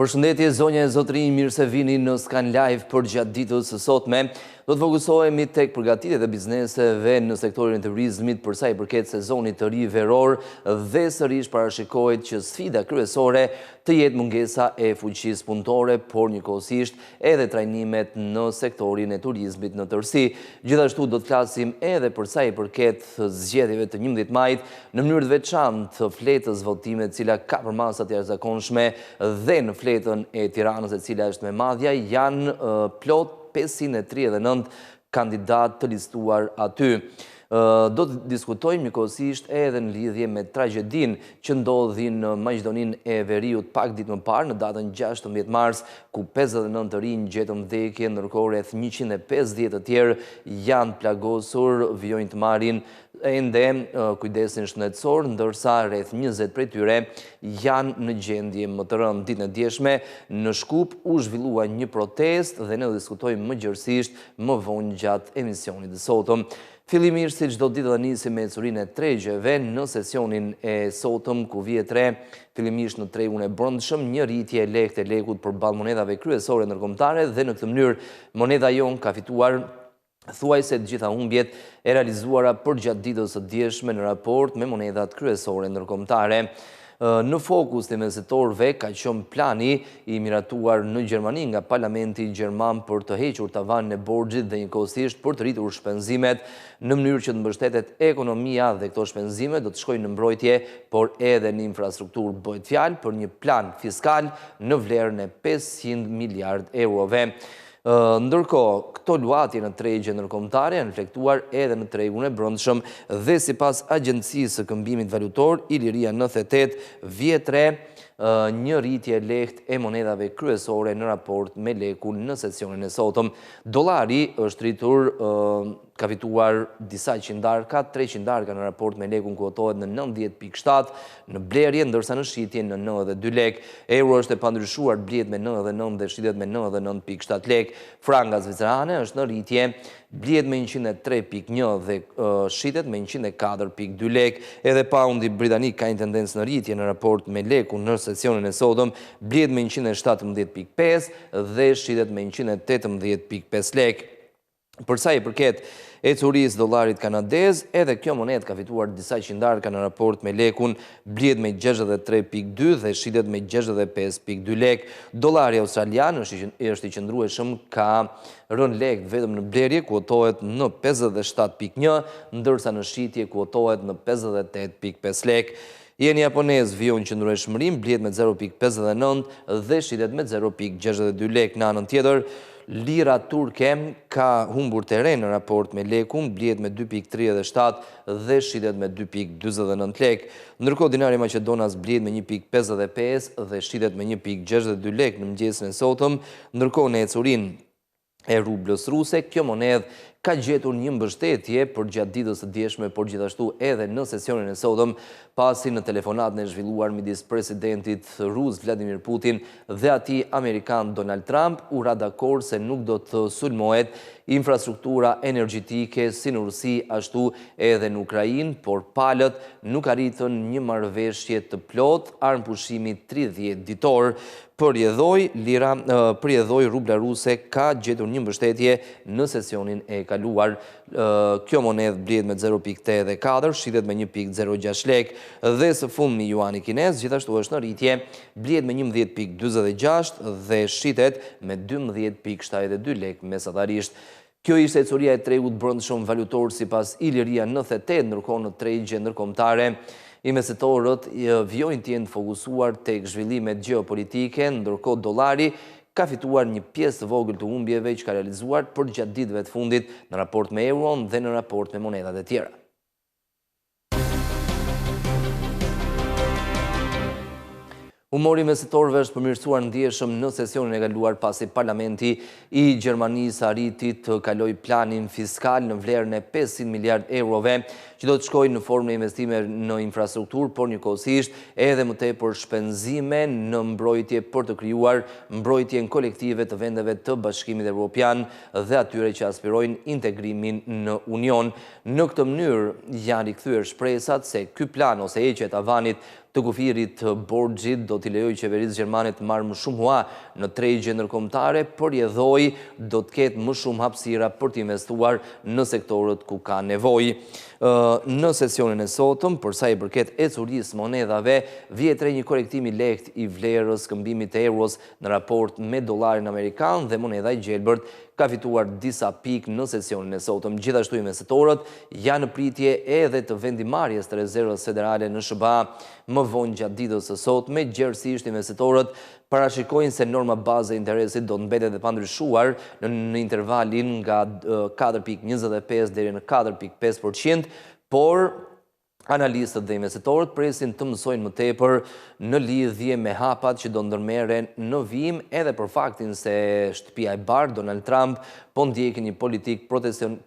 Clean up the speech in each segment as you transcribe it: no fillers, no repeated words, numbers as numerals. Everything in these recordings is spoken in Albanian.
Përshëndetje zonja e zotërinj, mirë se vini në Skan Live për gjatë ditës së sotme. Do të fokusohemi tek përgatitjet e bizneseve në sektorin e turizmit për sa i përket sezonit të ri veror dhe sërish parashikohet që sfida kryesore të jetë mungesa e fuqisë punëtore, por njëkohësisht edhe trajnimet në sektorin e turizmit në tërësi. Gjithashtu do të flasim edhe për sa i përket zgjedhjeve të 11 majit në mënyrë të veçantë fletës votime e cila ka përmasa të jashtëzakonshme dhe në fletën e Tiranës e cila është me madhja janë plot 539 kandidat të listuar aty. Do të diskutojmë njëkohësisht edhe në lidhje me tragjedin që ndodhi në Maqedoninë e Veriut pak ditë më parë në datën 16 mars, ku 59 të rinj gjetën vdekje, ndërkohë rreth 150 të tjerë janë plagosur, vijojnë të marrin ende kujdesin shëndetësor, ndërsa rreth 20 prej tyre janë në gjendje më të rëndë. Ditën e djeshme në Shkup u zhvillua një protest dhe ne do diskutojmë më gjërësisht më vonë gjatë emisionit të sotëm. Fillimisht si çdo ditë do nisim me ecurinë e tregjeve në sesionin e sotëm ku vjet re fillimisht në tregun e brendshëm një rritje e lekët e lekut përballë monedhave kryesore ndërkombëtare dhe në këtë mënyrë monedha jon ka fituar thuajse të gjitha humbjet e realizuara për gjatë ditës së djeshme në raport me monedhat kryesore ndërkombëtare. Në fokus të investitorëve ka qenë plani i miratuar në Gjermani nga Parlamenti Gjerman për të hequr tavanin e borxhit dhe njëkohësisht për të rritur shpenzimet në mënyrë që të mbështetet ekonomia dhe këto shpenzime do të shkojnë në mbrojtje, por edhe në infrastrukturë. Bëhet fjalë për një plan fiskal në vlerën e 500 miliard eurove. Ndërkohë, këto luatje në tregje ndërkombëtare janë reflektuar edhe në tregun e brendshëm dhe sipas Agjencisë së Këmbimit Valutor, Iliria 98 vjet re një rritje lekët e monedhave kryesore në raport me lekun në sesionin e sotëm. Dollari është rritur, ka fituar disa qindarka, 3 qindarka në raport me lekun kuotohet në 90.7 në blerje, ndërsa në shitje në 92 lek. Euro është e pandryshuar, blihet me 99 dhe shitet me 99.7 lek. Franga zvicerane është në rritje, blihet me 103.1 dhe shitet me 104.2 lek. Edhe paundi britanik ka një tendencë në rritje në raport me lekun në sesionin e sotëm, blihet me 117.5 dhe shitet me 118.5 lek. Për sa i përket ecurisë dollarit kanadez, edhe kjo monedë ka fituar disa qindarka në raport me lekun, blihet me 63.2 dhe shitet me 65.2 lek. Dollari australian është i qëndrueshëm, ka rënë lek vetëm në blerje, kuotohet në 57.1, ndërsa në shitje kuotohet në 58.5 lek. Jeni japonez vijon qëndrueshmërinë, blihet me 0.59 dhe shitet me 0.62 lek. Në anën tjetër, lira turke ka humbur terren në raport me lekun, blihet me 2.37 dhe shitet me 2.49 lek. Ndërkohë dinari maqedonas blihet me 1.55 dhe shitet me 1.62 lek në mëngjesin e sotëm. Ndërkohë në ecurinë e rublës ruse, kjo monedhë ka gjetur një mbështetje për gjatë ditës së djeshme, por gjithashtu edhe në sesionin e sotëm, pasi në telefonatën e zhvilluar midis presidentit rus Vladimir Putin dhe atij amerikan Donald Trump, u ra dakord se nuk do të sulmohet infrastruktura energjetike si në Rusi ashtu edhe në Ukrainë, por palët nuk arritën një marrëveshje të plot, armëpushimi 30 ditor. Përjedhoi rubla ruse ka gjetur një mbështetje në sesionin e kaluar. Kjo monedhë blihet me 0.84, shitet me 1.06 lek dhe së fundmi juani kinez gjithashtu është në rritje, blihet me 11.46 dhe shitet me 12.72 lek mesatarisht. Kjo ishte ecuria e tregut brendshëm valutor sipas Iliria 98, ndërkohë në tregje ndërkombëtare investitorët vijojnë të jenë fokusuar tek zhvillimet gjeopolitike, ndërkohë dollari ka fituar një pjesë të vogël të humbjeve që ka realizuar për gjatë ditëve të fundit në raport me euron dhe në raport me monedhat e tjera. Humori investitorëve është përmirësuar ndjeshëm në sesionin e kaluar pasi Parlamenti i Gjermanisë arriti të kalojë planin fiskal në vlerën e 500 miliard eurove që do të shkojnë në formë investime në infrastrukturë, por njëkohësisht edhe më tepër shpenzime në mbrojtje për të krijuar mbrojtjen kolektive të vendeve të Bashkimit Evropian dhe atyre që aspirojnë integrimin në Union. Në këtë mënyrë janë rikthyer shpresat se ky plan ose heqja e tavanit të kufirit të borxhit do t'i lejojë qeverisë gjermane të marrë më shumë hua në tregje ndërkombëtare, por jedhoi do të ketë më shumë hapësira për të investuar në sektorët ku ka nevojë. Në sesionin e sotëm, për sa i përket ecurisë monedhave, vjetre një korektim i lehtë i vlerës këmbimit të euros në raport me dollarin amerikan dhe monedha e gjelbërt ka fituar disa pikë në sesionin e sotëm. Gjithashtu investitorët janë në pritje edhe të vendimarrjes të rezervës federale në SBA më vonë gjatë ditës së sotme. Gjerësisht investitorët parashikojnë se norma baze e interesit do të mbetet e pandryshuar në intervalin nga 4.25 deri në 4.5%, por analistët dhe investitorët presin të mësojnë më tepër në lidhje me hapat që do ndërmerren në vijim, edhe për faktin se shtëpia e bardhë Donald Trump po ndjeki një politikë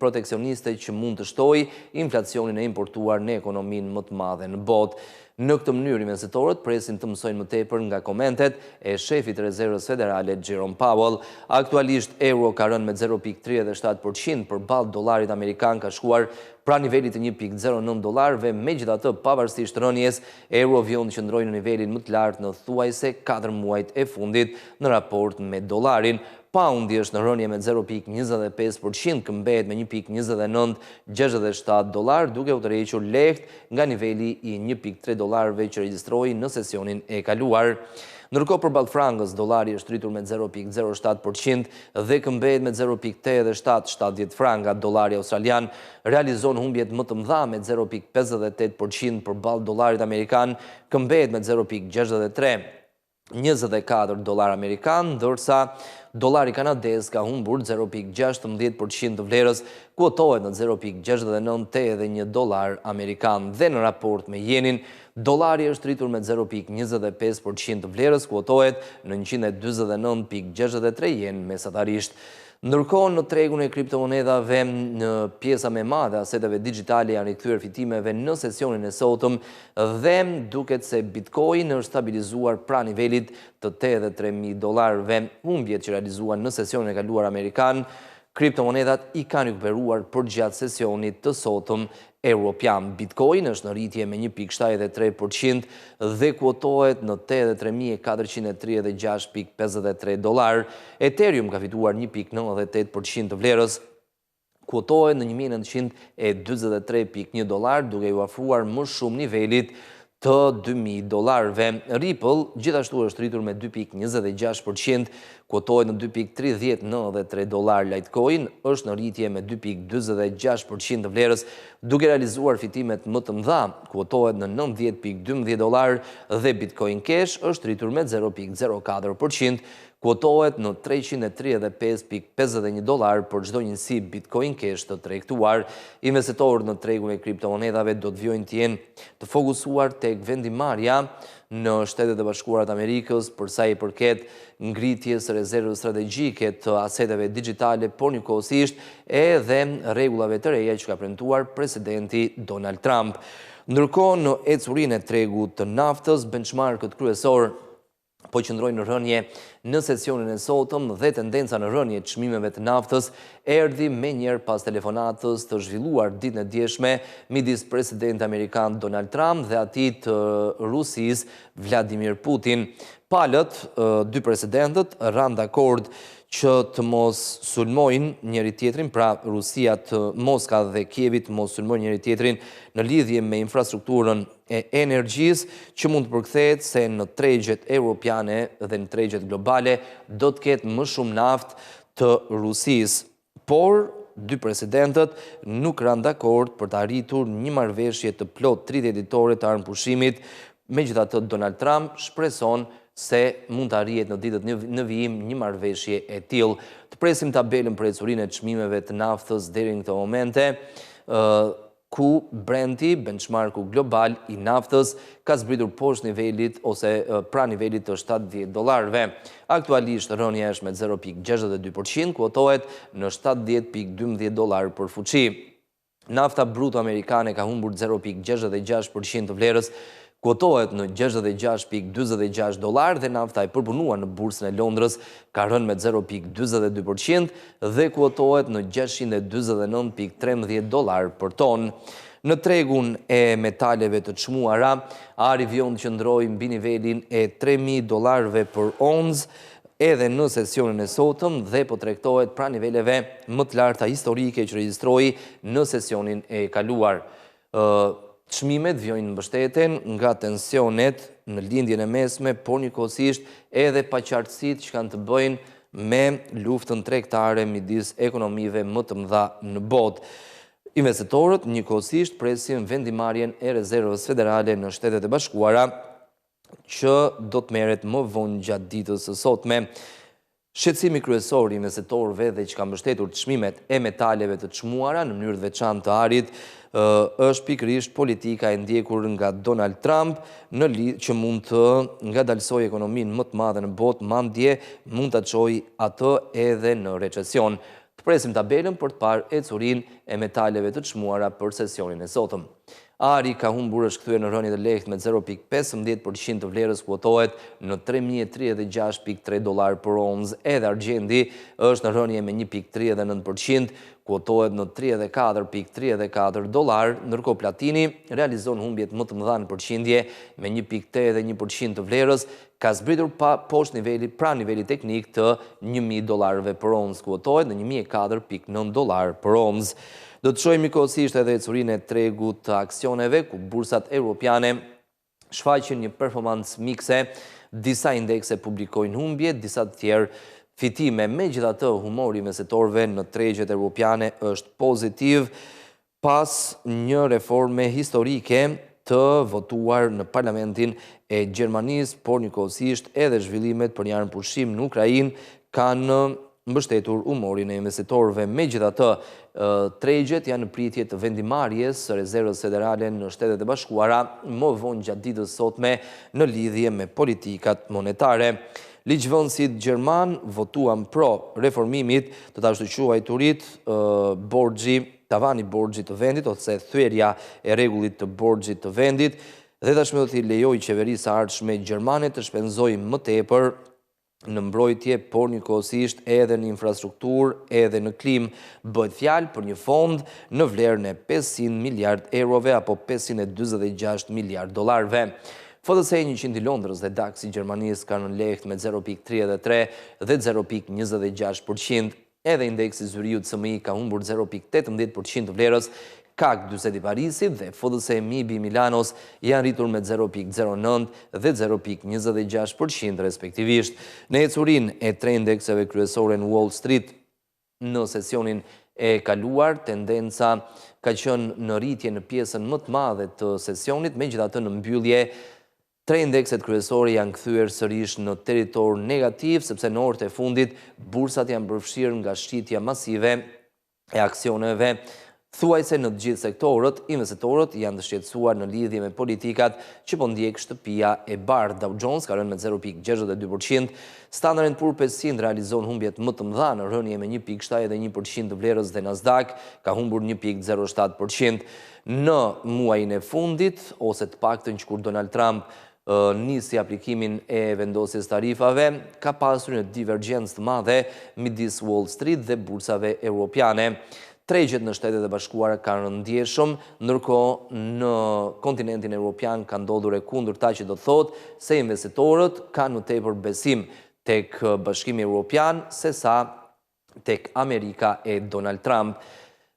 proteksioniste që mund të shtojë inflacionin e importuar në ekonominë më të madhe në botë. Në këtë mënyrë, investitorët presin të mësojnë më tepër nga komentet e shefit të Rezervës Federale Jerome Powell. Aktualisht euro ka rënë me 0.37% përballë dollarit amerikan, ka shkuar pra nivelit të 1.09 dollarëve. Megjithatë, pavarësisht rënies, euro vjen të qëndrojë në nivelin më të lartë në thuajse 4 muajt e fundit në raport me dollarin. Poundi është në rënje me 0.25%, këmbet me 1.2967 dollar, duke u tërhequr lehtë nga niveli i 1.3 dollarëve që regjistroi në sesionin e kaluar. Ndërkohë përballë frankës, dollari është rritur me 0.07% dhe këmbet me 0.8770 franka. Dollari australian realizon humbjet më të mëdha me 0.58% përballë dollarit amerikan, këmbet me 0.6324 dollar amerikan, ndërsa dollari kanadez ka humbur 0.16% të vlerës, kuotohet në 0.6981 dollar amerikan. Dhe në raport me jenin, dollari është rritur me 0.25% të vlerës, kuotohet në 149.63 yen mesatarisht. Ndërkohë, në tregun e kriptomonedhave, në pjesa më e madhe aseteve digjitale janë rikthyer fitimeve në sesionin e sotëm dhe duket se Bitcoin është stabilizuar pranë nivelit të 83.000 dollarëve. Humbjet që realizuan në sesionin e kaluar amerikan, kriptomonedhat i kanë rikuperuar përgjatë sesionit të sotëm europian. Bitcoin është në rritje me 1.73% dhe kuotohet në 83.436.53 dollar. Ethereum ka fituar 1.98% të vlerës, kuotohet në 1.943.1 dollar, duke ju afruar më shumë nivelit të 2.000 dollarëve. Ripple gjithashtu është rritur me 2.26%, kuotohet në 2.3093 dollar. Litecoin është në rritje me 2.46% të vlerës, duke realizuar fitimet më të mëdha, kuotohet në 90.12 dollar dhe Bitcoin Cash është rritur me 0.04%, kuotohet në 335.51 dollar për çdo njësi Bitcoin Cash të tregtuar. Investitorët në tregun e kriptomonedhave do të vjojnë të jenë të fokusuar tek vendimarrja në Shtetet e Bashkuara të Amerikës për sa i përket ngritjes së rezervës strategjike të aseteve digjitale, por njëkohësisht edhe rregullave të reja që ka premtuar presidenti Donald Trump. Ndërkohë, në ecurinë e tregut të naftës, benchmarkët kryesor po qëndrojnë në rënje në sesionin e sotëm dhe tendenca në rënje të çmimeve të naftës erdhi menjëherë pas telefonatës të zhvilluar ditën e djeshme midis presidentit amerikan Donald Trump dhe atij të Rusisë Vladimir Putin. Palët, dy presidentët ranë dakord që të mos sulmojnë njëri tjetrin, pra Rusia të Moska dhe Kievi të mos sulmojnë njëri tjetrin në lidhje me infrastrukturën e energjisë, që mund të përkthehet se në tregjet europiane dhe në tregjet globale do të ketë më shumë naftë të Rusisë. Por dy presidentët nuk ranë dakord për të arritur një marrëveshje të plot 30 ditore të armëpushimit. Megjithatë, Donald Trump shpreson se mund të arrihet në ditët në vijim një marrëveshje e tillë. Të presim tabelën për ecurinë e çmimeve të naftës deri në këtë momente, ku Brenti, benchmarku global i naftës, ka zbritur poshtë nivelit ose pra nivelit të 70 dollarëve. Aktualisht rënja është me 0.62%, kuotohet në 70.12 dollar për fuqi. Nafta bruto amerikane ka humbur 0.66% të vlerës, kuotohet në 66.46 dollar dhe nafta e përpunuar në bursën e Londrës ka rënë me 0.42% dhe kuotohet në 649.13 dollar për ton. Në tregun e metaleve të çmuara, ari vjon të qëndrojë mbi nivelin e $3.000 për onzë, edhe në sesionin e sotëm dhe po tregtohet pra niveleve më të larta historike që regjistroi në sesionin e kaluar. Çmimet vjojnë mbështeten nga tensionet në lindjen e mesme, por njëkohësisht edhe paqartësitë që kanë të bëjnë me luftën tregtare midis ekonomive më të mëdha në botë. Investitorët njëkohësisht presin vendimarrjen e rezervës federale në Shtetet e Bashkuara, që do të merret më vonë gjatë ditës së sotme. Shqetësimi kryesor i investitorëve dhe që ka mbështetur çmimet e metaleve të çmuara në mënyrë të veçantë të arit është pikërisht politika e ndjekur nga Donald Trump që mund të ngadalsojë ekonominë më të madhe në botë, madje mund ta çojë atë edhe në recesion. Të presim tabelën për të parë ecurinë e metaleve të çmuara për sesionin e sotëm. Ari ka humbur, është kthyer në rënje të lehtë me 0.15% të vlerës, kuotohet në $3.036.3 për onzë, edhe argjendi është në rënje me 1.39%, kuotohet në $34.34, ndërkohë platini realizon humbjet më të mëdha në përqindje me 1.81% të vlerës, ka zbritur poshtë niveli teknik të $1.000 për onzë, kuotohet në $104.9 për onzë. Do të shohim njëkohësisht edhe ecurinë e tregut të aksioneve, ku bursat europiane shfaqin një performancë mikse, disa indekse publikojnë humbje, disa të tjerë fitime. Megjithatë, humori investitorëve në tregjet europiane është pozitiv pas një reforme historike të votuar në parlamentin e Gjermanisë, por njëkohësisht edhe zhvillimet për një armëpushim në Ukrainë kanë mbështetur humorin e investitorëve. Megjithatë, tregjet janë në pritje të vendimarrjes së rezervës federale në Shtetet e Bashkuara më vonë gjatë ditës sotme në lidhje me politikat monetare. Ligjvënësit gjerman votuan pro reformimit të ashtu quajturit tavani borxhit të vendit, ose thyerja e rregullit të borxhit të vendit, dhe tashmë do t'i lejojë qeverisë së ardhshme gjermane të shpenzojë më tepër në mbrojtje, por njëkohësisht edhe në infrastrukturë, edhe në klimë. Bëhet fjalë për një fond në vlerën e 500 miliard eurove apo $546 miliard. FTSE 100 i Londrës dhe DAX i Gjermanisë kanë në lehtë me 0.33 dhe 0.26%. Edhe indeksi zyriut SMI ka humbur 0.18% të vlerës. CAC 40 i Parisit dhe FTSE MIB i Milanos janë rritur me 0.09 dhe 0.26% respektivisht. Në ecurinë e tre indekseve kryesore në Wall Street në sesionin e kaluar, tendenca ka qenë në rritje në pjesën më të madhe të sesionit, megjithatë në mbyllje tre indekset kryesore janë kthyer sërish në territor negativ, sepse në orët e fundit bursat janë përfshirë nga shqitja masive e aksioneve. Thuajse në të gjithë sektorët, investitorët janë të shqetësuar në lidhje me politikat që po ndjek shtëpia e bardhë. Dow Jones ka rënë me 0.62%, Standard & Poor's 500 realizon humbjet më të mëdha në rënje me 1.71% të vlerës dhe Nasdaq ka humbur 1.07%. Në muajin e fundit, ose të paktën që kur Donald Trump nisi aplikimin e vendosjes tarifave, ka pasur një divergjencë të madhe midis Wall Street dhe bursave europiane. Tregjet në Shtetet e Bashkuara kanë ndjeshëm, ndërkohë në kontinentin evropian ka ndodhur e kundërta, që do të thotë se investitorët kanë më tepër besim tek Bashkimi Evropian sesa tek Amerika e Donald Trump.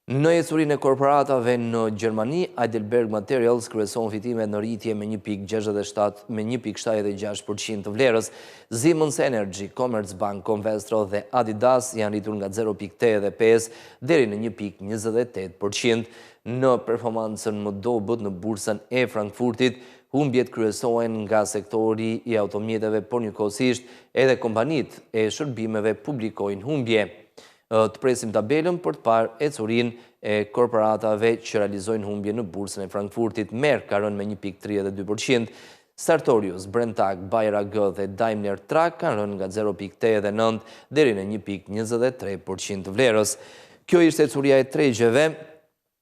Në ecurinë e korporatave në Gjermani, Heidelberg Materials kryeson fitime në rritje me 1.76% të vlerës. Siemens Energy, Commerzbank, Covestro dhe Adidas janë rritur nga 0.85 deri në 1.28%. Në performancën më dobët në bursën e Frankfurtit, humbjet kryesohen nga sektori i automjeteve, por njëkohësisht edhe kompanitë e shërbimeve publikojnë humbje. Të presim tabelën për të parë ecurinë e korporatave që realizojnë humbje në bursën e Frankfurtit. Merck ka rënë me 1.32%, Sartorius, Brenntag, Bayer AG dhe Daimler Truck kanë rënë nga 0.89 deri në 1.23% të vlerës. Kjo ishte ecuria e tregjeve.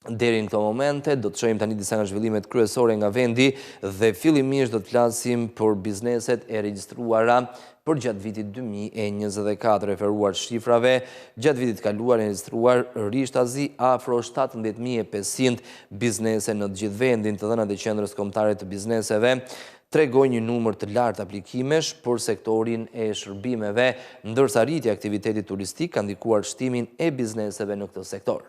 Deri në këto momente, do të shohim tani disa nga zhvillimet kryesore nga vendi dhe fillimisht do të flasim për bizneset e regjistruara për gjatë vitit 2024. Referuar shifrave, gjatë vitit kaluar e registruar rishtazi afro 17.500 biznese në të gjithë vendin. Të dhënat e qendrës kombëtare të bizneseve tregojnë një numër të lartë aplikimesh për sektorin e shërbimeve, ndërsa rritja e aktivitetit turistik ka ndikuar shtimin e bizneseve në këtë sektor.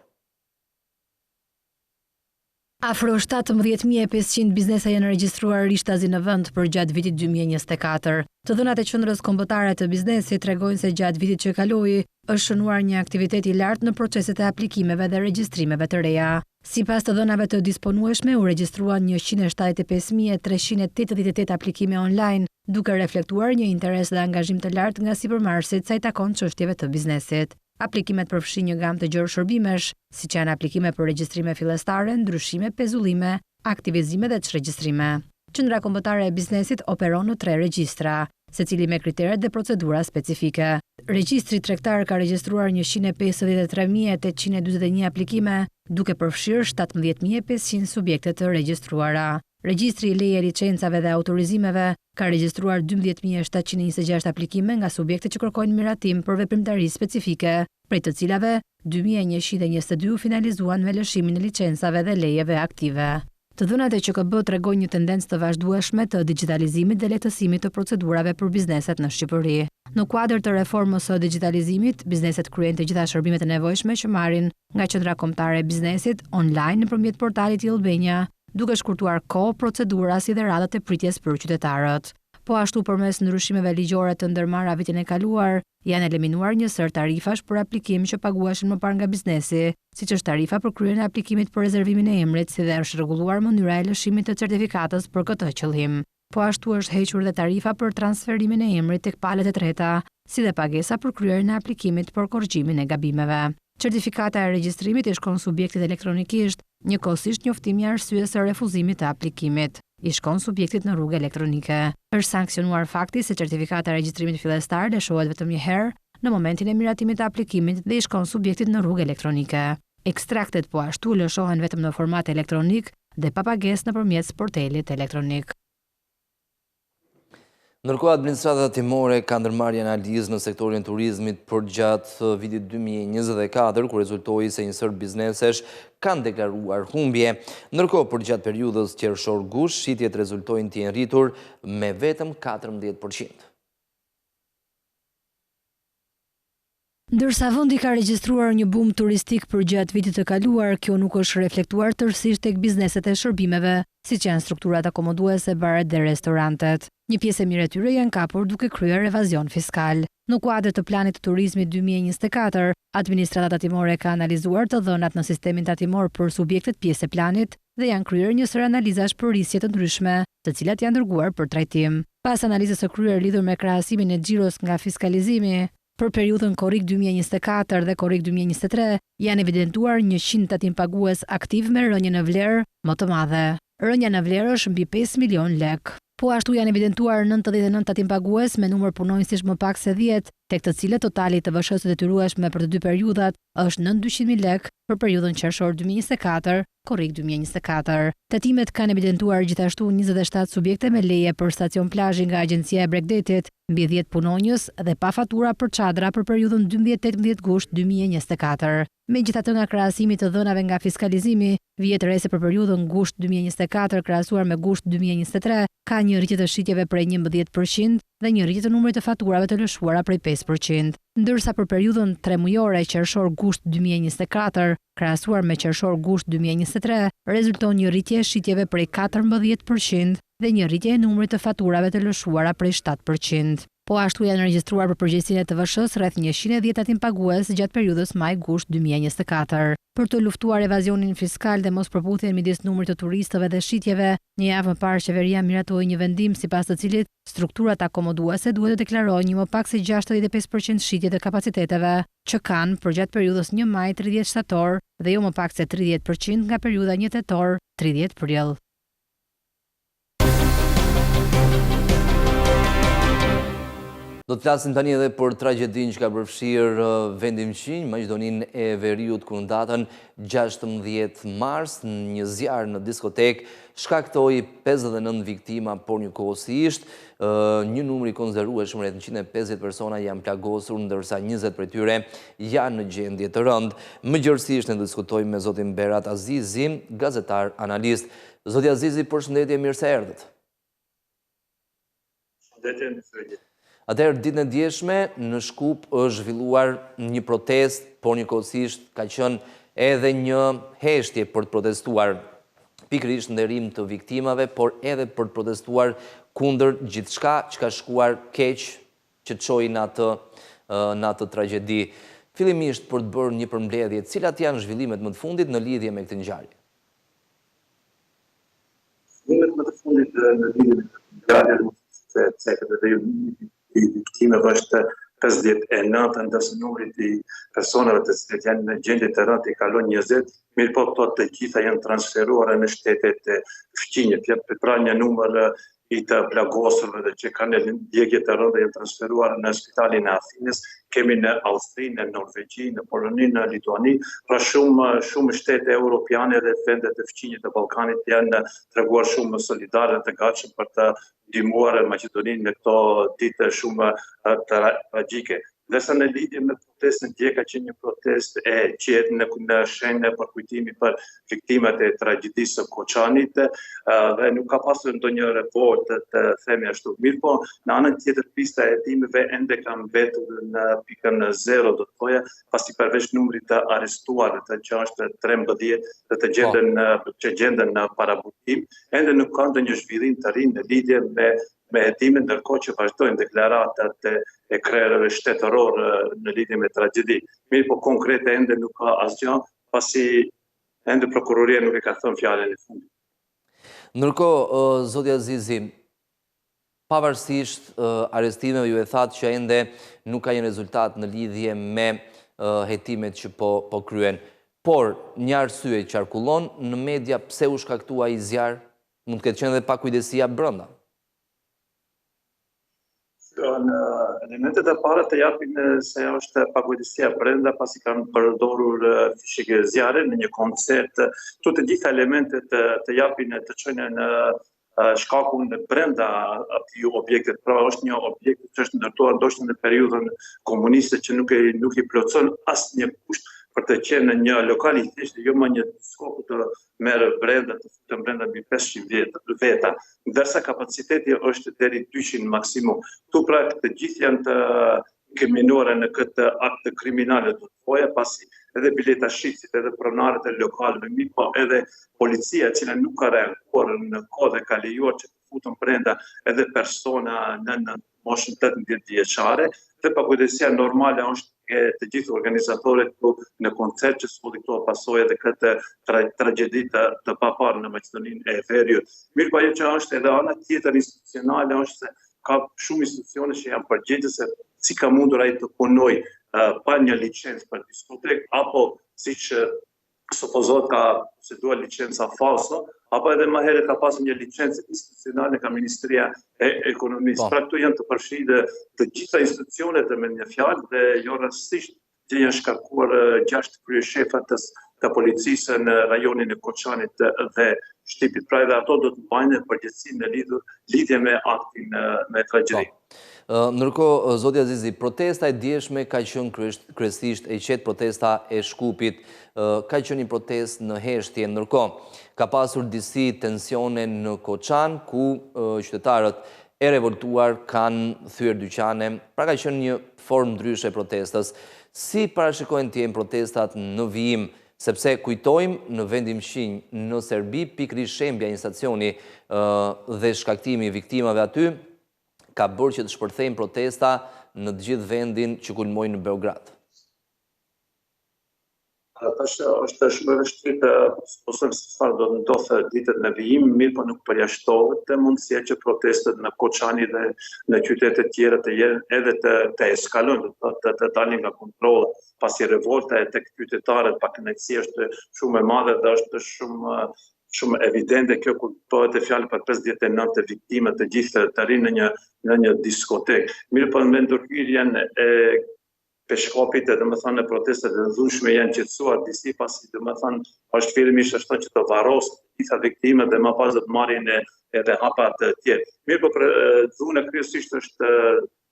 Afro 17.500 biznese janë regjistruar rishtazi në vend për gjatë vitit 2024. Të dhënat e qendrës kombëtare të biznesit tregojnë se gjatë vitit që kaloi është shënuar një aktivitet i lartë në proceset e aplikimeve dhe regjistrimeve të reja. Sipas të dhënave të disponueshme, u regjistruan 175.388 aplikime online, duke reflektuar një interes dhe angazhim të lartë nga sipërmarrësit sa i takon çështjeve të biznesit. Aplikimet përfshin një gamë të gjerë shërbimesh, siç janë aplikime për regjistrime fillestare, ndryshime, pezullime, aktivizime dhe çregjistrime. Qendra kombëtare e biznesit operon në 3 regjistra, secili me kriteret dhe procedura specifike. Regjistri tregtar ka regjistruar 153.841 aplikime, duke përfshirë 17.500 subjekte të regjistruara. Regjistri i leje licencave dhe autorizimeve ka regjistruar 12.726 aplikime nga subjekte që kërkojnë miratim për veprimtari specifike, prej të cilave 2.122 finalizuan me lëshimin e licencave dhe lejeve aktive. Të dhënat e QKB tregojnë një tendencë të vazhdueshme të digitalizimit dhe lehtësimit të procedurave për bizneset në Shqipëri. Në kuadër të reformës së digitalizimit, bizneset kryejnë të gjitha shërbimet e nevojshme që marrin nga qendra kombëtare e biznesit online nëpërmjet portalit Jellbenja, duke shkurtuar kohë, procedura si dhe radhët e pritjes për qytetarët. Po ashtu përmes ndryshimeve ligjore të ndërmarra vitin e kaluar, janë eliminuar një sër tarifash për aplikim që paguheshin më parë nga biznesi, siç është tarifa për kryen e aplikimit për rezervimin e emrit, si dhe është rregulluar mënyra e lëshimit të certifikatës për këtë qëllim. Po ashtu është hequr dhe tarifa për transferimin e emrit tek palët e treta, si dhe pagesa për kryerjen e aplikimit për korrigjimin e gabimeve. Certifikata e regjistrimit i shkon subjektit elektronikisht, njëkohësisht njoftimi i arsyes së refuzimit të aplikimit i shkon subjektit në rrugë elektronike. Është sankcionuar fakti se certifikata e regjistrimit fillestar lëshohet vetëm një herë në momentin e miratimit të aplikimit dhe i shkon subjektit në rrugë elektronike. Ekstraktet po ashtu lëshohen vetëm në format elektronik dhe pa pagesë nëpërmjet sportelit elektronik. Ndërkohë, administrata timore ka ndërmarrë analizë në sektorin turizmit për gjatë vitit 2024, ku rezultoi se një sër biznesesh kanë deklaruar humbje. Ndërkohë, për gjatë periudhës qershor-gush, shitjet rezultojnë të jenë rritur me vetëm 14%. Ndërsa vendi ka regjistruar një bum turistik për gjatë vitit të kaluar, kjo nuk është reflektuar tërësisht tek bizneset e shërbimeve, siç janë strukturat akomoduese, baret dhe restorantet. Një pjesë e mirë e tyre janë kapur duke kryer evazion fiskal. Në kuadër të planit të turizmit 2024, administrata tatimore ka analizuar të dhënat në sistemin tatimor për subjektet pjesë e planit dhe janë kryer një sër analizash për risje të ndryshme, të cilat janë dërguar për trajtim. Pas analizës së kryer lidhur me krahasimin e xhiros nga fiskalizimi, për periudhën korrik 2024 dhe korrik 2023, janë evidentuar 100 tatim pagues aktiv me rënje në vlerë më të madhe. Rënja në vlerë është mbi 5 milion lek. Po ashtu janë evidentuar 99 tatim pagues me numër punonjësish më pak se 10, tek të cilët totali të VSH-së detyrueshme për të dy periudhat është nën 200.000 lek për periudhën qershor 2024, korrik 2024. Tatimet kanë evidentuar gjithashtu 27 subjekte me leje për stacion plazhi nga Agjencia e Bregdetit, mbi 10 punonjës dhe pa fatura për çadra për periudhën 12-18 gusht 2024. Megjithatë, nga krahasimi të dhënave nga fiskalizimi, vjet re se për periudhën gusht 2024 krahasuar me gusht 2023, ka një rritje të shitjeve prej 11% dhe një rritje të numrit të faturave të lëshuara prej 5%, ndërsa për periudhën 3 mujore qershor-gusht 2024 krahasuar me qershor-gusht 2023 rezulton një rritje e shitjeve prej 14% dhe një rritje e numrit të faturave të lëshuara prej 7%. Po ashtu janë regjistruar për përgjegjësinë e të VSH-së rreth 110 tatim pagues gjatë periudhës maj-gusht 2024. Për të luftuar evazionin fiskal dhe mospërputhjen midis numrit të turistëve dhe shitjeve, një javë më parë qeveria miratoi një vendim sipas të cilit strukturat akomoduese duhet të deklarojnë një më pak se 65% shitje të kapaciteteve që kanë për gjatë periudhës 1 maj-30 shtator dhe jo më pak se 30% nga periudha 1 tetor-30 prill. Do të flasim tani edhe për tragedinë që ka përfshirë vendin Qinj, Maqedoninë e Veriut, ku në datën 16 mars, një zjarr në diskotek shkaktoi 59 viktima, por njëkohësisht një numër i konzervueshëm rreth 150 persona janë plagosur, ndërsa 20 prej tyre janë në gjendje të rëndë. Mëgjërësisht ne diskutojmë me zotin Berat Azizi, gazetar analist. Zoti Azizi, përshëndetje, mirë se erdhët. Atëherë, ditën e djeshme, në Shkup është zhvilluar një protest, por njëkohësisht ka qenë edhe një heshtje për të protestuar pikërisht nderim të viktimave, por edhe për të protestuar kundër gjithçka që ka shkuar keq që çoi në atë tragjedi. Fillimisht për të bërë një përmbledhje, cilat janë zhvillimet më të fundit në lidhje me këtë ngjarje? Zhvillimet më të fundit në lidhje me këtë ngjarje, i viktimeve është 59, ndërsa numri i personave të cilët janë në gjendje të rëndë i kalon 20, mirë po këto të gjitha janë transferuar në shtetet e fqinjit. Pra një numër i të plagosurve dhe që kanë ndjekje të rënda janë transferuar në spitalin e Athinës, kemi në Austri, në Norvegji, në Poloni, në Lituani, pra shumë shtete europiane dhe vendet e fqinjit të Ballkanit janë treguar shumë solidare dhe të gatshëm për të ndihmuar Maqedoninë në këto ditë shumë tragjike. Ndërsa në lidhje me protestën dje ka qenë një protest e qetë në shenjë për kujtimi për viktimat e tragjedisë së Koçanit dhe nuk ka pasur ndonjë report të themi ashtu. Mirë po, në anën tjetër pista e hetimeve ende ka mbetur në pikën 0, do të thoja, pasi përveç numrit të arrestuarve që është 13 dhe që gjenden në paraburgim, ende nuk ka ndonjë zhvillim të ri në lidhje me hetimin, ndërkohë që vazhdojnë deklaratat e krerëve shtetëror në lidhje me tragjedi. Mirë po konkrete ende nuk ka asgjë, pasi ende prokuroria nuk e ka thënë fjalën e fundit. Ndërkohë, zoti Azizi, pavarësisht arrestimeve ju e thatë që ende nuk ka një rezultat në lidhje me hetimet që po kryen, por një arsye qarkullon në media pse u shkaktua ai zjarr, mund të ketë qenë edhe pakujdesia brenda. Elementet e para të japin se është pakujdesia brenda pasi kanë përdorur fishek zjarre në një koncert. Të gjitha elementet të japin të çojnë në shkakun brenda atij objektit. Pra është një objekt që është ndërtuar ndoshta në periudhën komuniste që nuk i plotson asnjë kusht për të qenë në një lokalitet, jo më një skopu të merë brenda, të futën brenda mbi 500 veta, ndërsa kapaciteti është deri 200 maksimum. Tu pra të gjithë janë të inkriminuara në këtë akt kriminale, do të thoja, pasi edhe bileta shitësit, edhe pronarët e lokalëve, mirë po edhe policia, që nuk ka reaguar në kohë dhe ka lejuar që të futën brenda edhe persona në moshën 18 vjeçare, dhe pakujdesia normale është të gjithë organizatorët në koncert që s'po këto pasojë edhe këtë tragjedi të paparë në Maqedoninë e Veriut. Mirë po ajo që është edhe ana tjetër institucionale është se ka shumë institucione që janë përgjegjës se si ka mundur ai të punojë pa një licencë për diskotek, apo siç supozohet ka poseduar licenca falso, apo edhe më herët ka pasur një licencë institucionale nga Ministria e Ekonomisë. Pra këtu janë të përfshirë të gjitha institucionet me një fjalë dhe jo rastësisht që janë shkarkuar 6 kryeshefat të policisë në rajonin e Koçanit dhe Shtipit. Pra edhe ato do të mbajnë përgjegjësi në lidhje me aktin me tragjedi. Ndërkohë, zoti Azizi, protesta e djeshme ka qenë kryesisht e qetë, protesta e Shkupit ka qenë një protestë në heshtje. Ndërkohë, ka pasur disi tensione në Koçan, ku qytetarët e revoltuar kanë thyer dyqane, pra ka qenë një formë ndryshe protestës. Si parashikojnë të jenë protestat në vijim, sepse kujtojmë në vendin Qinj, në Serbi, pikërisht shembja një stacioni dhe shkaktimi i viktimave aty, ka bërë që të shpërthejnë protesta në të gjithë vendin që kulmojnë në Beograd. Është shumë e vështirë të supozojmë se çfarë do të ndodhë ditët në vijim, mirë po nuk përjashtohet mundësia që protestet në Koçani dhe në qytete tjera të jenë edhe të eskalojnë, të dalin nga kontrolli, pasi revolta e tek qytetarët pa kënaqësi është shumë e madhe dhe është shumë shumë evidente kjo kur bëhet e fjalë për 59 viktima të gjithë të rinë në një diskotek. Mirë po me ndërhyrjen e peshkopit e domethënë protestat e ndryshme janë qetësuar disi pasi domethënë është fillimisht ashtu që të varros gjitha viktimat dhe më pas do të marrin edhe hapa të tjerë. Mirë po dhuna kryesisht është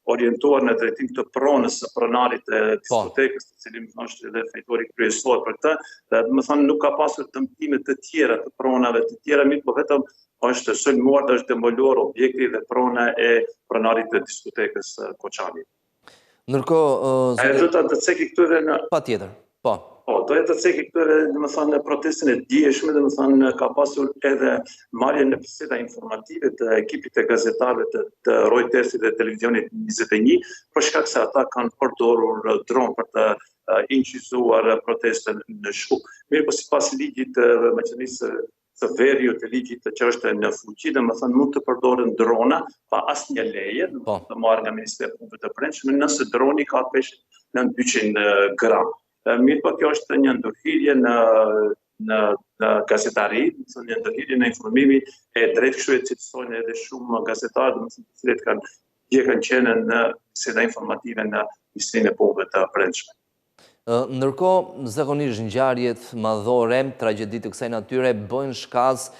orientuar në drejtim të pronës së pronarit të diskotekës, i cili më është edhe fajtori kryesor për këtë, dhe më thonë nuk ka pasur dëmtime të tjera të pronave të tjera, mirë po vetëm është sulmuar dhe është demoluar objekti dhe prona e pronarit të diskotekës Koçani. Ndërkohë, të ceki këtu edhe në... patjetër, po. Doja të ceki këtu edhe, domethënë, protestin e dieshme, domethënë, ka pasur edhe marrje në biseda informative të ekipit e gazetarëve të Reutersit dhe televizionit 21, për shkak se ata kanë përdorur dron për të incizuar protestën në Shkup. Mirë po sipas ligjit të Maqedonisë së Veriut, të ligjit që është në fuqi, domethënë mund të përdoren drona pa asnjë leje, të marrë nga Ministria e Punëve të Brendshme, nëse droni ka peshë në 200 gram. Mirë po kjo është një ndërhyrje në gazetari, një ndërhyrje në informimi e drejtë, kështu e citosojnë edhe shumë gazetarë, të cilët kanë qenë në biseda informative në Ministrinë e Punëve të Brendshme. Ndërkohë, zakonisht ngjarjet madhore, tragjeditë të kësaj natyre bëjnë shkaz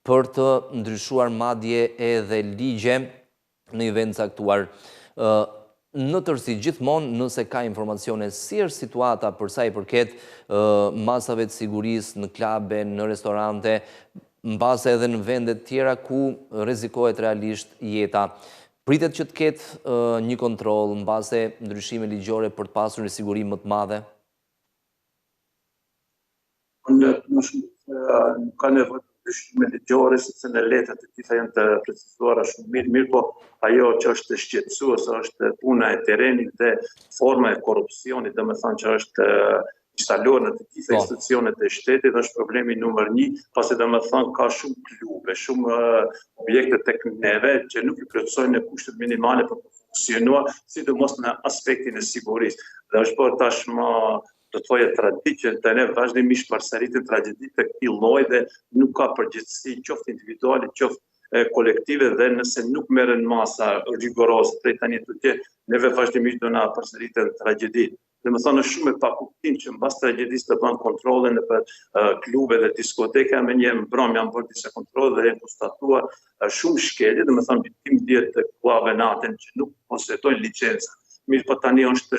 për të ndryshuar madje edhe ligje në një vend caktuar. Në tërësi gjithmonë, nëse ka informacione si është situata për sa i përket masave të sigurisë në klabe, në restorante, mbase edhe në vendet tjera ku rrezikohet realisht jeta. Pritet që të ketë një kontroll mbase ndryshime ligjore për të pasur një siguri më të madhe? Nuk ka nevojë ndryshime ligjore, sepse në letrat e tilla janë të precizuara shumë mirë, po ajo që është shqetësuese është puna e terrenit dhe forma e korrupsionit, domethënë që është instaluar në të gjitha institucionet e shtetit, është problemi numër 1, pasi domethënë ka shumë klube, shumë objekte tek neve që nuk i plotësojnë kushtet minimale për të funksionuar, sidomos në aspektin e sigurisë. Dhe është bërë tashmë do të thoje traditë që të ne vazhdimisht përsëritet tragjeditë të këtij lloji dhe nuk ka përgjegjësi qoftë individuale, qoftë kolektive, dhe nëse nuk merren masa rigoroze prej tani tutje, neve vazhdimisht do na përsëriten tragjeditë. Domethënë është shumë e pakuptim që mbas tragjedisë të bën kontrolle në klube dhe diskoteka, me një mbrom janë bërë disa kontrolle dhe janë konstatuar shumë shkelje, domethënë vitim 10 të klubeve natën që nuk posjedojnë licencë. Mirë po tani është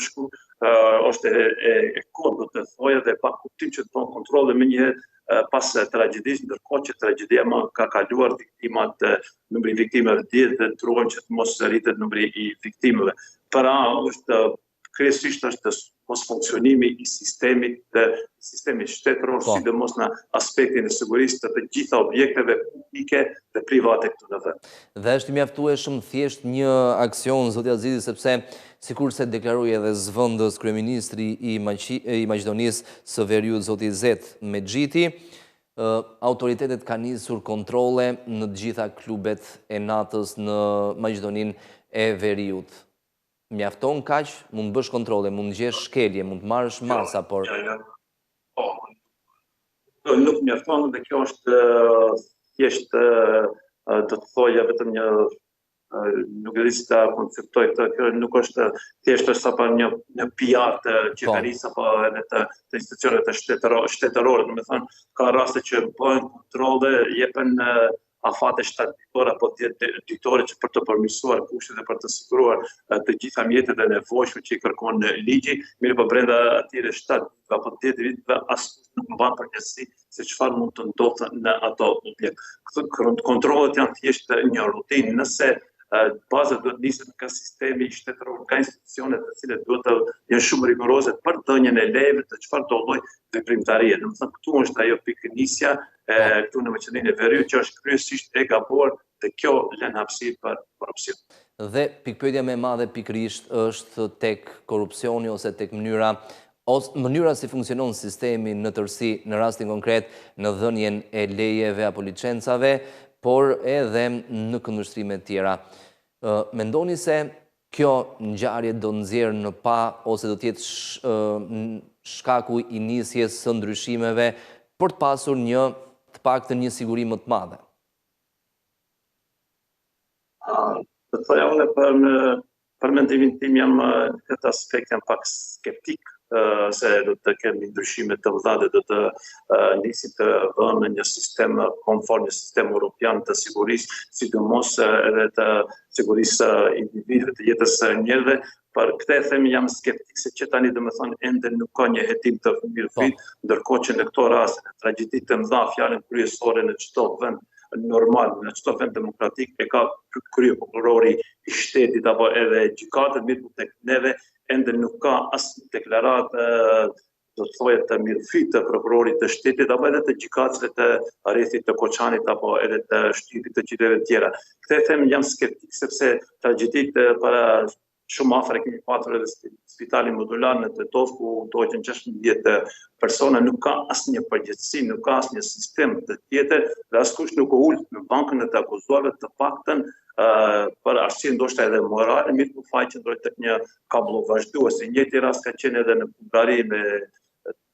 e kodë të thoja dhe pa kuptim që të bën kontrolle më njëherë pas tragjedisë, ndërkohë që tragjedia më ka kaluar numri i viktimave dihet dhe turojmë që të mos rritet numri i viktimave. Pra kryesisht është mosfunksionimi i sistemit shtetëror, sidomos në aspektin e sigurisë të gjitha objekteve publike dhe private këtu në vend. Dhe është mjaftueshëm thjesht një aksion, zoti Azizi, sepse sikurse deklaroi edhe zëvendës kryeministri i Maqedonisë së Veriut, zoti Zet Mexhiti, autoritetet kanë nisur kontrolle në të gjitha klubet e natës në Maqedoninë e Veriut. Mjafton kaq, mund bësh kontrolle, mund gjesh shkelje, mund të marrësh masa, por... Nuk mjafton dhe kjo është thjesht, do të thoja vetëm një, nuk e di si ta konceptoj këtë, kjo nuk është thjesht është apo një PR të qeverisë apo edhe të institucioneve të shtetërore, domethënë ka raste që bëhen kontrolle, jepen afate shtatëditore apo 10 ditore që për të përmirësuar kushtet dhe për të siguruar të gjitha mjetet e nevojshme që i kërkon ligji, mirë po brenda atyre 7 apo 10 viteve askush nuk mban përgjegjësi se çfarë mund të ndodhë në ato objekt. Kontrollet janë thjesht një rutinë, nëse baza duhet niset nga sistemi shtetëror, nga institucionet të cilet duhet të jenë shumë rigoroze për dhënien e lejeve të çfarëdo lloj veprimtarie. Domethënë këtu është ajo pikënisja këtu në Maqedoninë e Veriut që është kryesisht e gabuar dhe kjo lën hapësirë për korrupsion. Dhe pikpyetja më e madhe pikërisht është tek korrupsioni ose tek mënyra si funksionon sistemi në tërësi, në rastin konkret në dhënien e lejeve apo licencave, por edhe në këndvështrime tjera. Mendoni se kjo ngjarje do nxjerrë në pa ose do të jetë shkaku i nisjes së ndryshimeve për të pasur një, të paktën një siguri më të madhe. Të thoja unë për mendimin tim jam në këtë aspekt jam pak skeptik se do të kemi ndryshime të mëdha dhe do të nisim të vënë në një sistem konform, një sistem europian të sigurisë, sidomos edhe të sigurisë individëve, të jetës së njerëzve. Për këtë e them jam skeptik se që tani domethënë ende nuk ka një hetim të mirëfillt, ndërkohë që në këto raste, në tragjedi të mëdha, fjalën kryesore në çdo vend normal, në çdo vend demokratik e ka krye prokurori i shtetit apo edhe gjykatët, mirë tek neve ende nuk ka asnjë deklaratë do të thoya të mirëfillt të prokurorit të shtetit apo edhe të gjykatësve të arrestit të Koçanit apo edhe të shtypit të qyteteve të tjera. Këtë them jam skeptik sepse tragjeditë para shumë afër kemi patur edhe spitalin modular në Tetov ku ndodhen 16 persona, nuk ka asnjë përgjegjësi, nuk ka asnjë sistem të tjetër dhe askush nuk u ul në bankën e të akuzuarve të paktën për arsye ndoshta edhe morale, mirë po faj që ndroi tek një kabullo vazhduese. Njëjti rast ka qenë edhe në Bullgari me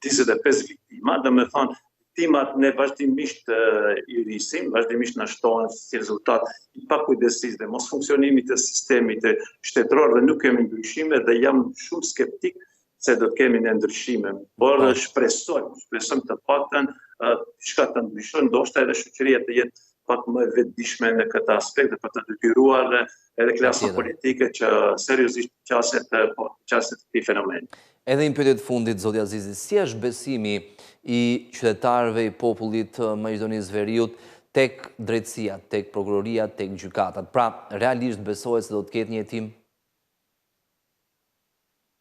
25 viktima, domethënë viktimat ne vazhdimisht i rrisim, vazhdimisht na shtohen si rezultat i pakujdesisë dhe mos funksionimit të sistemit shtetëror dhe nuk kemi ndryshime dhe jam shumë skeptik se do të kemi në ndryshime. Por shpresojmë të paktën diçka të ndryshojë, ndoshta edhe shoqëria të jetë pak më vetëdijshme në këtë aspekt dhe për të detyruar edhe klasa politike që seriozisht qaset këtij fenomeni. Edhe një pyetje të fundit, zoti Azizi, si është besimi i qytetarëve, i popullit Maqedonisë Veriut tek drejtësia, tek prokuroria, tek gjykatat? Pra, realisht besohet se do të ketë një hetim?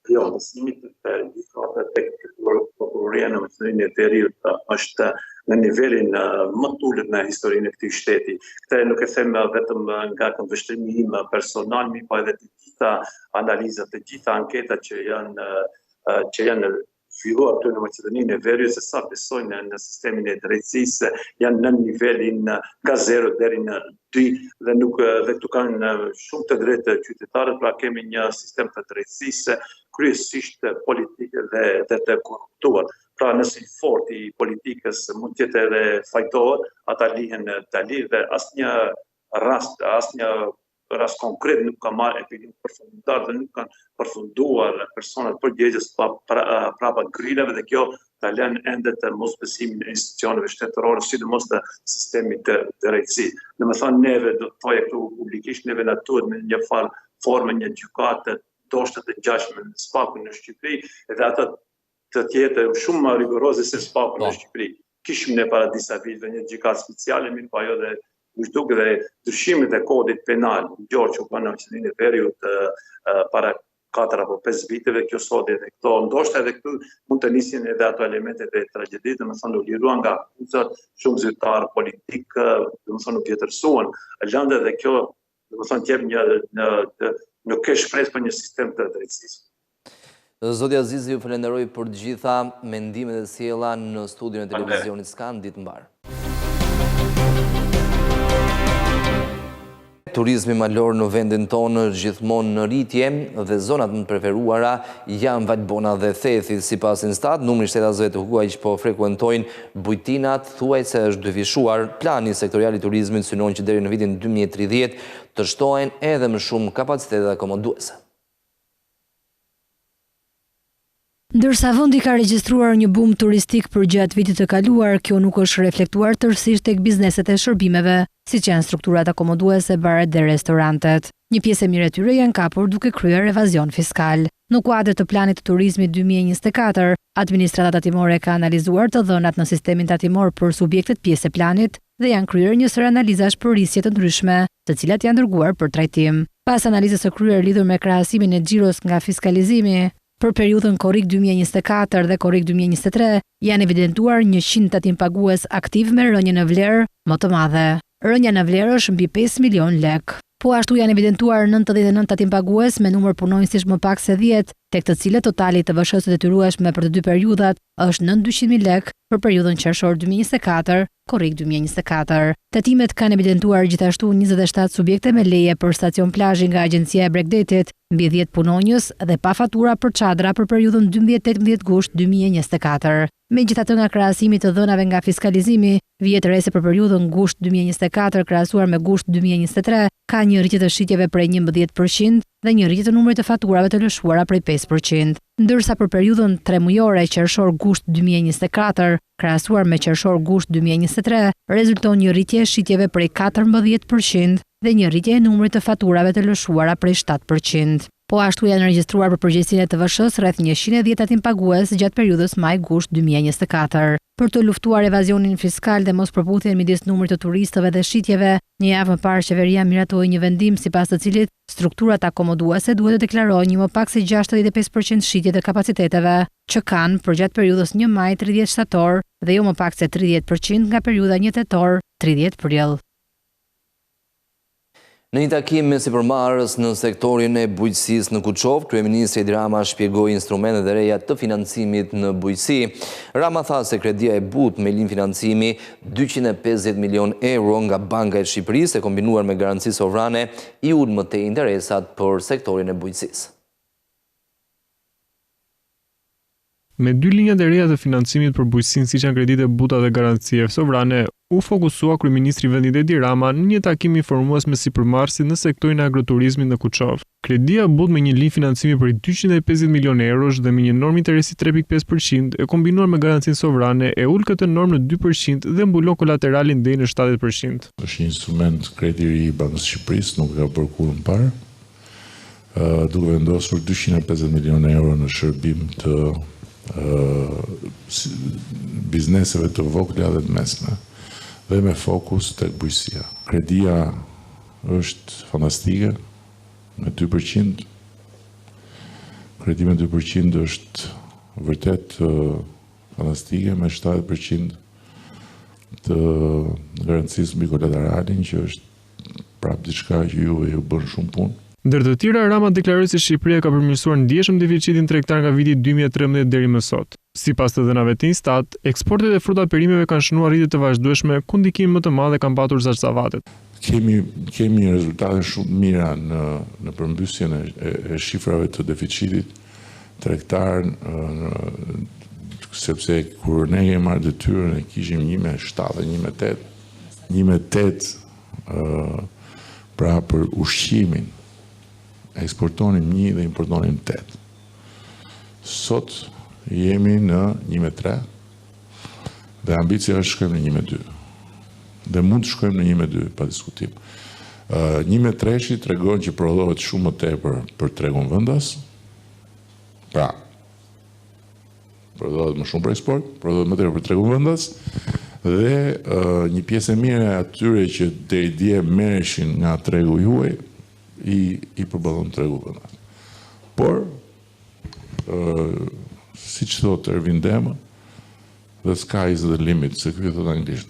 Jo, besimi tek gjykatat, tek prokuroria në Maqedoninë e Veriut është në nivelin më të ulët në historinë e këtij shteti. Këtë nuk e them vetëm nga këndvështrimi im personal, mi pa edhe të gjitha analizat, të gjitha anketat që janë filluar këtu në Maqedoninë e Veriut, se sa besojnë në sistemin e drejtësisë, janë në nivelin nga 0 deri në 2 dhe këtu kanë shumë të drejtë qytetarët, pra kemi një sistem të drejtësisë kryesisht politike dhe të korruptuar. Pra nëse i forti i politikës mund të jetë edhe fajtor, ata lihen të lirë dhe asnjë rast konkret nuk ka marrë epidim përfundimtar dhe nuk kanë përfunduar personat përgjegjës prapa grilave dhe kjo ta lën ende të mosbesimin e institucioneve shtetërore, sidomos të sistemit të drejtësisë. Domethënë neve do të thoya këtu publikisht neve na duhet me një formë një gjykate ndoshta të ngjashme në Spakun në Shqipëri, edhe ata të tjetë shumë më rigoroze se Spaku në Shqipëri. Kishim ne para disa viteve një gjykatë speciale, mirë po ajo dhe duke dhe ndryshimet e kodit penal gjorë që u bënë në Maqedoninë e Veriut para 4 apo 5 viteve, kjo sot edhe këto, ndoshta edhe këtu mund të nisin edhe ato elementet e tragjedisë, domethënë u liruan nga akuzat shumë zyrtar politik, domethënë u vjetërsuan. Lëndë dhe kjo, domethënë jep nuk ka shpresë për një sistem të drejtësisë. Zoti Azizi, ju falenderoj për gjitha mendimet e sjella në studion e televizionit Skan, ditë mbar. Turizmi malor në vendin tonë gjithmonë në rritje dhe zonat më preferuara janë Valbona dhe Thethi. Sipas Instat, numri shtetësve të huaj që po frekuentojnë bujtinat thuaj se është dyfishuar. Plani sektorial i turizmit synon që deri në vitin 2030 të shtohen edhe më shumë kapacitetet akomoduese. Ndërsa vendi ka regjistruar një bum turistik për gjatë vitit të kaluar, kjo nuk është reflektuar tërësisht tek bizneset e shërbimeve, siç janë strukturat akomoduese, baret dhe restorantet. Një pjesë e mirë e tyre janë kapur duke kryer evazion fiskal. Në kuadër të planit të turizmit 2024, administrata tatimore ka analizuar të dhënat në sistemin tatimor për subjektet pjesë e planit dhe janë kryer një sër analizash për risje të ndryshme, të cilat janë dërguar për trajtim. Pas analizës së kryer lidhur me krahasimin e xhiros nga fiskalizimi, për periudhën korrik 2024 dhe korrik 2023, janë evidentuar 100 tatim pagues aktiv me rënje në vlerë më të madhe. Rënja në vlerë është mbi 5 milion lek. Po ashtu janë evidentuar 99 tatim pagues me numër punonjësish më pak se 10 tek të cilët totali të TVSH-së detyrueshme për të dy periudhat është 900.000 lekë për periudhën qershor 2024, korrik 2024. Tatimet kanë evidentuar gjithashtu 27 subjekte me leje për stacion plazhi nga Agjencia e Bregdetit, mbi 10 punonjës dhe pa fatura për çadra për periudhën 12-18 gusht 2024. Megjithatë, nga krahasimi të dhënave nga fiskalizimi, vjetërese për periudhën gusht 2024 krahasuar me gusht 2023, ka një rritje të shitjeve prej 11% dhe një rritje të numrit të faturave të lëshuara prej 5%, ndërsa për periudhën 3 mujore qershor gusht 2024 krahasuar me qershor gusht 2023, rezulton një rritje e shitjeve prej 14% dhe një rritje e numrit të faturave të lëshuara prej 7%. Po ashtu janë regjistruar për përgjegjësinë e TVSH-së rreth 110 tatim pagues gjatë periudhës maj-gusht 2024. Për të luftuar evazionin fiskal dhe mospërputhjen midis numrit të turistëve dhe shitjeve, një javë më parë qeveria miratoi një vendim sipas të cilit strukturat akomoduese duhet të deklarojnë një më pak se 65% shitje të kapaciteteve që kanë për gjatë periudhës 1 maj 30 shtator dhe jo më pak se 30% nga periudha 1 tetor 30 prill. Në një takim me sipërmarrës në sektorin e bujqësisë në Kuçov, kryeministri Edi Rama shpjegoi instrumentet e reja të financimit në bujqësi. Rama tha se kredia e butë me lim financimi 250 milion euro nga Banka e Shqipërisë e kombinuar me garanci sovrane i ulë më tej interesat për sektorin e bujqësisë. Me dy linjat e reja të financimit për bujqësinë, siç janë kreditë buta dhe garancie sovrane, u fokusua kryeministri i vendit Edi Rama në një takim informues me sipërmarrësit në sektorin e agroturizmit në Kuçov. Kredia butë me një linjë financimi për 250 milion eurosh dhe me një normë interesi 3.5% e kombinuar me garancinë sovrane e ul këtë normë në 2% dhe mbulon kolateralin deri në 70%. Është një instrument kredi i Bankës së Shqipërisë, nuk ka bërë kurrë më parë, duke vendosur 250 milion euro në shërbim të bizneseve të vogla dhe të mesme dhe me fokus tek bujqësia. Kredia është fantastike me 2%. Kredi me 2% është vërtet fantastike me 70% të garancisë mbi kolateralin, që është prapë diçka që ju bën shumë punë. Ndër të tjera, Rama deklaroi se Shqipëria ka përmirësuar ndjeshëm deficitin tregtar nga viti 2013 deri më sot. Sipas të dhënave të Instat, eksportet e fruta perimeve kanë shënuar rritje të vazhdueshme, ku ndikimin më të madh e kanë patur zarcavatet. Kemi rezultate shumë mira në përmbysjen e shifrave të deficitit tregtar, sepse kur ne kemi marrë detyrën e kishim 1,7 dhe 1,8 pra për ushqimin. Eksportonim 1 dhe importonim 8. Sot jemi në 1,3 dhe ambicia është shkojmë në 1,2. Dhe mund të shkojmë në 1,2 pa diskutim. 1,3 tregon që prodhohet shumë më tepër për tregun vendas. Pra, prodhohet më shumë për eksport, prodhohet më tepër për tregun vendas dhe një pjesë e mirë e atyre që deri dje merreshin nga tregu juaj i përballon tregu vendas. Por siç thotë Ervin Dema, the sky is the limit, se ky thotë anglisht.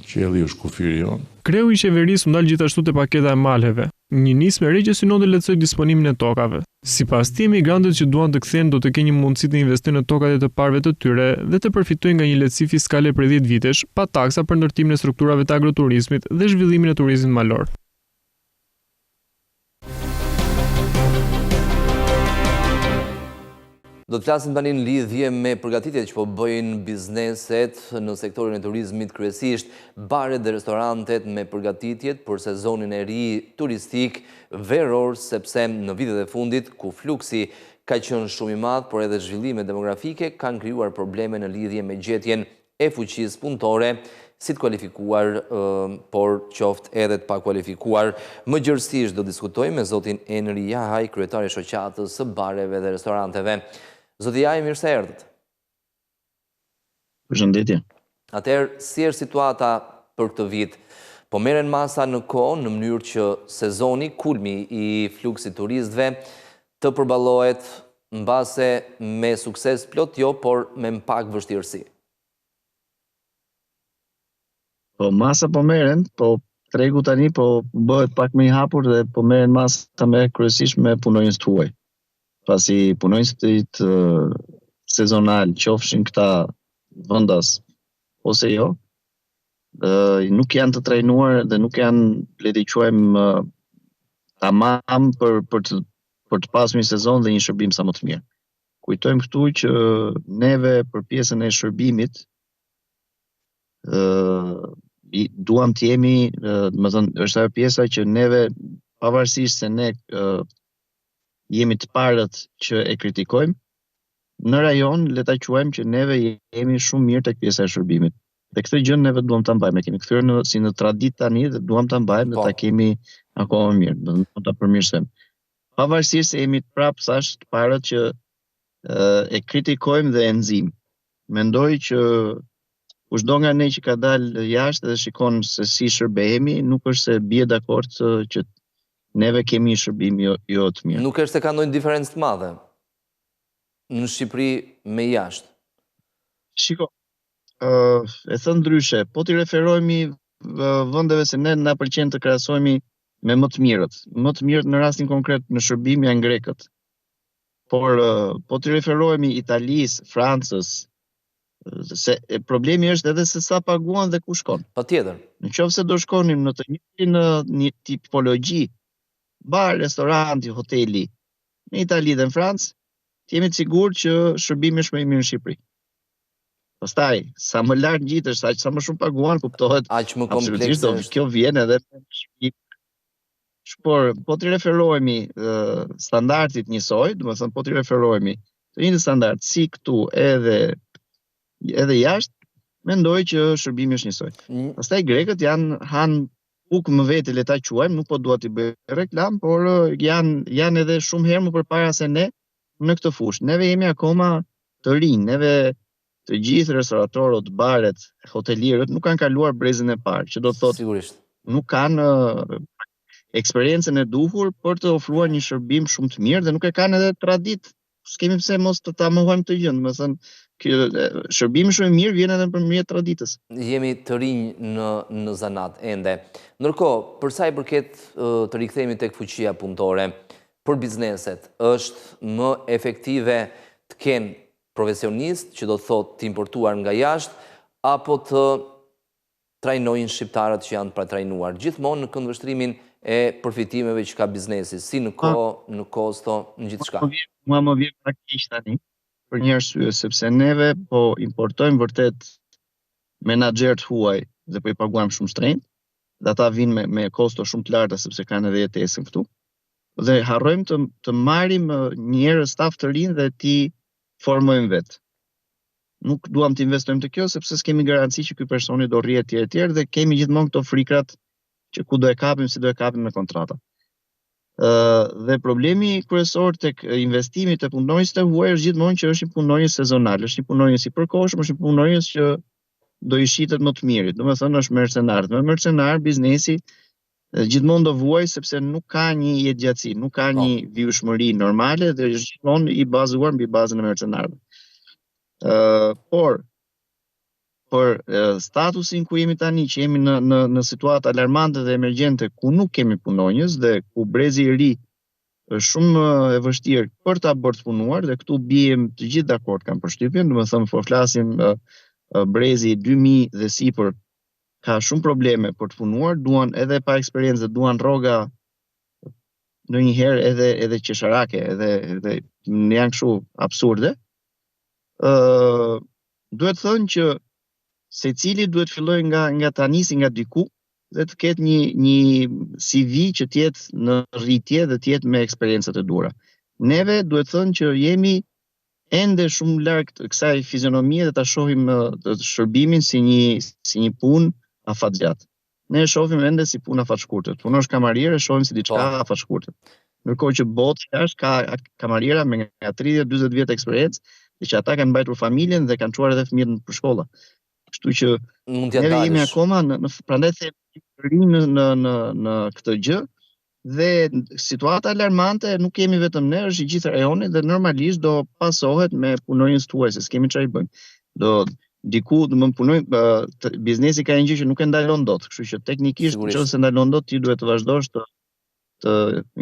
Qielli është kufiri jon. Kreu i qeverisë u ndal gjithashtu te paketa e malheve, një nismë e re që synon të lehtësojë disponimin e tokave. Sipas tij, emigrantët që duan të kthehen do të kenë një mundësi të investojnë në tokat e të parëve të tyre dhe të përfitojnë nga një lehtësi fiskale për 10 vitesh, pa taksa për ndërtimin e strukturave të agroturizmit dhe zhvillimin e turizmit malor. Do të flasim tani në lidhje me përgatitjet që po bëjnë bizneset në sektorin e turizmit, kryesisht baret dhe restorantet me përgatitjet për sezonin e ri turistik veror, sepse në vitet e fundit ku fluksi ka qenë shumë i madh, por edhe zhvillimet demografike kanë krijuar probleme në lidhje me gjetjen e fuqisë punëtore, si të kualifikuar, por qoftë edhe të pakualifikuar. Më gjërësisht do diskutojmë me zotin Enri Jahaj, kryetari i shoqatës së bareve dhe restoranteve. Zoti Jahaj, mirë se erdhët. Përshëndetje. Atëherë, si është situata për këtë vit? Po merren masa në kohë në mënyrë që sezoni, kulmi i fluksit turistëve të përballohet mbase me sukses plot jo, por me pak vështirësi. Po masa po merren, po tregu tani po bëhet pak më i hapur dhe po merren masa me kryesisht me punonjës tuaj. pasi punonjësit sezonal qofshin këta vendas ose jo, nuk janë të trajnuar dhe nuk janë, le të quajmë, tamam për të pasur një sezon dhe një shërbim sa më të mirë. Kujtojmë këtu që neve për pjesën e shërbimit duam të jemi, më thënë, është ajo pjesa që neve, pavarësisht se ne jemi të parët që e kritikojmë, në rajon le ta quajmë që neve jemi shumë mirë tek pjesa e shërbimit. Dhe këtë gjë neve duam ta mbajmë, kemi kthyer si në traditë tani dhe duam ta mbajmë dhe ta kemi akoma mirë, do ta përmirësojmë. Pavarësisht se jemi prapë thash të parët që e kritikojmë dhe e nxjim. Mendoj që kushdo nga ne që ka dalë jashtë dhe shikon se si shërbehemi, nuk është se bie dakord që neve kemi një shërbim jo të mirë. Nuk është se ka ndonjë diferencë të madhe në Shqipëri me jashtë. Shiko, e thënë ndryshe, po t'i referohemi vendeve se ne na pëlqen të krahasohemi me më të mirët. Më të mirët në rastin konkret në shërbim janë grekët. Por po t'i referohemi Italisë, Francës, se problemi është edhe se sa paguan dhe ku shkon. Patjetër. Në qoftë se do shkonim në të një tipologji, bar, restoranti, hoteli, në Itali dhe në Francë, jemi të sigurt që shërbimi është më i mirë në Shqipëri. Pastaj, sa më lart ngjitesh, sa më shumë paguan, kuptohet. Aq më komplekse është. Kjo vjen edhe por po t'i referohemi standardit njësoj, domethënë po t'i referohemi të njëjtit standard si këtu edhe jashtë, mendoj që shërbimi është njësoj. Pastaj grekët han bukë më vete, le ta quajmë, nuk po dua t'i bëj reklam, por janë edhe shumë herë më përpara se ne në këtë fushë. Neve jemi akoma të rinj, neve të gjithë restoratorët, baret, hotelierët nuk kanë kaluar brezin e parë, që do të thotë sigurisht nuk kanë eksperiencën e duhur për të ofruar një shërbim shumë të mirë dhe nuk e kanë edhe traditë. S'kemi pse mos të ta mohojmë këtë gjë, domethënë shërbimi shumë i mirë vjen edhe përmjet traditës. Jemi të rinj në zanat ende. Ndërkohë, për sa i përket të rikthehemi tek fuqia punëtore, për bizneset është më efektive të kenë profesionistë, që do të thotë të importuar nga jashtë, apo të trajnojnë shqiptarët që janë pra trajnuar, gjithmonë në këndvështrimin e përfitimeve që ka biznesi, si në kohë, në kosto, në gjithë shka. Mua më vjen praktikisht tani, për një arsye, sepse neve po importojmë vërtet menaxherët huaj dhe po i paguajmë shumë shtrenjtë, dhe ata vinë me kosto shumë të larta sepse kanë edhe jetesën këtu. Dhe harrojmë të marrim njerëz staf të rinj dhe ti formojmë vetë. Nuk duam të investojmë të kjo sepse s'kemi garanci që ky personi do rrihet etj dhe kemi gjithmonë këto frikrat që ku do e kapim, si do e kapim me kontrata. Dhe problemi kryesor tek investimi të punonjës të huaj është gjithmonë që është një punonjës sezonal, është një punonjës i përkohshëm, është një punonjës që do i shitet më të mirit. Domethënë është mercenar. Me mercenar biznesi gjithmonë do vuaj sepse nuk ka një jetëgjatësi, nuk ka një vijshmëri normale dhe është gjithmonë i bazuar mbi bazën e mercenarëve. Por për statusin ku jemi tani, që jemi në situatë alarmante dhe emergjente ku nuk kemi punonjës dhe ku brezi i ri është shumë e vështirë për ta bërë të punuar dhe këtu bijem të gjithë dakord kanë përshtypjen, domethënë po flasim brezi 2000 dhe sipër ka shumë probleme për të punuar, duan edhe pa eksperiencë, duan rroga ndonjëherë edhe qesharake, edhe janë kështu absurde. Duhet thënë që secili duhet filloj nga ta nisi nga diku dhe të ketë një CV që të jetë në rritje dhe të jetë me eksperjencat e duhura. Neve duhet thënë që jemi ende shumë larg kësaj fizionomie dhe ta shohim shërbimin si një punë afatgjatë. Ne e shohim ende si punë afatshkurtër. Punosh kamarier e shohim si diçka afatshkurtër. Ndërkohë që botë jashtë ka kamariera me nga 30-40 vjet eksperiencë, dhe që ata kanë mbajtur familjen dhe kanë çuar edhe fëmijët për shkolla. Kështu që ne jemi akoma prandaj themi në këtë gjë dhe situata alarmante nuk kemi vetëm ne, është i gjithë rajoni dhe normalisht do pasohet me punonjës tuaj se s'kemi çfarë i bëjmë. Do diku do më punojmë, biznesi ka një gjë që nuk e ndalon dot, kështu që teknikisht nëse ndalon dot ti duhet të vazhdosh të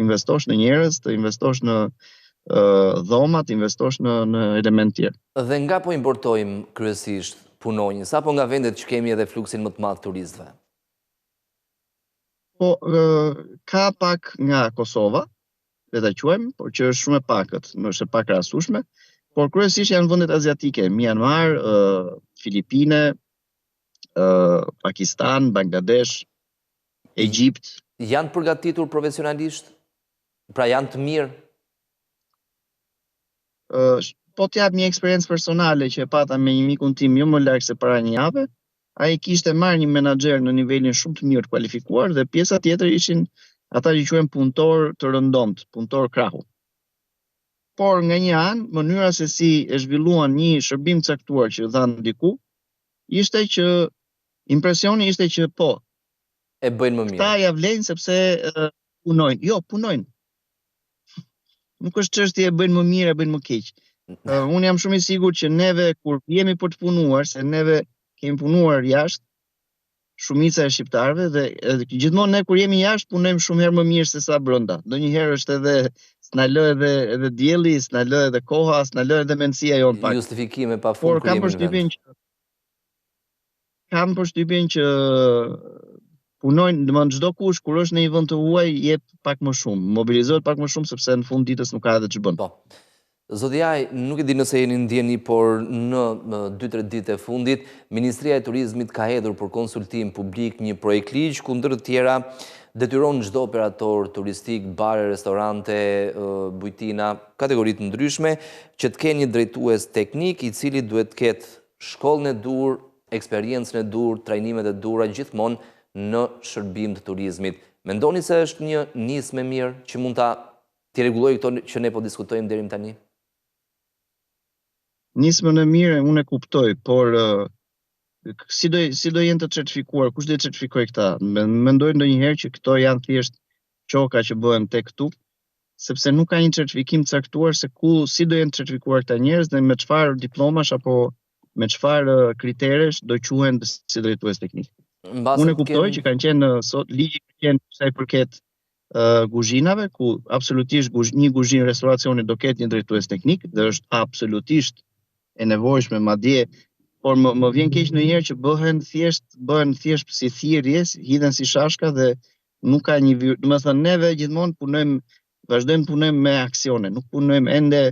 investosh në njerëz, të investosh në dhoma, të investosh në element tjerë. Dhe nga po importojmë kryesisht punonjës, apo nga vendet që kemi edhe fluksin më të madh turistëve? Po, ka pak nga Kosova, le ta quajmë, por që është shumë e pakët, është e pak rastishme, por kryesisht janë vendet aziatike, Myanmar, Filipine, Pakistan, Bangladesh, Egjipt. Janë përgatitur profesionalisht? Pra janë të mirë? Po t'jap një eksperiencë personale që e pata me një mikun tim jo më larg se para një jave, ai kishte marrë një menaxher në nivelin shumë të mirë të kualifikuar dhe pjesa tjetër ishin ata që quhen punëtor të rëndomt, punëtor krahu. Por nga një anë, mënyra se si e zhvilluan një shërbim caktuar që dhanë diku, ishte që impresioni ishte që po, E bëjnë më mirë. ta ja vlejnë sepse punojnë. Jo, punojnë. Nuk është çështje e bëjnë më mirë, e bëjnë më keq. Unë jam shumë i sigurt që neve kur jemi për të punuar, se neve kemi punuar jashtë, shumica e shqiptarëve dhe gjithmonë ne kur jemi jashtë punojmë shumë herë më mirë se sa brenda. Ndonjëherë është edhe s'na lë edhe dielli, s'na lë edhe koha, s'na lë edhe mendësia jon pak. Justifikime pa Por fund kur jemi në vend. kam përshtypjen që punojnë, domethënë çdo kush kur është në një vend të huaj jep pak më shumë, mobilizohet pak më shumë sepse në fund ditës nuk ka edhe ç'bën. Po. Zoti Aj, nuk e di nëse jeni ndjeni, por në 2-3 ditë e fundit, Ministria e Turizmit ka hedhur për konsultim publik një projekt ligj ku ndër të tjera detyron çdo operator turistik, bare, restorante, bujtina, kategori të ndryshme, që të kenë një drejtues teknik i cili duhet të ketë shkollën e dur, eksperiencën e dur, trajnimet e dura gjithmonë në shërbim të turizmit. Mendoni se është një nismë e mirë që mund ta t'i rregullojë këto që ne po diskutojmë deri më tani? Nismën e mirë unë e kuptoj, por si do jenë të certifikuar, kush do të certifikojë këta? Mendoj ndonjëherë që këto janë thjesht çoka që bëhen tek këtu, sepse nuk ka një certifikim caktuar se si do jenë certifikuar këta njerëz dhe me çfarë diplomash apo me çfarë kriteresh do quhen si drejtues teknik. Unë e kuptoj që kanë qenë sot ligji ka qenë sa i përket guzhinave, ku absolutisht një guzhinë restoracioni do ketë një drejtues teknik dhe është absolutisht e nevojshme madje, por më vjen keq ndonjëherë që bëhen thjesht si thirrje, hidhen si shashka dhe nuk ka një, domethënë neve gjithmonë vazhdojmë punojmë me aksione, nuk punojmë ende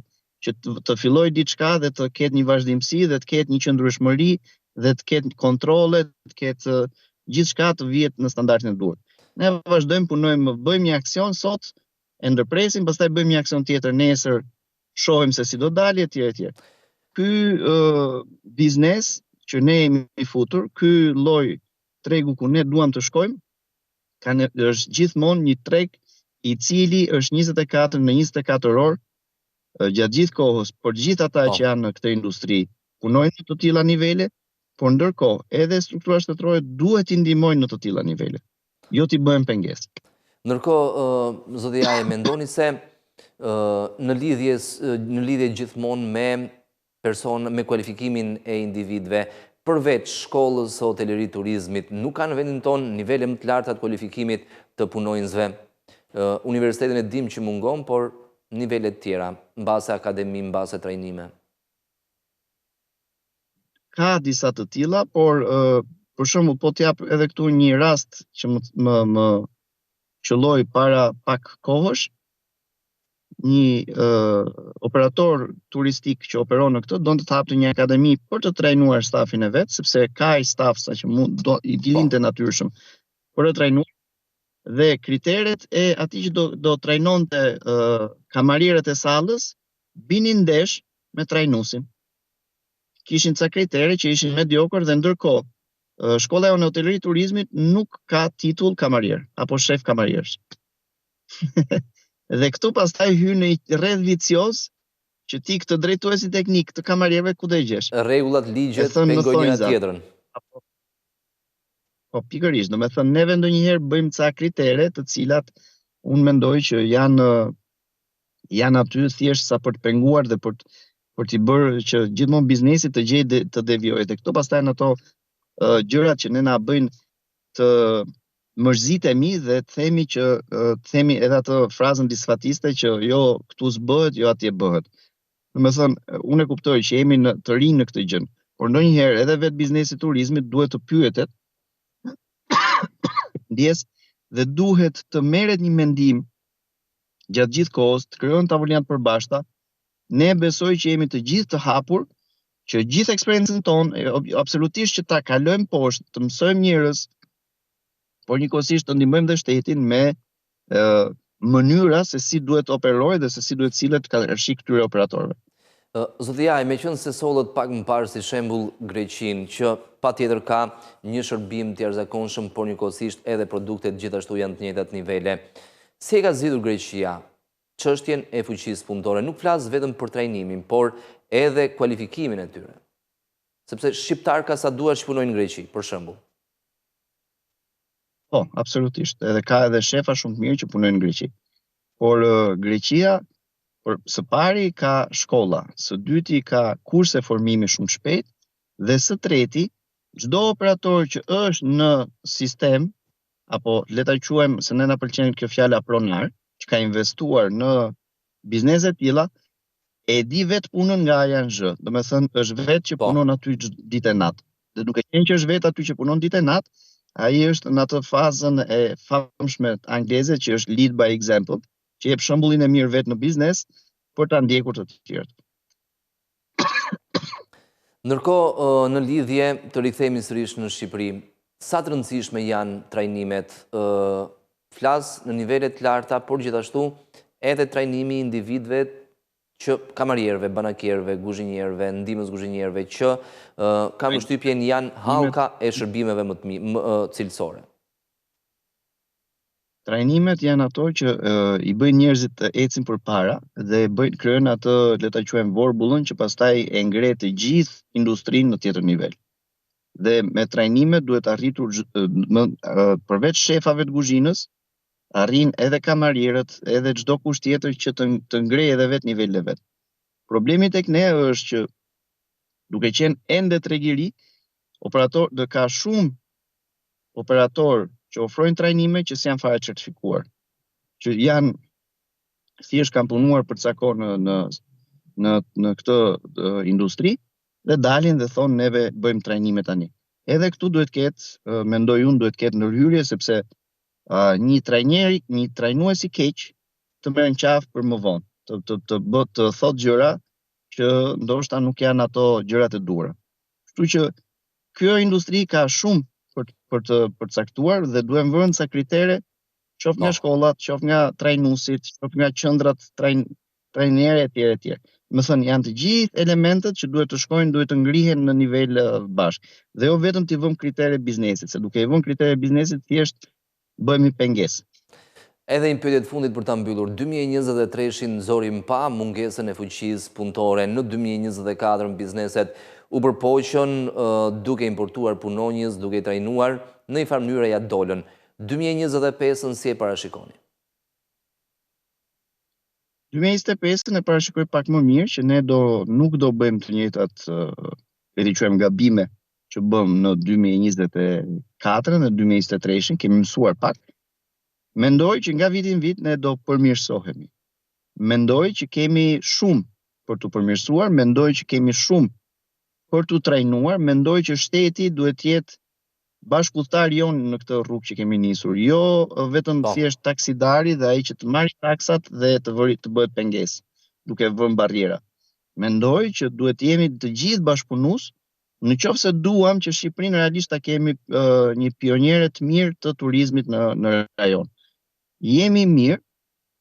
që të fillojë diçka dhe të ketë një vazhdimsi dhe të ketë një qëndrueshmëri dhe të ketë kontrole, të ketë gjithçka të vihet në standardin e duhur. Ne vazhdojmë punojmë, bëjmë një aksion sot, e ndërpresim, pastaj bëjmë një aksion tjetër nesër, shohim se si do dalë etj etj. Ky biznes që ne jemi futur, ky lloj tregu ku ne duam të shkojmë, është gjithmonë një treg i cili është 24 në 24 orë gjatë gjithë kohës, për gjithë ata që janë në këtë industri, punojnë në të tilla nivele, por ndërkohë edhe struktura shtetërore duhet t'i ndihmojnë në të tilla nivele, jo t'i bëhen pengesë. Ndërkohë, zoti Aj, mendoni se në lidhje gjithmonë me kualifikimin e individëve, përveç shkollës së hotelerisë turizmit, nuk ka në vendin tonë nivele më të larta të kualifikimit të punonjësve. Universitetin e dim që mungon, por nivelet tjera, mbase akademi, mbase trajnime. Ka disa të tilla, por për shembull po t'jap edhe këtu një rast që më qelloi para pak kohësh, një operator turistik që operon në këtë donte të hapte një akademi për të trajnuar stafin e vet, sepse ka i staf sa që i dilinte natyrshëm për të trajnuar dhe kriteret e atij që do trajnonte kamarierët e sallës binin ndesh me trajnuesin. Kishin ca kritere që ishin mediokër dhe ndërkohë shkolla e hotelërisë turizmit nuk ka titull kamarier apo shef kamarierësh. Dhe këtu pastaj hyn në një rreth vicioz që ti këtë drejtuesi teknik të kamarierëve ku do i gjesh. Rregullat, ligjet pengojnë njëra tjetrën. Po pikërisht, domethënë neve ndonjëherë bëjmë ca kritere të cilat unë mendoj që janë aty thjesht sa për të penguar dhe për t'i bërë që gjithmonë biznesi të gjejë të devijojë. Dhe këto pastaj në ato gjërat që ne na bëjnë mërzitemi dhe themi edhe atë frazën disfatiste që jo këtu s'bëhet, jo atje bëhet. Domethënë, unë e kuptoj që jemi të rinj në këtë gjë, por ndonjëherë edhe vetë biznesi turizmit duhet të pyetet, ndjes dhe duhet të merret një mendim gjatë gjithë kohës, të krijohen tavolinat përbashkëta. Ne besoj që jemi të gjithë të hapur, që gjithë eksperiencën tonë, absolutisht që ta kalojmë poshtë, të mësojmë njerëz, por njëkohësisht të ndihmojmë dhe shtetin me mënyra se si duhet operojë dhe se si duhet sillet karshi këtyre operatorëve. Zoti Jaj, me qenë se sollët pak më parë si shembull Greqinë, që patjetër ka një shërbim të jashtëzakonshëm, por njëkohësisht edhe produktet gjithashtu janë të njëjtat nivele. Si e ka zgjidhur Greqia çështjen e fuqisë punëtore? Nuk flas vetëm për trajnimin, por edhe kualifikimin e tyre. Sepse shqiptar ka sa duar që punojnë në Greqi, për shembull. Po, absolutisht. Edhe ka edhe shefa shumë të mirë që punojnë në Greqi. Por Greqia, së pari ka shkolla, së dyti ka kurse formimi shumë shpejt, dhe së treti, çdo operator që është në sistem, apo le ta quajmë, se ne na pëlqen kjo fjala pronar, që ka investuar në biznese të tilla, e di vetë punën nga A në Z. Domethënë është vetë që punon aty ditë e natë. Dhe duke qenë që është vetë aty që punon ditë e natë, ai është në atë fazën e famshme angleze që është lead by example, që jep shembullin e mirë vetë në biznes për ta ndjekur të tjerët. Ndërkohë, në lidhje të rikthehemi sërish në Shqipëri, sa të rëndësishme janë trajnimet? Flas në nivele të larta, por gjithashtu edhe trajnimi i individëve që kamarierëve, banakierëve, guzhinierëve, ndihmës guzhinierëve, që kam përshtypjen janë hallka e shërbimeve më cilësore. Trajnimet janë ato që i bëjnë njerëzit të ecin përpara dhe krijojnë atë, le ta quajmë, vorbullën që pastaj e ngre të gjithë industrinë në tjetër nivel. Dhe me trajnimet duhet arritur, përveç shefave të kuzhinës, arrin edhe kamarierët, edhe çdo kusht tjetër që të ngrejë edhe vetë nivelin e vet. Problemi tek ne është që duke qenë ende tregiri, ka shumë operator që ofrojnë trajnime që s'janë fare certifikuar, që janë thjesht kanë punuar për ca kohë në këtë industri dhe dalin dhe thonë neve bëjmë trajnime tani. Edhe këtu duhet ketë, mendoj unë, duhet ketë ndërhyrje, sepse një trajnues i keq të merr në qafë për më vonë, të thotë gjëra që ndoshta nuk janë ato gjërat e duhura. Kështu që kjo industri ka shumë për të përcaktuar dhe duhem vënë ca kritere, qoftë nga shkollat, qoftë nga trajnuesit, qoftë nga qendrat trajnerë etj. Më thënë, janë të gjithë elementet që duhet të shkojnë, duhet të ngrihen në nivel bashkë. Dhe jo vetëm t'i vëmë kritere biznesit, se duke i vënë kritere biznesit, thjesht bëhemi pengesë. Edhe një pyetje të fundit për ta mbyllur. 2023-shin nxorim pa mungesën e fuqisë punëtore. Në 2024 bizneset u përpoqën duke importuar punonjës, duke i trajnuar, në një farë mënyrë ja dolën. 2025-ën si e parashikoni? 2025-ën e parashikoj pak më mirë, që ne nuk do bëjmë të njëjtat, le të quajmë, gabime që bëm në 2024, në 2023-shin, kemi mësuar pak. Mendoj që nga viti në vit ne do përmirësohemi. Mendoj që kemi shumë për të përmirësuar, mendoj që kemi shumë për të trajnuar, mendoj që shteti duhet të jetë bashkëpunëtar jonë në këtë rrugë që kemi nisur, jo vetëm thjesht taksidari dhe ai që të marrë taksat dhe të bëhet pengesë, duke vënë barriera. Mendoj që duhet të jemi të gjithë bashkëpunues, në qoftë se duam që Shqipërinë realisht ta kemi një pionierë të mirë të turizmit në rajon. Jemi mirë,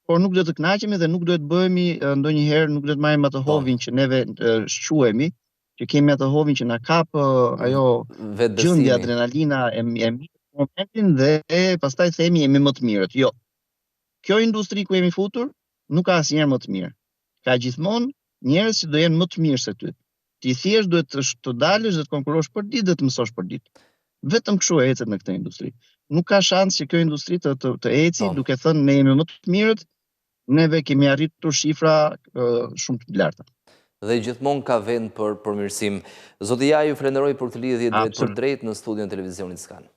por nuk do të kënaqemi dhe nuk do të bëhemi ndonjëherë, nuk do të marrim atë hovin që neve shquhemi, që kemi atë hovin që na kap ajo gjendja, adrenalina e momentin dhe pastaj themi jemi më të mirët. Jo. Kjo industri ku jemi futur nuk ka asnjëherë më të mirë. Ka gjithmonë njerëz që do jenë më të mirë se ty. Ti thjesht duhet të dalësh dhe të konkurosh për ditë dhe të mësosh për ditë. Vetëm kështu ecet në këtë industri. Nuk ka shans që kjo industri të eci duke thënë ne jemi më të mirët, neve kemi arritur shifra shumë të larta. Dhe gjithmonë ka vend për përmirësim. Zoti Jaj, ju falenderoj për këtë lidhje drejt për drejt në studion e televizionit Skan.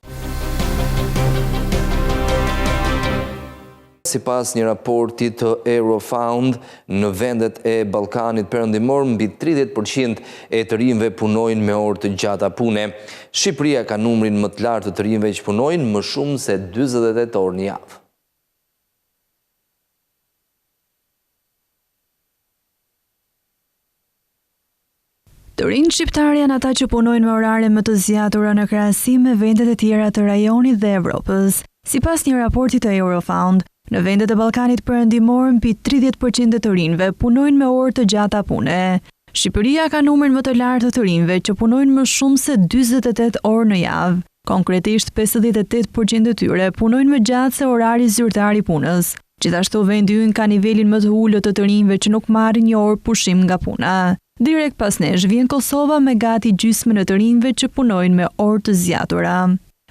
Sipas një raporti të Eurofound, në vendet e Ballkanit Perëndimor, mbi 30% e të rinjve punojnë me orë të gjata pune. Shqipëria ka numrin më të lartë të rinjve që punojnë më shumë se 48 orë në javë. Të rinjtë shqiptar janë ata që punojnë me orare më të zgjatura në krahasim me vendet e tjera të rajonit dhe Evropës. Sipas një raporti të Eurofound, në vendet e Ballkanit Perëndimor, mbi 30% të rinjve punojnë me orë të gjata pune. Shqipëria ka numrin më të lartë të rinjve që punojnë më shumë se 48 orë në javë. Konkretisht, 58% të tyre punojnë më gjatë se orari zyrtar i punës. Gjithashtu, vendi ynë ka nivelin më të ulët të rinjve që nuk marrin një orë pushim nga puna. Direkt pas nesh vjen Kosova me gati gjysmën e të rinjve që punojnë me orë të zgjatura.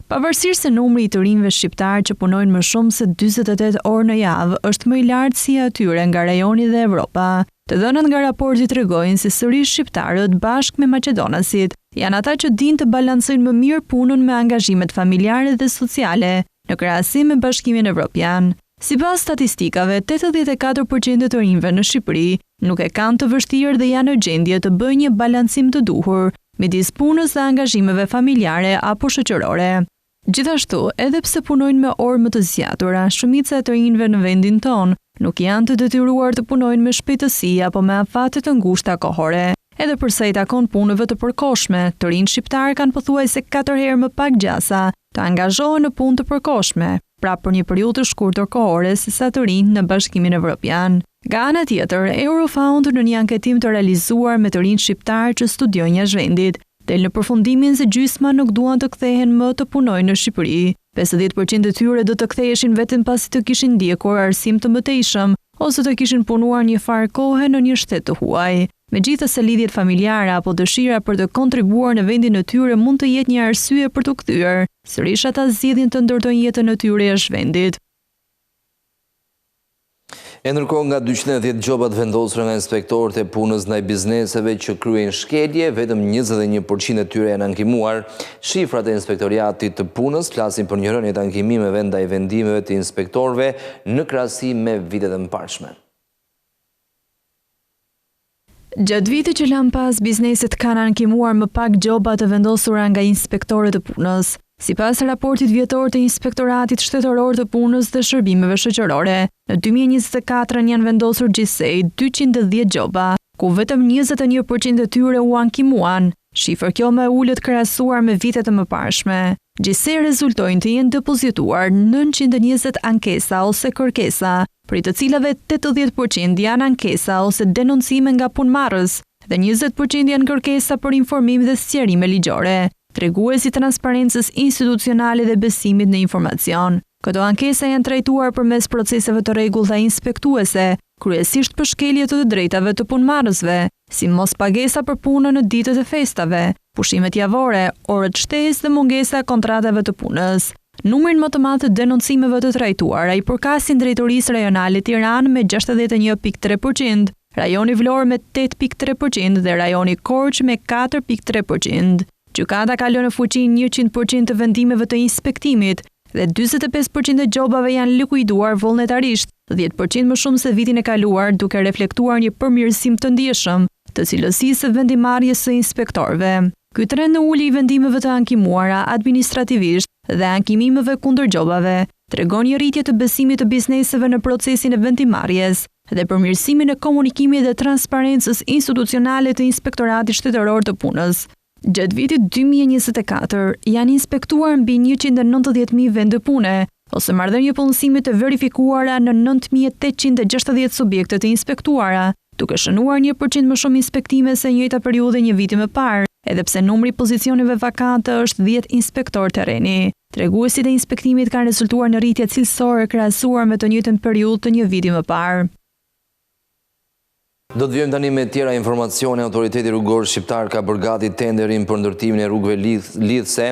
Pavarësisht se numri i të rinjve shqiptar që punojnë më shumë se 48 orë në javë është më i lartë si atyre nga rajoni dhe Evropa, të dhënat nga raporti tregojnë se sërish shqiptarët bashkë me maqedonasit janë ata që dinë të balancojnë më mirë punën me angazhimet familjare dhe sociale në krahasim me Bashkimin Evropian. Sipas statistikave, 84% të rinjve në Shqipëri nuk e kanë të vështirë dhe janë në gjendje të bëjnë një balancim të duhur midis punës dhe angazhimeve familjare apo shoqërore. Gjithashtu, edhe pse punojnë me orë më të zgjatura, shumica e të rinjve në vendin tonë nuk janë të detyruar të punojnë me shpejtësi apo me afate të ngushta kohore. Edhe përsa i takon punëve të përkohshme, të rinjtë shqiptar kanë pothuajse 4 herë më pak gjasa të angazhohen në punë të përkohshme, pra për një periudhë të shkurtër kohore se sa të rinjtë në Bashkimin Evropian. Nga ana tjetër, Eurofound në një anketim të realizuar me të rinjtë shqiptar që studiojnë jashtë vendit, del në përfundimin se gjysma nuk duan të kthehen më të punojnë në Shqipëri. 50% e tyre do të ktheheshin vetëm pasi të kishin ndjekur arsim të mëtejshëm ose të kishin punuar një farë kohe në një shtet të huaj. Megjithase lidhjet familjare apo dëshira për të kontribuar në vendin e tyre mund të jetë një arsye për të kthyer, sërish ata zgjedhin të ndërtojnë jetën e tyre jashtë vendit. E ndërkohë, nga 210 gjobat vendosura nga inspektorët e punës ndaj bizneseve që kryejnë shkelje, vetëm 21% e tyre janë ankimuar. Shifrat e inspektoriatit të punës flasin për një rënje të ankimimeve ndaj vendimeve të inspektorëve në krahasim me vitet e mëparshme. Gjatë vitit që lan pas, bizneset kanë ankimuar më pak gjoba të vendosura nga inspektorët e punës. Sipas raportit vjetor të Inspektoratit Shtetëror të Punës dhe Shërbimeve Shoqërore, në 2024 janë vendosur gjithsej 210 gjoba, ku vetëm 21% e tyre u ankimuan, shifër kjo më e ulët krahasuar me vitet e mëparshme. Gjithsej rezultojnë të jenë depozituar 920 ankesa ose kërkesa, prej të cilave 80% janë ankesa ose denoncime nga punëmarrës dhe 20% janë kërkesa për informim dhe sqarime ligjore, treguesi transparencës institucionale dhe besimit në informacion. Këto ankesa janë trajtuar përmes proceseve të rregullta inspektuese, kryesisht për shkelje të drejtave të punëmarrësve, si mos pagesa për punën në ditët e festave, pushimet javore, orët shtesë dhe mungesa e kontratave të punës. Numrin më të madh të denoncimeve të trajtuara i përkasin Drejtorisë Rajonale Tiranë me 61.3%, rajoni Vlorë me 8.3% dhe rajoni Korçë me 4.3%. Gjykata ka lënë në fuqi 100% të vendimeve të inspektimit dhe 45% e gjobave janë likuiduar vullnetarisht, 10% më shumë se vitin e kaluar, duke reflektuar një përmirësim të ndjeshëm të cilësisë së vendimarrjes së inspektorëve. Ky trend në ulje i vendimeve të ankimuara administrativisht dhe ankimimeve kundër gjobave tregon një rritje të besimit të bizneseve në procesin e vendimarrjes dhe përmirësimin e komunikimit dhe transparencës institucionale të Inspektoratit Shtetëror të Punës. Gjatë vitit 2024 janë inspektuar mbi 190.000 vende pune, ose marrëdhënie punësimi të verifikuara në 9.860 subjekte të inspektuara, duke shënuar 1% më shumë inspektime se njëjta periudhë një viti më parë, edhe pse numri i pozicioneve vakante është 10 inspektor terreni. Treguesit e inspektimit kanë rezultuar në rritje cilësore krahasuar me të njëjtën periudhë të një viti më parë. Do të vijmë tani me tjera informacione. Autoriteti rrugor shqiptar ka bërë gati tenderin për ndërtimin e rrugëve lidhëse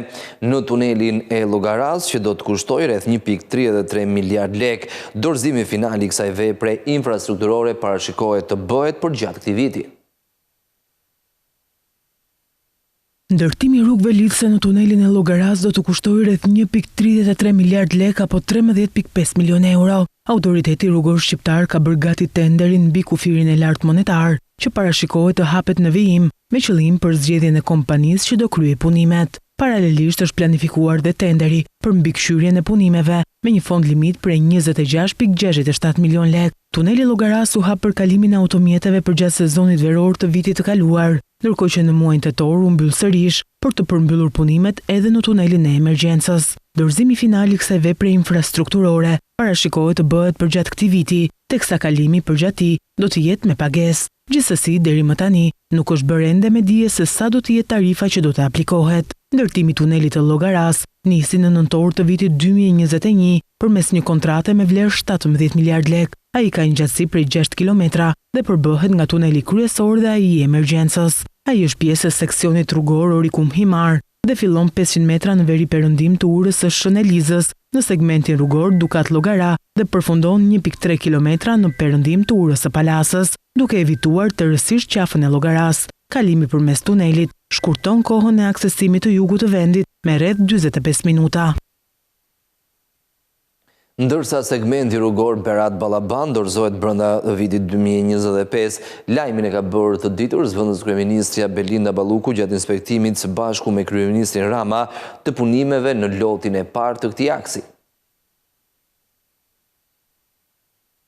në tunelin e Llogaras, që do të kushtojë rreth 1.33 miliard lek. Dorëzimi final i kësaj vepre infrastrukturore parashikohet të bëhet përgjatë këtij viti. Ndërtimi i rrugëve lidhëse në tunelin e Llogaras do të kushtojë rreth 1.33 miliard lek apo 13.5 milion euro. Autoriteti rrugor shqiptar ka bërë gati tenderin mbi kufirin e lartë monetar, që parashikohet të hapet në vijim, me qëllim për zgjedhjen e kompanisë që do kryej punimet. Paralelisht është planifikuar dhe tenderi për mbikëqyrjen e punimeve me një fond limit prej 26.67 milion lek. Tuneli Llogaras u hap për kalimin e automjeteve përgjatë sezonit veror të vitit të kaluar, ndërkohë që në muajin tetor u mbyll sërish për të përmbyllur punimet edhe në tunelin e emergjencës. Dorëzimi final i kësaj vepre infrastrukturore parashikohet të bëhet përgjatë këtij viti, teksa kalimi përgjatë tij do të jetë me pagesë. Gjithsesi, deri më tani, nuk është bërë ende me dije se sa do të jetë tarifa që do të aplikohet. Ndërtimi i tunelit të Llogaras nisi në nëntor të vitit 2021 përmes një kontrate me vlerë 17 miliard lek. Ai ka një gjatësi prej 6 kilometra dhe përbëhet nga tuneli kryesor dhe ai i emergjencës. Ai është pjesë e seksionit rrugor Orikum-Himar dhe fillon 500 metra në veri perëndim të urës së Shënelizës në segmentin rrugor Dukat-Llogara dhe përfundon 1.3 kilometra në perëndim të urës së Palasës, duke evituar tërësisht qafën e Llogaras. Kalimi përmes tunelit shkurton kohën e aksesimit të jugut të vendit me rreth 45 minuta. Ndërsa segmenti rrugor Berat-Ballaban dorëzohet brenda vitit 2025, lajmin e ka bërë të ditur zëvendës kryeministrja Belinda Balluku gjatë inspektimit së bashku me kryeministrin Rama të punimeve në lotin e parë të këtij aksi.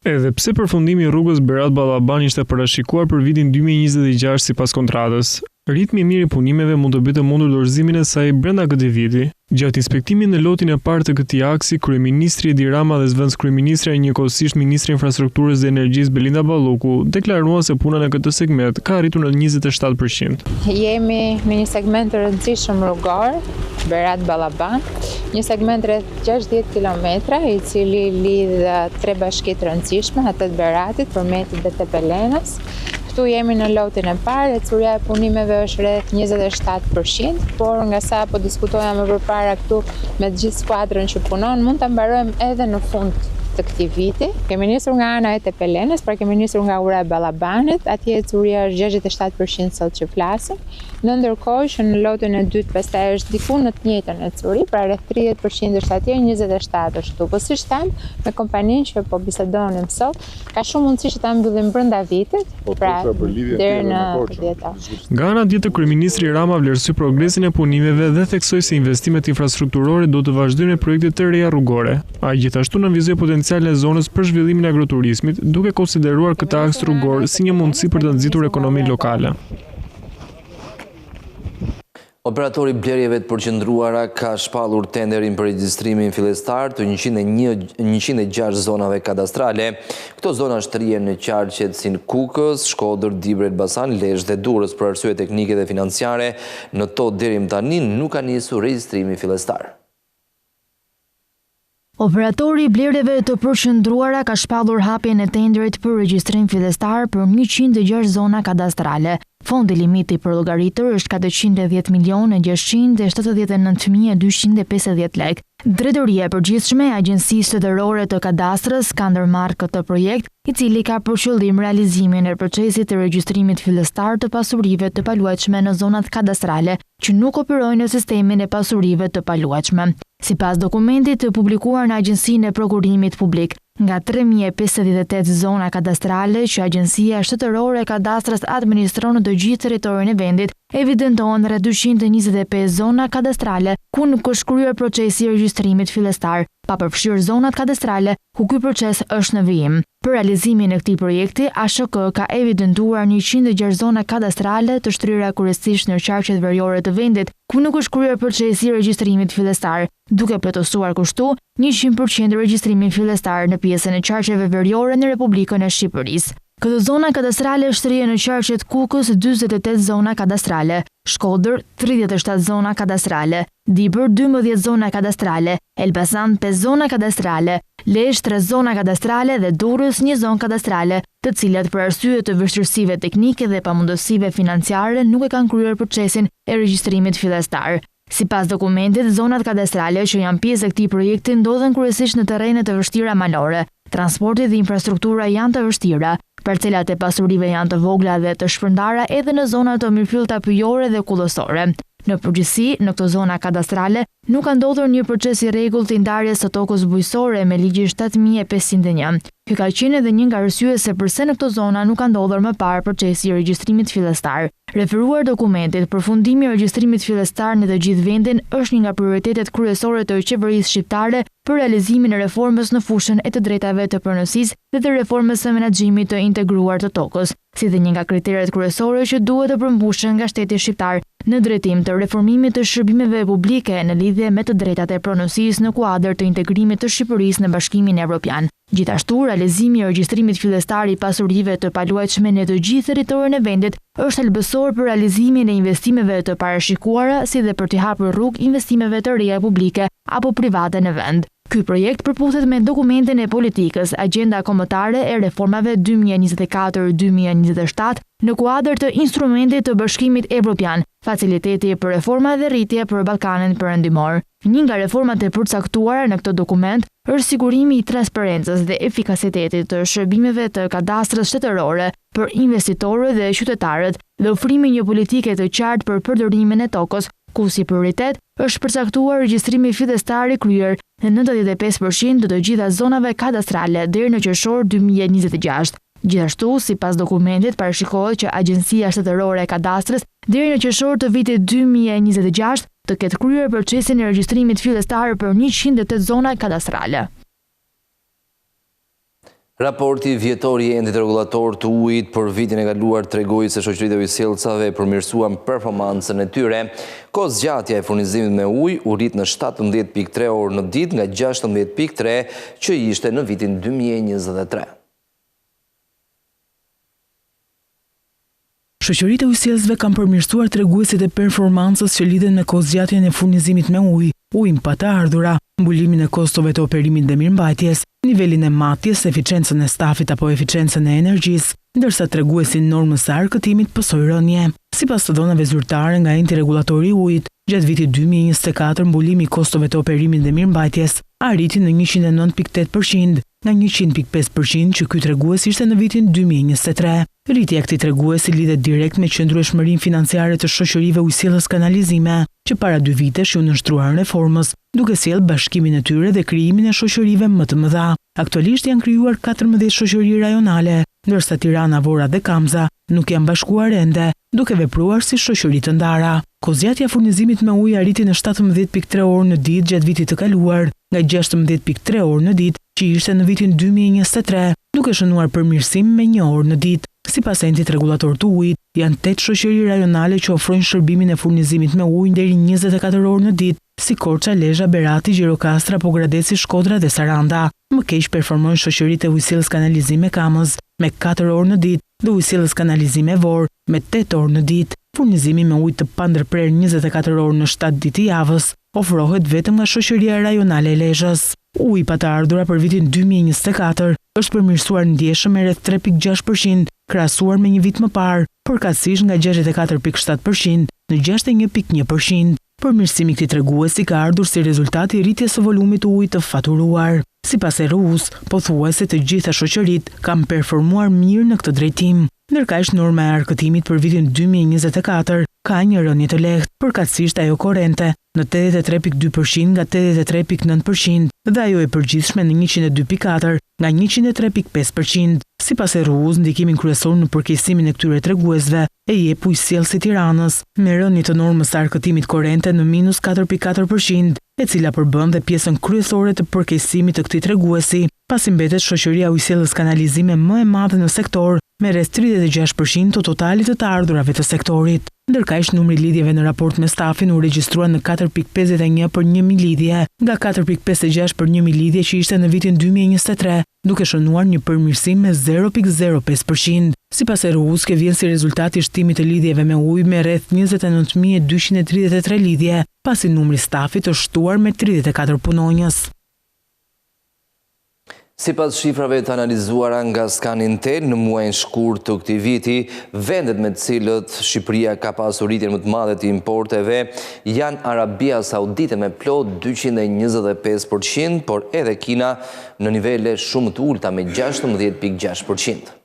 Edhe pse përfundimi i rrugës Berat-Ballaban ishte parashikuar për vitin 2026 sipas kontratës, ritmi i mirë i punimeve mund të bëjë të mundur dorëzimin e saj brenda këtij viti. Gjatë inspektimit në lotin e parë të këtij aksi, kryeministri Edi Rama dhe zëvendës kryeministra e njëkohësisht ministri i infrastrukturës dhe energjisë Belinda Balluku deklaruan se puna në këtë segment ka arritur në 27%. Jemi në një segment të rëndësishëm rrugor, Berat-Ballaban, një segment rreth 60 kilometra i cili lidh tre bashki të rëndësishme, atë të Beratit, Përmetit dhe Tepelenës. Këtu jemi në lotin e parë, ecuria e punimeve është rreth 27%, por nga sa po diskutoja më përpara këtu me të gjithë skuadrën që punon, mund ta mbarojmë edhe në fund të këtij viti. Kemi nisur nga ana e Tepelenës, pra kemi nisur nga ura e Ballabanit, atje ecuria është 67% sot që flasim. Në ndërkohë që në lotin e dytë pastaj është diku në të njëjtën ecuri, pra rreth 30% është atje, 27% është këtu. Po siç them, me kompaninë që po bisedonim sot, ka shumë mundësi që ta mbyllim brenda vitit, pra deri në 10. Nga ana tjetër, kryeministri Rama vlerësoi progresin e punimeve dhe theksoi se investimet infrastrukturore do të vazhdojnë me projekte të reja rrugore. Ai gjithashtu nënvizoi potencialin e zonës për zhvillimin e agroturizmit, duke konsideruar këtë aks rrugor si një mundësi për të nxitur ekonominë lokale. Operatori blerjeve të përqendruara ka shpallur tenderin për regjistrimin fillestar të 106 zonave kadastrale. Këto zona shtrihen në qarqet si Kukës, Shkodër, Dibre, Elbasan, Lezhë dhe Durrës për arsye teknike dhe financiare. Në to deri më tani nuk ka nisur regjistrimi fillestar. Operatori i blerjeve të përqendruara ka shpallur hapjen e tenderit për regjistrim fillestar për 106 zona kadastrale. Fondi limiti për llogaritur është 410.679.250 lek. Drejtoria e Përgjithshme e Agjencisë Shtetërore të Kadastrës ka ndërmarrë këtë projekt, i cili ka për qëllim realizimin e procesit të regjistrimit fillestar të pasurive të paluajtshme në zonat kadastrale që nuk operojnë në sistemin e pasurive të paluajtshme. Sipas dokumentit të publikuar në Agjencinë e Prokurimit Publik, nga 3058 zona kadastrale që Agjencia Shtetërore e Kadastrës administron në të gjithë territorin e vendit, evidentohen rreth 225 zona kadastrale ku nuk është kryer procesi i regjistrimit fillestar, pa përfshirë zonat kadastrale ku ky proces është në vijim. Për realizimin e këtij projekti, ASHK ka evidentuar 106 zona kadastrale të shtrira kryesisht në qarqet veriore të vendit, ku nuk është kryer procesi i regjistrimit fillestar, duke plotësuar kështu 100% regjistrimin fillestar në pjesën e qarqeve veriore në Republikën e Shqipërisë. Këto zona kadastrale shtrihen në qarqet Kukës 48 zona kadastrale, Shkodër 37 zona kadastrale, Dibër 12 zona kadastrale, Elbasan 5 zona kadastrale, Lezhë 3 zona kadastrale dhe Durrës 1 zonë kadastrale, të cilat për arsye të vështirësive teknike dhe pamundësive financiare nuk e kanë kryer procesin e regjistrimit fillestar. Sipas dokumentit, zonat kadastrale që janë pjesë e këtij projekti ndodhen kryesisht në terrene të vështira malore. Transporti dhe infrastruktura janë të vështira, parcelat e pasurive janë të vogla dhe të shpërndara edhe në zonat të mirëfyllta pyjore dhe kullësore. Në përgjithësi, në këto zona kadastrale nuk ka ndodhur një proces i rregullt i ndarjes së tokës bujqësore me ligjin 7501. Ky ka qenë edhe një nga arsyet se pse në këto zona nuk ka ndodhur më parë procesi i regjistrimit fillestar. Referuar dokumentit, përfundimi i regjistrimit fillestar në të gjithë vendin është një nga prioritetet kryesore të qeverisë shqiptare për realizimin e reformës në fushën e të drejtave të pronësisë dhe të reformës së menaxhimit të integruar të tokës, si dhe një nga kriteret kryesore që duhet të përmbushen nga shteti shqiptar në drejtim të reformimit të shërbimeve publike në lidhje me të drejtat e pronësisë në kuadër të integrimit të Shqipërisë në Bashkimin Evropian. Gjithashtu, realizimi i regjistrimit fillestar i pasurive të paluajtshme në të gjithë territorin e vendit është helbësor për realizimin e investimeve të parashikuara, si dhe për të hapur rrugë investimeve të reja publike apo private në vend. Ky projekt përputhet me dokumentin e politikës, Agenda Kombëtare e Reformave 2024-2027 në kuadër të instrumentit të Bashkimit Evropian, Faciliteti për Reforma dhe Rritje për Ballkanin Perëndimor. Një nga reformat e përcaktuara në këtë dokument është sigurimi i transparencës dhe efikasitetit të shërbimeve të kadastrës shtetërore për investitorët dhe qytetarët dhe ofrimi një politike të qartë për përdorimin e tokës, ku si prioritet është përcaktuar regjistrimi fillestar i kryer në 95% të gjitha zonave kadastrale deri në qershor 2026. Gjithashtu, sipas dokumentit, parashikohet që Agjencia Shtetërore e Kadastrës deri në qershor të vitit 2026 të ketë kryer procesin e regjistrimit fillestar për 108 zona kadastrale. Raporti vjetor i endit rregullator të ujit për vitin e kaluar tregoi se shoqëritë e ujësjellësave përmirësuan performancën e tyre. Kohëzgjatja e furnizimit me ujë u rrit në 17.3 orë në ditë nga 16.3 që ishte në vitin 2023. Shoqëritë e ujësjellësve kanë përmirësuar treguesit e performancës që lidhen me kohëzgjatjen e furnizimit me ujë, ujin pa të ardhura, mbulimin e kostove të operimit dhe mirëmbajtjes, nivelin e matjes, eficiencën e stafit apo eficiencën e energjisë, ndërsa treguesin normës së arkëtimit pësoi rënje. Sipas të dhënave zyrtare nga enti rregullatori i ujit, gjatë vitit 2024 mbulimi i kostove të operimit dhe mirëmbajtjes arriti në 109.8% nga 100.5% që ky tregues ishte në vitin 2023. Rritja e këtij treguesi lidhet direkt me qëndrueshmërinë financiare të shoqërive ujësjellës kanalizime, që para 2 vitesh u nënshtruan reformës, duke sjellë bashkimin e tyre dhe krijimin e shoqërive më të mëdha. Aktualisht janë krijuar 14 shoqëri rajonale, ndërsa Tirana, Vora dhe Kamza nuk janë bashkuar ende, duke vepruar si shoqëri të ndara. Kohëzgjatja e furnizimit me ujë arriti në 17.3 orë në ditë gjatë vitit të kaluar, nga 16.3 orë në ditë që ishte në vitin 2023, duke shënuar përmirësim me 1 orë në ditë. Sipas entit rregullator të ujit, janë 8 shoqëri rajonale që ofrojnë shërbimin e furnizimit me ujë deri 24 orë në ditë, si Korça, Lezhë, Berati, Gjirokastra, Pogradeci, Shkodra dhe Saranda. Më keq performojnë shoqëritë e ujësjellës kanalizime Kamës me 4 orë në ditë dhe ujësjellës kanalizime Vorë me 8 orë në ditë. Furnizimi me ujë të pandërprer 24 orë në 7 ditë javës ofrohet vetëm nga shoqëria rajonale e Lezhës. Uji pa të ardhura për vitin 2024 është përmirësuar ndjeshëm me rreth 3.6%, krahasuar me një vit më parë, përkatësisht nga 64.7% në 61.1%. Përmirësimi i këtij treguesi ka ardhur si rezultat i rritjes së volumit të ujit të faturuar. Sipas ERU-s, pothuajse të gjitha shoqëritë kanë performuar mirë në këtë drejtim. Ndërkaq norma e arkëtimit për vitin 2024 ka një rënje të lehtë, përkatësisht ajo korrente në 83.2% nga 83.9% dhe ajo e përgjithshme në 102.4 nga 103.5%. Sipas ERU-s, ndikimin kryesor në përkeqësimin e këtyre treguesve e jep Ujësjellësi i Tiranës, me rënje të normës së arkëtimit korrente në -4.4%, e cila përbën dhe pjesën kryesore të përkeqësimit të këtij treguesi, pasi mbetet shoqëria ujësjellës kanalizime më e madhe në sektor, me rreth 36% të totalit të ardhurave të sektorit. Ndërkaq numri lidhjeve në raport me stafin u regjistrua në 4.51 për 1.000 lidhje, nga 4.56 për 1.000 lidhje që ishte në vitin 2023, duke shënuar një përmirësim me 0.05%. Sipas ERU-s, kjo vjen si rezultat i shtimit të lidhjeve me ujë me rreth 29.233 lidhje, pasi numri stafit është shtuar me 34 punonjës. Sipas shifrave të analizuara nga Scanintel në muajin shkurt të këtij viti, vendet me të cilët Shqipëria ka pasur rritjen më të madhe të importeve janë Arabia Saudite me plot 225%, por edhe Kina në nivele shumë të ulta me 16.6%.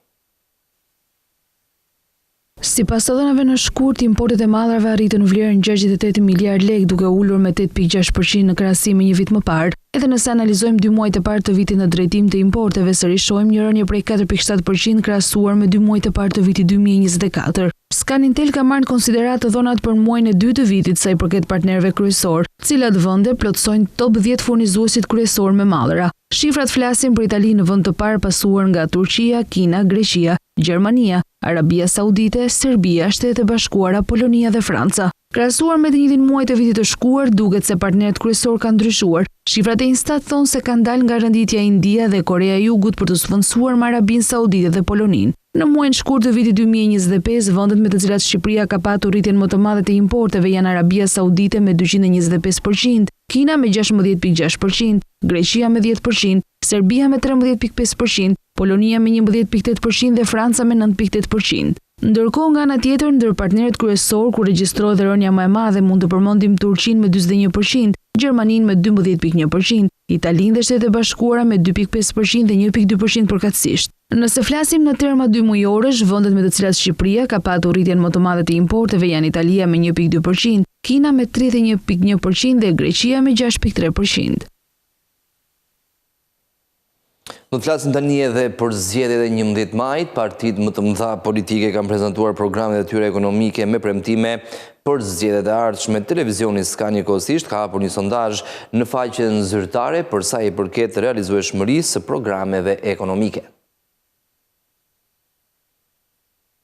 Sipas të dhënave në shkurt, importet e madhrave arritën vlerën 68 miliard lekë, duke ulur me 8.6% në krahasim me një vit më parë. Edhe nëse analizojmë 2 muajt e parë të vitit në drejtim të importeve, sërish shohim një rënje prej 4.7% krahasuar me 2 muajt e parë të vitit 2024. Scanintel ka marrë në konsiderat dhonat për muajin e dytë të vitit sa i përket partnerëve kryesor, të cilat vende plotësojnë top 10 furnizuesit kryesor me mallra. Shifrat flasin për Italinë në vend të parë, pasuar nga Turqia, Kina, Greqia, Gjermania, Arabia Saudite, Serbia, Shtetet e Bashkuara, Polonia dhe Franca. Krahasuar me të njëjtin muaj të vitit të shkuar, duket se partnerët kryesor kanë ndryshuar. Shifrat e Instat thonë se kanë dalë nga renditja India dhe Korea e Jugut për të sfondsuar me Arabinë Saudite dhe Poloninë. Në muajin shkurt të vitit 2025, vendet me të cilat Shqipëria ka patur rritjen më të madhe të importeve janë Arabia Saudite me 225%, Kina me 16.6%, Greqia me 10%, Serbia me 13.5%, Polonia me 11.8% dhe Franca me 9.8%. Ndërkohë nga ana tjetër, ndër partnerët kryesor ku regjistrohet rënja më e madhe mund të përmendim Turqinë me 41%, Gjermaninë me 12.1%, Italinë dhe Shtetet e Bashkuara me 2.5% dhe 1.2% përkatësisht. Nëse flasim në terma 2 mujorësh, vendet me të cilat Shqipëria ka patur rritjen më të madhe të importeve janë Italia me 1.2%, Kina me 31.1% dhe Greqia me 6.3%. Do të flasim tani edhe për zgjedhjet e 11 majit. Partitë më të mëdha politike kanë prezantuar programet e tyre ekonomike me premtime për zgjedhjet e ardhshme. Televizioni Skan njëkohësisht ka hapur një sondazh në faqen zyrtare për sa i përket realizueshmërisë së programeve ekonomike.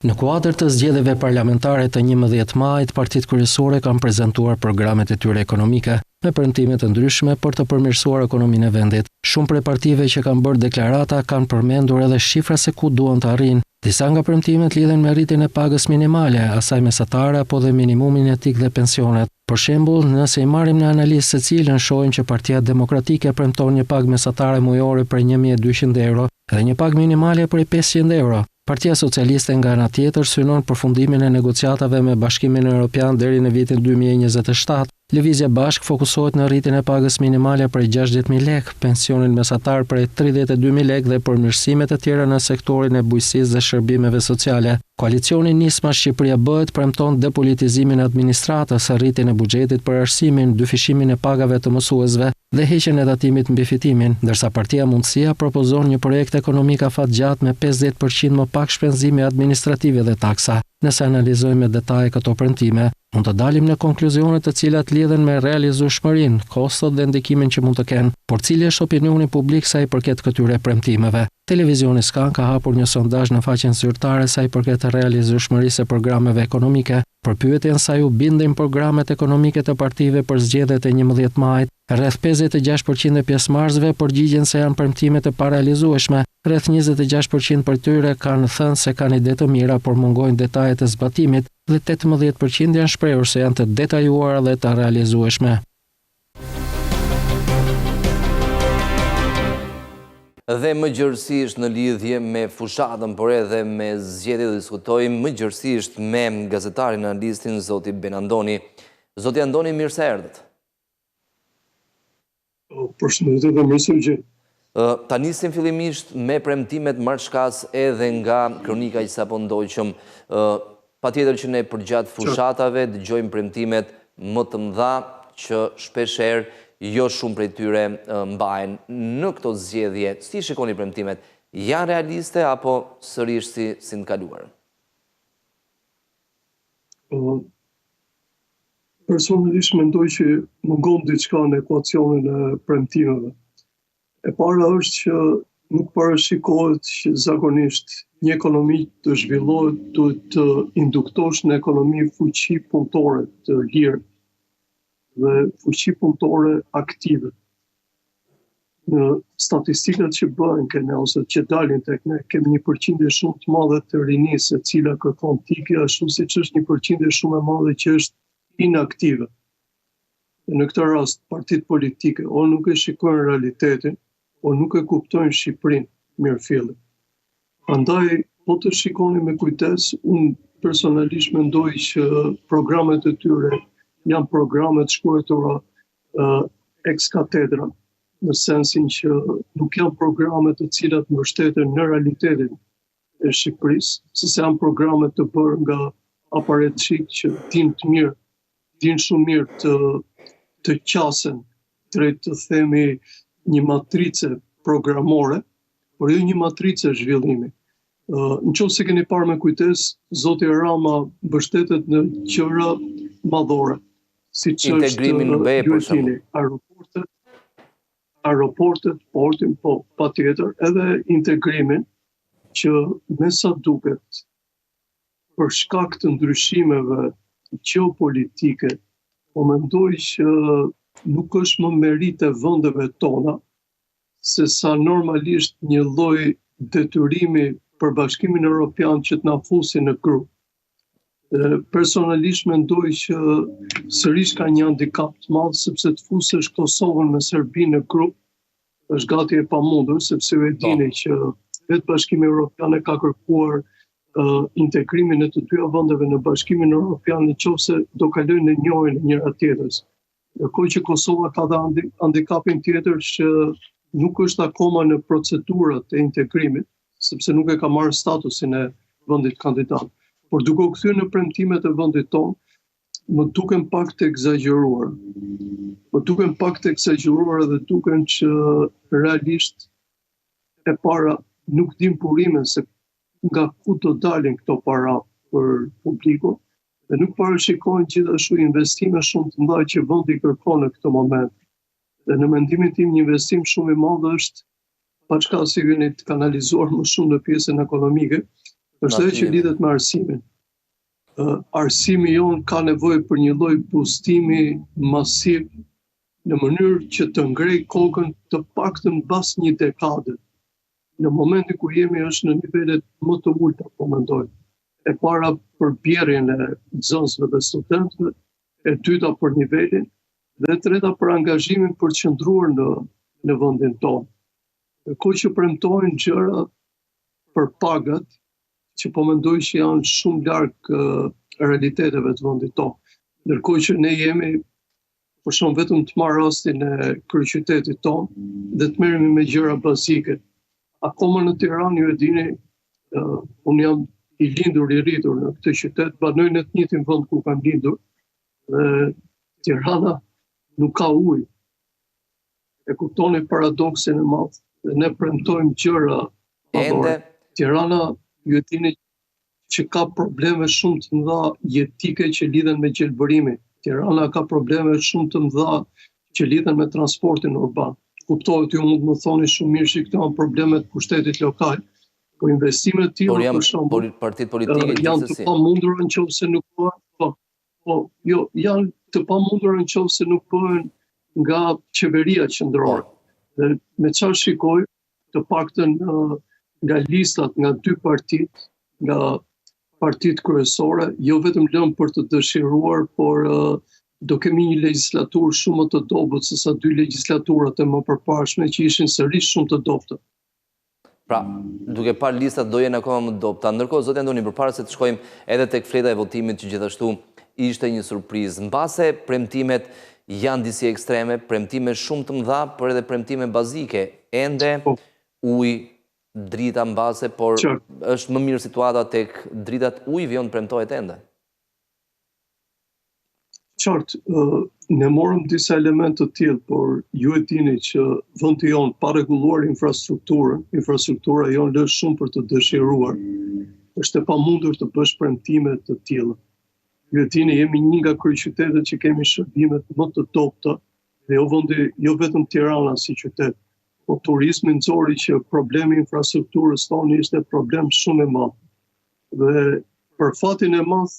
Në kuadër të zgjedhjeve parlamentare të 11 majit, partitë kryesore kanë prezantuar programet e tyre ekonomike me premtime të ndryshme për të përmirësuar ekonominë e vendit. Shumë prej partive që kanë bërë deklarata kanë përmendur edhe shifra se ku duan të arrijnë. Disa nga premtimet lidhen me rritjen e pagës minimale, asaj mesatare apo dhe minimumin etik dhe pensionet. Për shembull, nëse i marrim në analizë secilën, shohim që Partia Demokratike premton një pagë mesatare mujore për 1.200 euro dhe një pagë minimale për 500 euro. Partia Socialiste nga ana tjetër synon përfundimin e negociatave me Bashkimin Evropian deri në vitin 2027. Lëvizja Bashk fokusohet në rritjen e pagës minimale prej 60.000 lekë, pensionin mesatar prej 32.000 lekë dhe përmirësimet e tjera në sektorin e bujqësisë dhe shërbimeve sociale. Koalicioni Nisma Shqipëria Bëhet premton depolitizimin e administratës, rritjen e buxhetit për arsimin, dyfishimin e pagave të mësuesve dhe heqjen e tatimit mbi fitimin, ndërsa Partia Mundësia propozon një projekt ekonomik afatgjatë me 50% më pak shpenzime administrative dhe taksa. Nëse analizojmë me detaje këto premtime, mund të dalim në konkluzione të cilat lidhen me realizueshmërinë, kostot dhe ndikimin që mund të kenë, por cili është opinioni publik sa i përket këtyre premtimeve. Televizioni Skan ka hapur një sondazh në faqen zyrtare sa i përket realizueshmërisë së programeve ekonomike. Për pyetjen sa ju bindin programet ekonomike të partive për zgjedhjet e 11 majit, rreth 56% e pjesëmarrësve përgjigjen se janë premtime të parealizueshme. Rreth 26% për tyre kanë thënë se kanë ide të mira, por mungojnë detajet e zbatimit dhe 18% janë shprehur se janë të detajuara dhe të realizueshme. Dhe më gjërësisht në lidhje me fushatën, por edhe me zgjedhjet diskutojmë më gjërësisht me gazetarin analistin zoti Benandoni. Zoti Andoni, mirë se erdhët. Përshëndetje dhe mirë se u gjej. Ta nisim fillimisht me premtimet marrshkas edhe nga kronika që sapo ndoqëm. Patjetër që ne përgjatë fushatave dëgjojmë premtimet më të mëdha që shpeshherë jo shumë prej tyre mbahen në këto zgjedhje. Si shikoni premtimet? Janë realiste apo sërish si të kaluar? Personalisht mendoj që mungon diçka në ekuacionin e premtimeve. E para është që nuk parashikohet që zakonisht një ekonomi të zhvillohet duhet të induktosh në ekonomi fuqi punëtore të lirë dhe fuqi punëtore aktive. Në statistikat që bëhen këne ose që dalin tek ne, kemi një përqindje shumë të madhe të rinisë, e cila kërkon tikja, ashtu siç është një përqindje shumë e madhe që është inaktive. Në këtë rast, partitë politike o nuk e shikojnë realitetin, por nuk e kuptojnë Shqipërinë mirëfilli. Prandaj, po të shikoni me kujdes, unë personalisht mendoj që programet e tyre janë programet shkruara ex cathedra, në sensin që nuk janë programe të cilat mbështeten në realitetin e Shqipërisë, sepse janë programe të bërë nga aparat shik që dinë shumë mirë të qasen drejt të themi një matrice programore, por jo një matrice zhvillimi. Në qoftë se keni parë me kujdes, Zoti Rama mbështetet në gjëra madhore, siç është integrimin në BE për shembull. Aeroportet, portin, po, patjetër, edhe integrimin që me sa duket për shkak të ndryshimeve gjeopolitike, po mendoj që nuk është më merit e vendeve tona se sa normalisht një lloj detyrimi për Bashkimin Evropian që të na fusin në grup. Personalisht mendoj që sërish ka një handicap të madh sepse të fusësh Kosovën me Serbinë në grup është gati e pamundur, sepse ju e dini që vetë Bashkimi Evropian e ka kërkuar integrimin e të dyja vendeve në Bashkimin Evropian nëse do kalojnë në njohjen e njëra tjetrës. Ndërkohë që Kosova ka dhe handicapin tjetër që nuk është akoma në procedurat e integrimit, sepse nuk e ka marrë statusin e vendit kandidat. Por duke u kthyer në premtimet e vendit tonë, më duken pak të egzageruar. Dhe duken që realisht e para nuk dim burimin se nga ku do dalin këto para për publiku, dhe nuk parashikojnë gjithashtu investime shumë të mëdha që vendi kërkon në këtë moment. Dhe në mendimin tim një investim shumë i madh është, paçka si vini të kanalizuar më shumë në pjesën ekonomike, është edhe që lidhet me arsimin. Arsimi jonë ka nevojë për një lloj boostimi masiv në mënyrë që të ngrej kokën të paktën mbas një dekade. Në momentin ku jemi është në nivelet më të ulta, po mendoj. E para për bjerrjen e nxënësve dhe studentëve, e dyta për nivelin, dhe e treta për angazhimin për të qëndruar në vendin tonë. Ndërkohë që premtojnë gjëra për pagat, që po mendoj që janë shumë larg realiteteve të vendit tonë. Ndërkohë që ne jemi, për shembull, vetëm të marr rastin e kryeqytetit tonë dhe të merremi me gjëra bazike. Akoma në Tiranë, ju e dini, unë jam i lindur i rritur në këtë qytet, banoj në të njëjtin vend ku kam lindur, dhe Tirana nuk ka ujë. E kuptoni paradoksin e madh. Dhe ne premtojmë gjëra madhore. Tirana, ju e dini që ka probleme shumë të mëdha jetike që lidhen me gjelbërimin. Tirana ka probleme shumë të mëdha që lidhen me transportin urban. Kuptohet, ju mund të më thoni shumë mirë që këto janë problemet të pushtetit lokal, po investimet të tilla për shembull partitë politike janë të pamundura nëse nuk bëhen, janë të pamundura nëse nuk bëhen nga qeveria qendrore. Dhe me çfarë shikoj, të paktën nga listat nga dy partitë, nga partitë kryesore, jo vetëm lëmë për të dëshiruar, por do kemi një legjislaturë shumë më të dobët se sa dy legjislaturat e më përparshme që ishin sërish shumë të dobta. Pra, duke parë listat do jenë akoma më të dobta. Ndërkohë, zoti Antoni, përpara se të shkojmë edhe tek fleta e votimit që gjithashtu ishte një surprizë. Mbase premtimet janë disi ekstreme, premtime shumë të mëdha, por edhe premtime bazike. Ende ujë, drita mbase, por është më mirë situata tek dritat ujë jonë premtohet ende. Qartë, ne morëm disa elemente të tillë, por ju e dini që vendi jonë pa rregulluar infrastruktura jonë lë shumë për të dëshiruar. Është e pamundur të bësh premtime të tilla. Ju e dini, jemi një nga kryeqytetet që kemi shërbimet më të dobta, dhe jo vetëm Tirana si qytet, po turizmi nxori që problemi i infrastrukturës tonë ishte problem shumë i madh. Dhe për fatin e madh,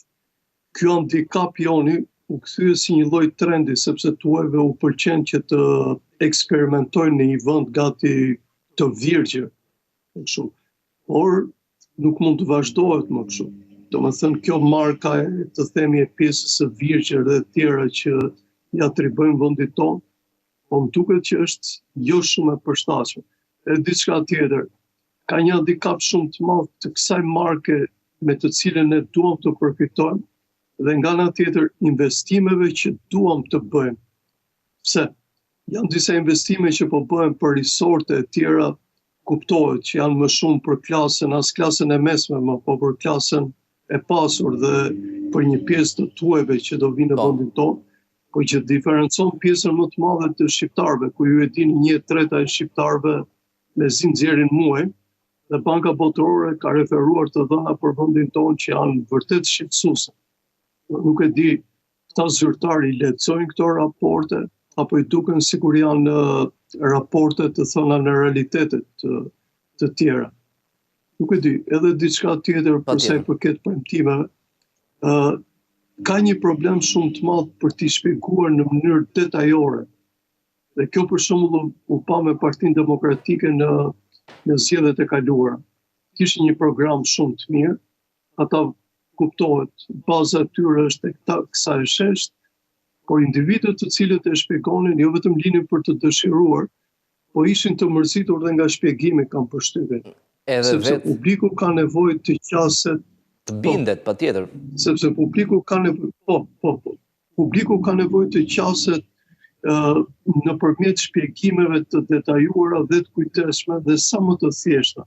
ky handicap joni u kthye si një lloj trendi, sepse tuajve u pëlqen që të eksperimentojnë në një vend gati të virgjë. Por nuk mund të vazhdohet më kështu. Domethënë kjo marka të themi e pjesës së virgjër dhe të tjera që ja atribojnë vendit tonë, po më duket që është jo shumë e përshtatshme. E diçka tjetër, ka një handicap shumë të madh të kësaj marke me të cilën ne duam të përfitojmë dhe nga ana tjetër investimeve që duam të bëjmë. Pse? Janë disa investime që po bëhen për resorte e tjera, kuptohet që janë më shumë për klasën, as klasën e mesme, më po për klasën e pasur dhe për një pjesë të tuajve që do vinë në vendin tonë, po që diferencon pjesën më të madhe të shqiptarëve, ku ju e dini 1/3 e shqiptarëve me zinxherin muaj, dhe Banka Botërore ka referuar të dhëna për vendin tonë që janë vërtet shqetësuese. Nuk e di, këta zyrtarë i lexojnë këto raporte, apo i duken sikur janë raporte të thëna në realitetet të tjera. Nuk e di, edhe diçka tjetër për sa i përket premtimeve, ka një problem shumë të madh për t'i shpjeguar në mënyrë detajore. Dhe kjo për shembull u pa me Partinë Demokratike në zgjedhjet e kaluara. Kishte një program shumë të mirë, ata kuptohet, baza e tyre është tek kësaj sheshtë, por individët të cilët e shpjegonin jo vetëm linin për të dëshiruar, po ishin të mërzitur dhe nga shpjegimi, kam përshtypjen. Sepse publiku ka nevojë të qaset të bindet patjetër. Sepse publiku ka nevojë, publiku ka nevojë të qaset nëpërmjet shpjegimeve të detajuara dhe të kujtesshme dhe sa më të thjeshta.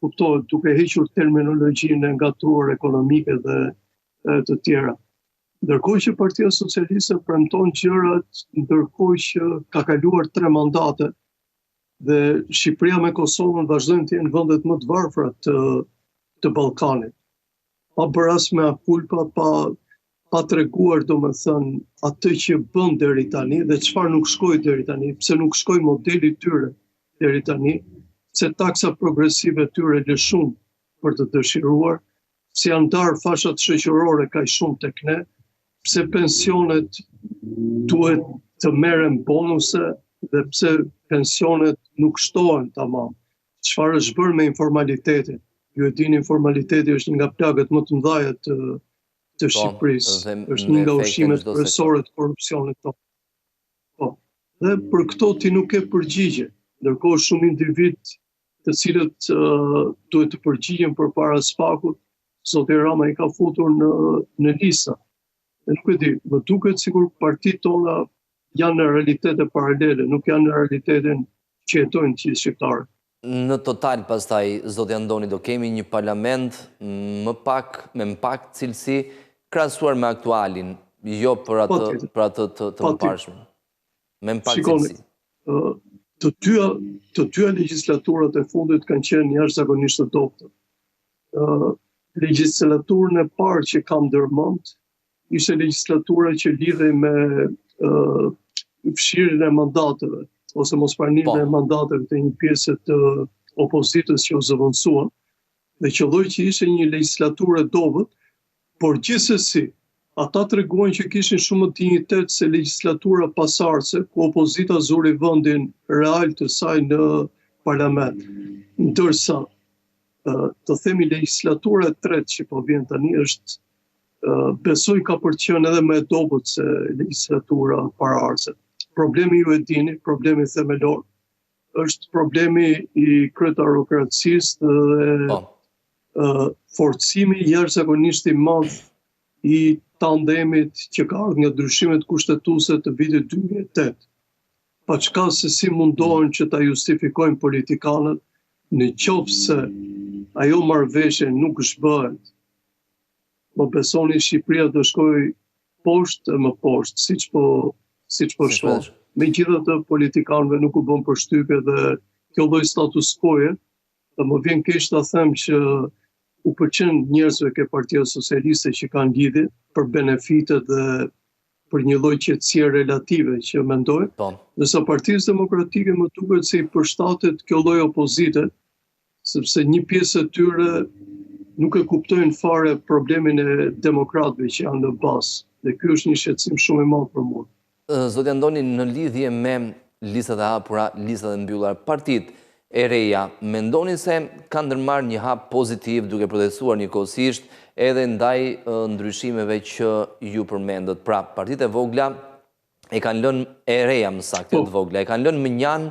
Kuptohet, duke hequr terminologjinë e ngatruar ekonomike dhe të tjera. Ndërkohë që Partia Socialiste premton gjërat, ndërkohë që ka kaluar 3 mandate dhe Shqipëria me Kosovën vazhdojnë të jenë vendet më të varfra të Ballkanit. Pa bërë as me kulpa, pa treguar domethënë atë që bën deri tani dhe çfarë nuk shkoi deri tani, pse nuk shkoi modeli tyre deri tani, se taksa progresive tyre lë shumë për të dëshiruar, se janë ndarë fashat shoqërore kaq shumë tek ne, pse pensionet duhet të merren bonuse dhe pse pensionet nuk shtohen tamam. Çfarë është bërë me informalitetin? Ju e dini, informaliteti është një nga plagët më të mëdha të Shqipërisë. Është një nga ushqimet kryesore të korrupsionit tonë. Dhe për këto ti nuk ke përgjigje. Ndërkohë shumë individ të cilët duhet të përgjigjen përpara SPAK-ut, zoti Rama i ka futur në lista. E nuk e di, më duket sikur partitë tona janë në realitete paralele, nuk janë në realitetin që jetojnë gjithë shqiptarët. Në total pastaj, zoti Andoni, do kemi një parlament me pak cilësi krahasuar me aktualin, jo për atë të mëparshme. Me pak cilësi. Të dyja legislaturat e fundit kanë qenë jashtëzakonisht të dobta. Legjislaturën e parë që kam ndërmend ishte legislatura që lidhej me fshirjen e mandateve, ose mospranimin e mandateve të një pjesë të opozitës që u zëvendësuan, dhe qelloi që ishte një legislaturë e dobët, por gjithsesi ata treguan që kishin shumë më dinjitet se legjislatura pasardhëse, ku opozita zuri vendin real të saj në parlament. Ndërsa të themi legislatura e tretë që po vjen tani është besoj ka për të qenë edhe më e dobët se legislatura paraardhëse. Problemi ju e dini, problemi themelor, është problemi i kryetarokracisë dhe forcimi jashtëzakonisht i madh i tandemit që ka ardhur nga ndryshimet kushtetuese të vitit 2008. Pa çka se si mundohen që ta justifikojnë politikanët, në qoftë se ajo marrëveshje nuk zhbëhet, më besoni Shqipëria do shkojë poshtë e më poshtë, siç po shkon. Megjithatë politikanëve nuk u bën përshtypje dhe kjo lloj status quo-je, dhe më vjen keq ta them që u pëlqen njerëzve ke Partia Socialiste që kanë lidhje për benefitet dhe për një lloj qetësie relative që mendojnë. Ndërsa Partisë Demokratike më duket se i përshtatet kjo lloj opozite, sepse një pjesë e tyre nuk e kuptojnë fare problemin e demokratëve që janë në bazë. Dhe ky është një shqetësim shumë i madh për mua. Zoti Andoni, në lidhje me listat e hapura, listat e mbyllura, partitë e reja, mendoni se ka ndërmarrë një hap pozitiv duke protestuar njëkohësisht edhe ndaj ndryshimeve që ju përmendët? Pra, partitë e vogla e kanë lënë e reja më saktë të vogla, e kanë lënë më njanë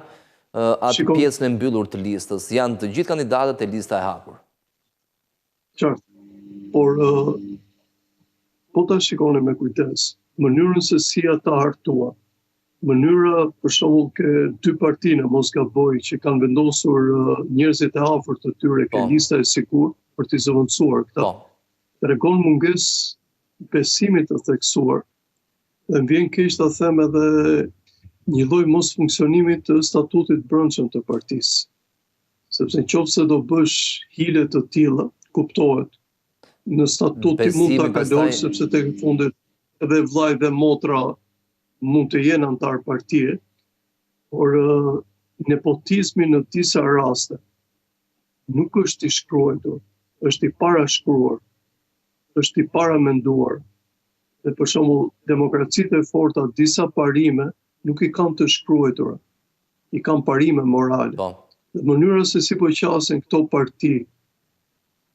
atë pjesën e mbyllur të listës. Janë të gjithë kandidatët e lista e hapur. Qartë, por po ta shikoni me kujdes, mënyrën se si ata hartua, mënyra për shembull ke dy partina mos gaboj që kanë vendosur njerëzit e afërt të tyre ke lista e sigurt për të zëvendësuar këta. Tregon mungesë besimit të theksuar. Dhe më vjen keq ta them edhe një lloj mos funksionimit të statutit brendshëm të partisë. Sepse nëse do bësh hile të tilla, kuptohet. Në statut ti mund ta kalosh sepse tek fundit edhe vllai dhe motra mund të jenë antar partie, por nepotizmi në disa raste nuk është i shkruar, është i parashkruar, është i paramenduar. Dhe për shembull, demokracitë e forta disa parime nuk i kanë të shkruara, i kanë parime morale. Dhe mënyra se si po qasin këto parti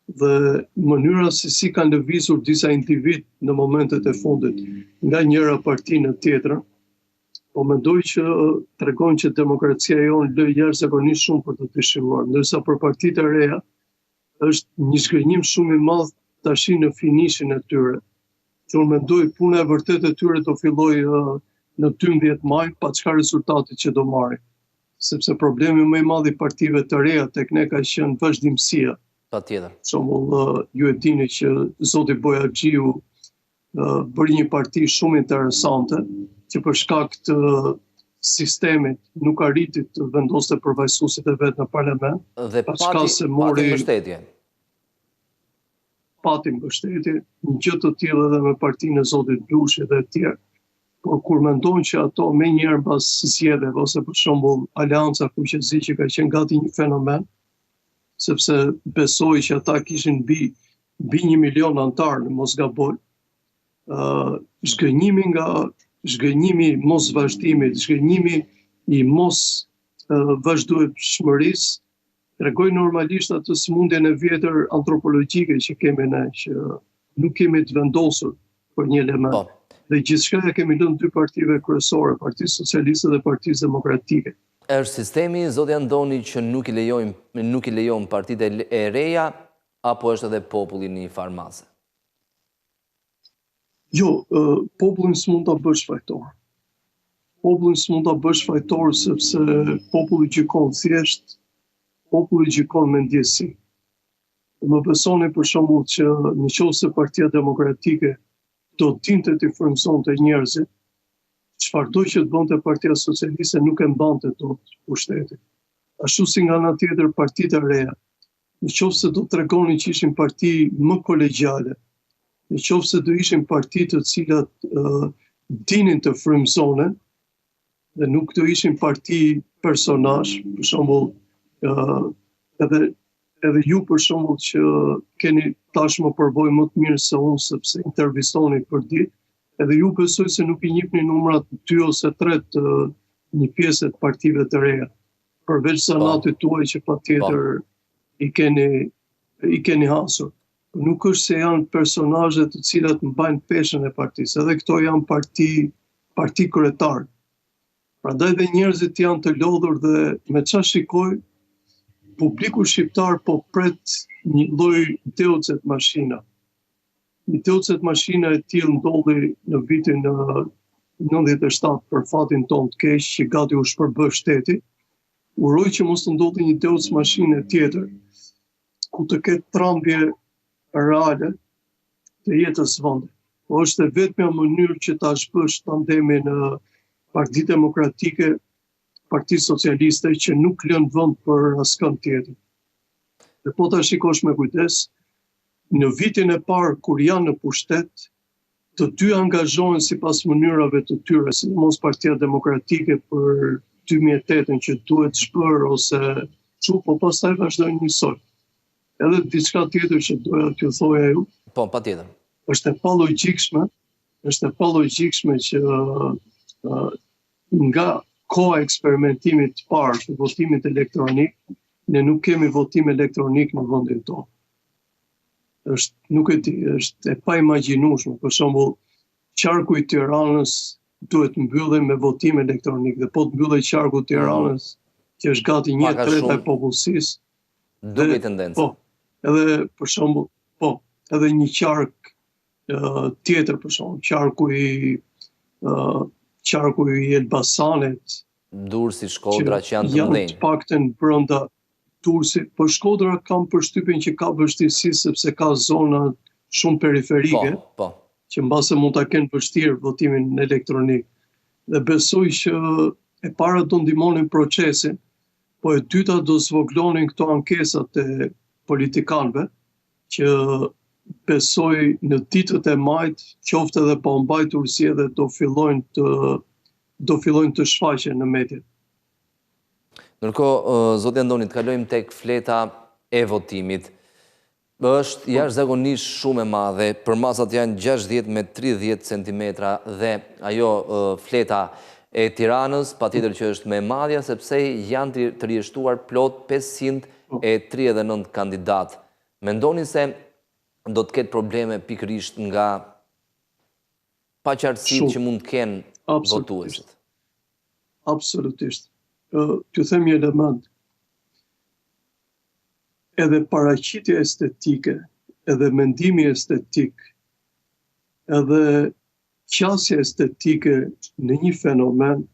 dhe mënyra se si kanë lëvizur disa individ në momentet e fundit nga njëra parti në tjetrën, po mendoj që tregon që demokracia jonë lë jashtëzakonisht shumë për të dëshiruar, ndërsa për partitë e reja është një zgënjim shumë i madh tash në finishin e tyre. Që unë mendoj puna e vërtetë e tyre do filloj në 12 maj, pa çka rezultati që do marrin. Sepse problemi më i madh i partive të reja tek ne ka qenë vazhdimësia. Patjetër. Për shembull, ju e dini që zoti Bojaxhiu bëri një parti shumë interesante, që për shkak të sistemit nuk arriti të vendoste përfaqësuesit e vet në parlament. Dhe pati mbështetje, një gjë të tillë edhe me partinë e zotit Blushi dhe të tjerë. Por kur mendojnë që ato me njëherë pas zgjedhjeve ose për shembull Aleanca Fuqëzi që ka qenë gati një fenomen, sepse besoj që ata kishin mbi 1 milion antar në mos gaboj, zgënjimi mos vazhdimit, zgënjimi i mos vazhdueshmërisë tregoj normalisht atë sëmundjen e vjetër antropologjike që kemi ne, që nuk kemi të vendosur për një element. Dhe gjithçka e kemi lënë dy partive kryesore, Partisë Socialiste dhe Partisë Demokratike. Është sistemi, zoti Andoni, që nuk i lejon partitë e reja, apo është edhe populli në një farmase? Jo, popullin s'mund ta bësh fajtor. Popullin s'mund ta bësh fajtor sepse populli gjykon thjesht, populli gjykon me ndjesi. Më besoni për shembull që nëse Partia Demokratike do dinte të frymësonte njerëzit, çfarëdo që të bënte Partia Socialiste nuk e mbante dot pushtetin. Ashtu si nga ana tjetër partitë e reja, nëse do tregonin që ishin parti më kolegjiale, nëse do ishin parti të cilat dinin të frymësonen dhe nuk do ishin parti personazh, për shembull edhe ju për shembull që keni tashmë përboj më të mirë se unë sepse intervistoni për ditë, edhe ju besoj se nuk i njihni numrat 2 ose 3 të një pjesë të partive të reja. Përveç zanatit tuaj që patjetër i keni hasur. Nuk është se janë personazhe të cilat mbajnë peshën e partisë, edhe këto janë parti kryetar. Prandaj dhe njerëzit janë të lodhur dhe me çfarë shikoj, publiku shqiptar po pret një lloj deutzet mashina. Një deutzet mashina e tillë ndodhi në vitin 97 për fatin tonë të keq që gati u shpërbë shteti. Uroj që mos të ndodhi një deutz mashinë tjetër ku të ketë trambje reale të jetës vendit. Po është e vetmja mënyrë që ta shpësh tandemin Parti Demokratike, Parti Socialiste që nuk lën vend për askën tjetër. Dhe po ta shikosh me kujdes, në vitin e parë kur janë në pushtet, të dy angazhohen sipas mënyrave të tyre, sidomos Partia Demokratike për 2008 që duhet shpër ose çu, po pastaj vazhdojnë njësoj. Edhe diçka tjetër që doja t'ju thoja ju. Po, patjetër. Është e palogjikshme që nga koha eksperimentimit të parë të votimit elektronik, ne nuk kemi votim elektronik në vendin tonë. Nuk e di, është e paimagjinueshme. Për shembull, qarku i Tiranës duhet mbyllim me votim elektronik dhe po të mbyllej qarku i Tiranës, që është gati 1/3 e popullsisë. Duke tendencë. Po, edhe për shembull, edhe një qark tjetër për shembull, qarku i Elbasanit, Durrësi, Shkodra që janë të janë mëdhenj. të paktën brenda Durrësit, por Shkodra kam përshtypjen që ka vështirësi sepse ka zona shumë periferike, që mbase mund ta kenë vështirë votimin elektronik. Dhe besoj që e para do ndihmonin procesin, po e dyta do zvoglonin këto ankesat e politikanëve, që besoj në ditët e majt, qoftë edhe pa mbajtur si edhe do fillojnë të shfaqen në mediat. Ndërkohë, zoti Andoni, të kalojmë tek fleta e votimit. Është jashtëzakonisht shumë e madhe, përmasat janë 60 me 30 cm dhe ajo fleta e Tiranës, patjetër që është më e madhja sepse janë të rishtuar plot 539 kandidat. Mendoni se do të ketë probleme pikërisht nga paqartësitë që mund të kenë votuesit? Absolutisht. T'ju them një element. Edhe paraqitja estetike, edhe mendimi estetik, edhe qasja estetike në një fenomen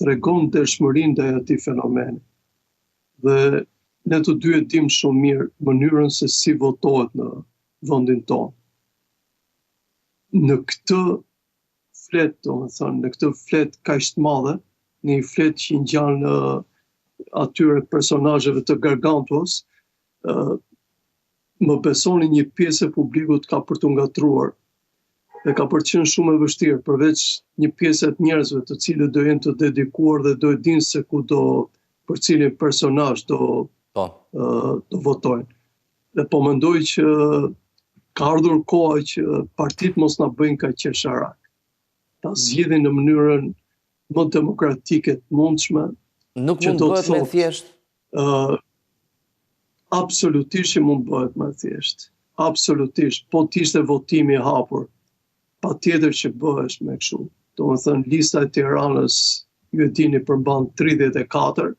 tregon dëshmërinë ndaj atij fenomeni. Dhe ne të dy e dim shumë mirë mënyrën se si votohet në vendin tonë. Në këtë flet, domethënë, në këtë flet kaq të madhe, në një flet që ngjan atyre personazheve të Gargantuas, më besoni një pjesë e publikut ka për të ngatruar dhe ka për të qenë shumë e vështirë, përveç një pjesë të njerëzve të cilët do jenë të dedikuar dhe do e dinë se ku për cilin personazh do votojnë. Dhe po mendoj që ka ardhur koha që partitë mos na bëjnë kaq qesharak. Ta zgjidhin në mënyrën më demokratike të mundshme. Nuk mund bëhet me thjesht. Absolutisht që mund bëhet me thjesht. Absolutisht. Po t'ishte votimi i hapur, patjetër që bëhesh me kështu. Domethënë lista e Tiranës, ju e dini, përmban 34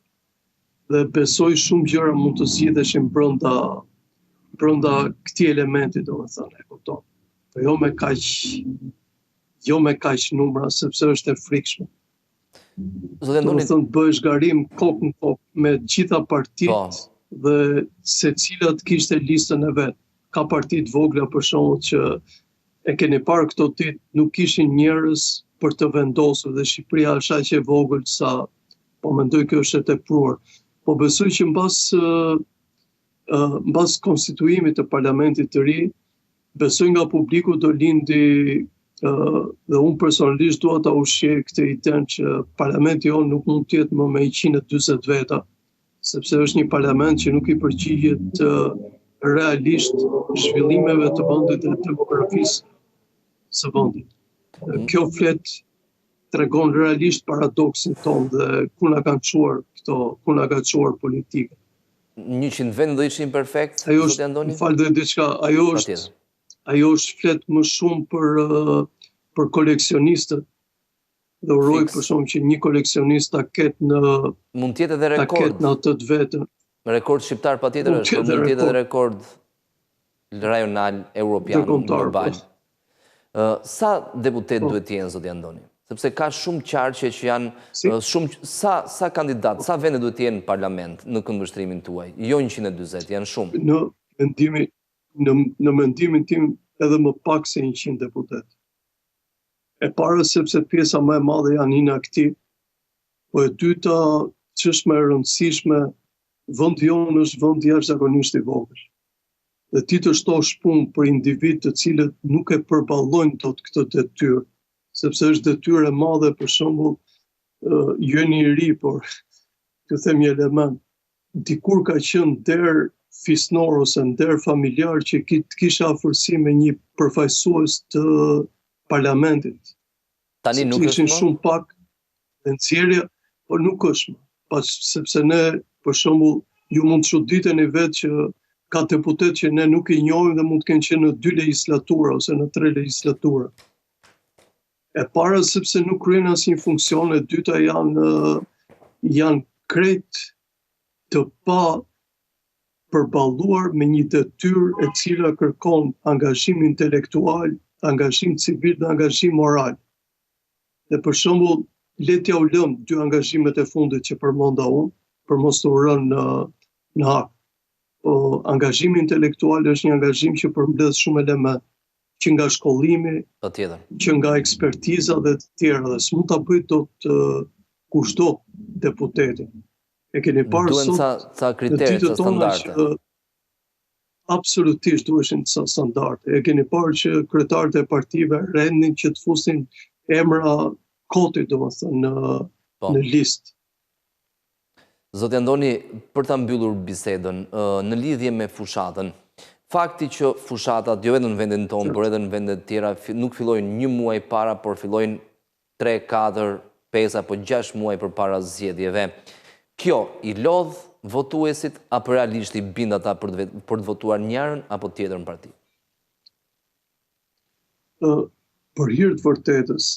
dhe besoj shumë gjëra mund të zgjidheshin brenda këtij elementi, domethënë, e kupton. Po jo me kaq numra sepse është e frikshme. Domethënë bëhesh garim kokë në kokë me gjitha partitë dhe secilat kishte listën e vet. Ka partitë vogla për shembull që e keni parë këto ditë nuk kishin njerëz për të vendosur dhe Shqipëria është aq e vogël sa po mendoj kjo është e tepruar. Po besoj që mbas konstituimit të parlamentit të ri, besoj nga publiku do lindi dhe unë personalisht dua ta ushqej këtë idenë që parlamenti jonë nuk mund të jetë më me 140 veta, sepse është një parlament që nuk i përgjigjet realisht zhvillimeve të vendit dhe demografisë së vendit. Kjo flet tregon realisht paradoksin tonë dhe ku na kanë çuar politika. 100 vende do ishin perfekt, zoti Andoni? Më fal dhe diçka, ajo është flet më shumë për koleksionistët. Dhe uroj për shumë që një koleksionist ta ketë në mund të jetë edhe rekord në atë të vetën. Rekord shqiptar patjetër është, por mund të jetë edhe rekord rajonal, europian, global. Sa deputet duhet të jenë, zoti Andoni? Sepse ka shumë qarqe që janë shumë sa kandidat, sa vende duhet të jenë në parlament në këndvështrimin tuaj? Jo 140, janë shumë. Në mendimin tim edhe më pak se 100 deputet. E para sepse pjesa më e madhe janë inaktiv, po e dyta ç'është më e rëndësishme, vendi jonë është vend jashtëzakonisht i vogël. Dhe ti të shtosh punë për individ të cilët nuk e përballojnë dot këtë detyrë, sepse është detyrë e madhe, për shembull, jo një i ri, por t'ju them një element, dikur ka qenë der fisnor ose nder familjar që kisha afërsi me një përfaqësues të parlamentit. Tani nuk është më? Shumë pak dhe nxjerrja, por nuk është më. Sepse ne, për shembull, ju mund të çuditeni vetë që ka deputet që ne nuk i njohim dhe mund të kenë qenë në 2 legislatura ose në 3 legislatura. E para sepse nuk kryen asnjë funksion, e dyta janë krejt të pa përballuar me një detyrë e cila kërkon angazhim intelektual, angazhim civil dhe angazhim moral. Dhe për shembull, le t'ja u lëm dy angazhimet e fundit që përmenda unë, për mos të rënë në hak. Po angazhimi intelektual është një angazhim që përmbledh shumë elemente, që nga shkollimi, që nga ekspertiza dhe të tjera, dhe s'mund ta bëj dot kushdo deputeti. E keni parë sot ca kritere, ca standarde. Absolutisht duheshin ca standarde. E keni parë që kryetarët e partive rendin që të fusin emra koti, domethënë, në listë. Zoti Andoni, për ta mbyllur bisedën, në lidhje me fushatën, fakti që fushatat, jo vetëm në vendin tonë, por edhe në vendet tjera, nuk fillojnë një muaj para, por fillojnë 3, 4, 5 apo 6 muaj për para zgjedhjeve. Kjo i lodh votuesit apo realisht i bind ata për të votuar njërin apo tjetrën parti? Për hir të vërtetës,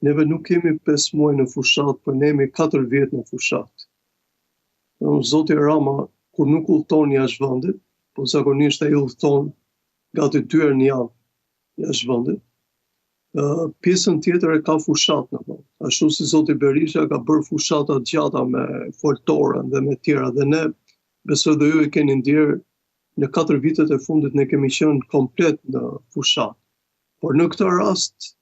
neve nuk kemi 5 muaj në fushat, por ne kemi 4 vjet në fushat. Zoti Rama, kur nuk udhton jashtë vendit, po zakonisht ai udhton gati 2 herë në javë jashtë vendit, pjesën tjetër e ka fushat në vend. Ashtu si zoti Berisha ka bërë fushata gjata me foltorën dhe me tjera, dhe ne, besoj dhe ju e keni ndjerë, në 4 vitet e fundit ne kemi qenë komplet në fushat. Por në këtë rast,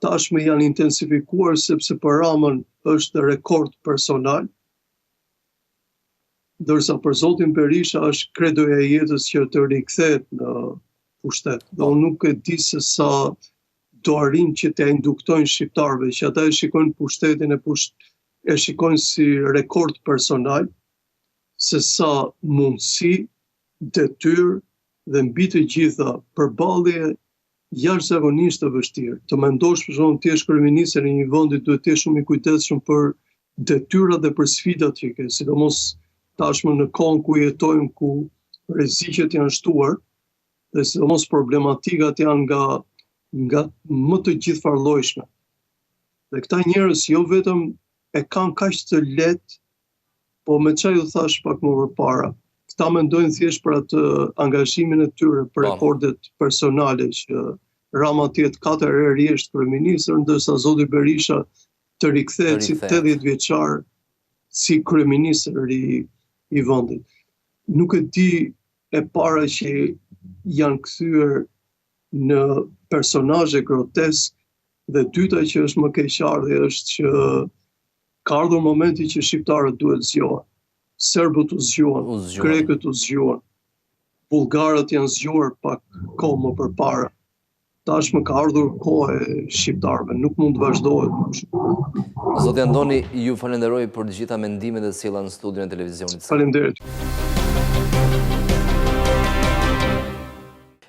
tashme janë intensifikuar sepse për Ramën është rekord personal, ndërsa për zotin Berisha është kredoja e jetës që të rikthehet në pushtet. Dhe unë nuk e di se sa do arrin që të induktojnë shqiptarëve, që ata e shikojnë pushtetin e shikojnë si rekord personal, se sa mundësi, detyrë dhe mbi të gjitha përballje jashtëzakonisht të vështirë. Të mendosh për shembull ti je kryeminist në një vendi, duhet të jesh shumë i kujdesshëm për detyrat dhe për sfidat që ke, sidomos tashmë në kohën ku jetojmë, ku rreziqet janë shtuar, dhe sidomos problematikat janë nga më të gjithfarlojshme. Dhe këta njerëz jo vetëm e kanë kaq të lehtë, po me çfarë ju thash pak më përpara, këta mendojnë thjesht për atë angazhimin e tyre, për rekordet personale që Rama të jetë 4 herë rresht kryeminist, ndërsa zoti Berisha të rikthehet si 80 vjeçar si kryeminist i vendit. Nuk e di e para që janë kthyer në personazhe grotesk, dhe dyta që është më keqardhje është që ka ardhur momenti që shqiptarët duhet zgjohen. Serbët u zgjuan, grekët u zgjuan, bullgarët janë zgjuar pak kohë më përpara. Tashmë ka ardhur koha e shqiptarëve, nuk mund të vazhdohet. Zoti Andoni, ju falenderoj për të gjitha mendimet e sjella në studion e televizionit. Faleminderit.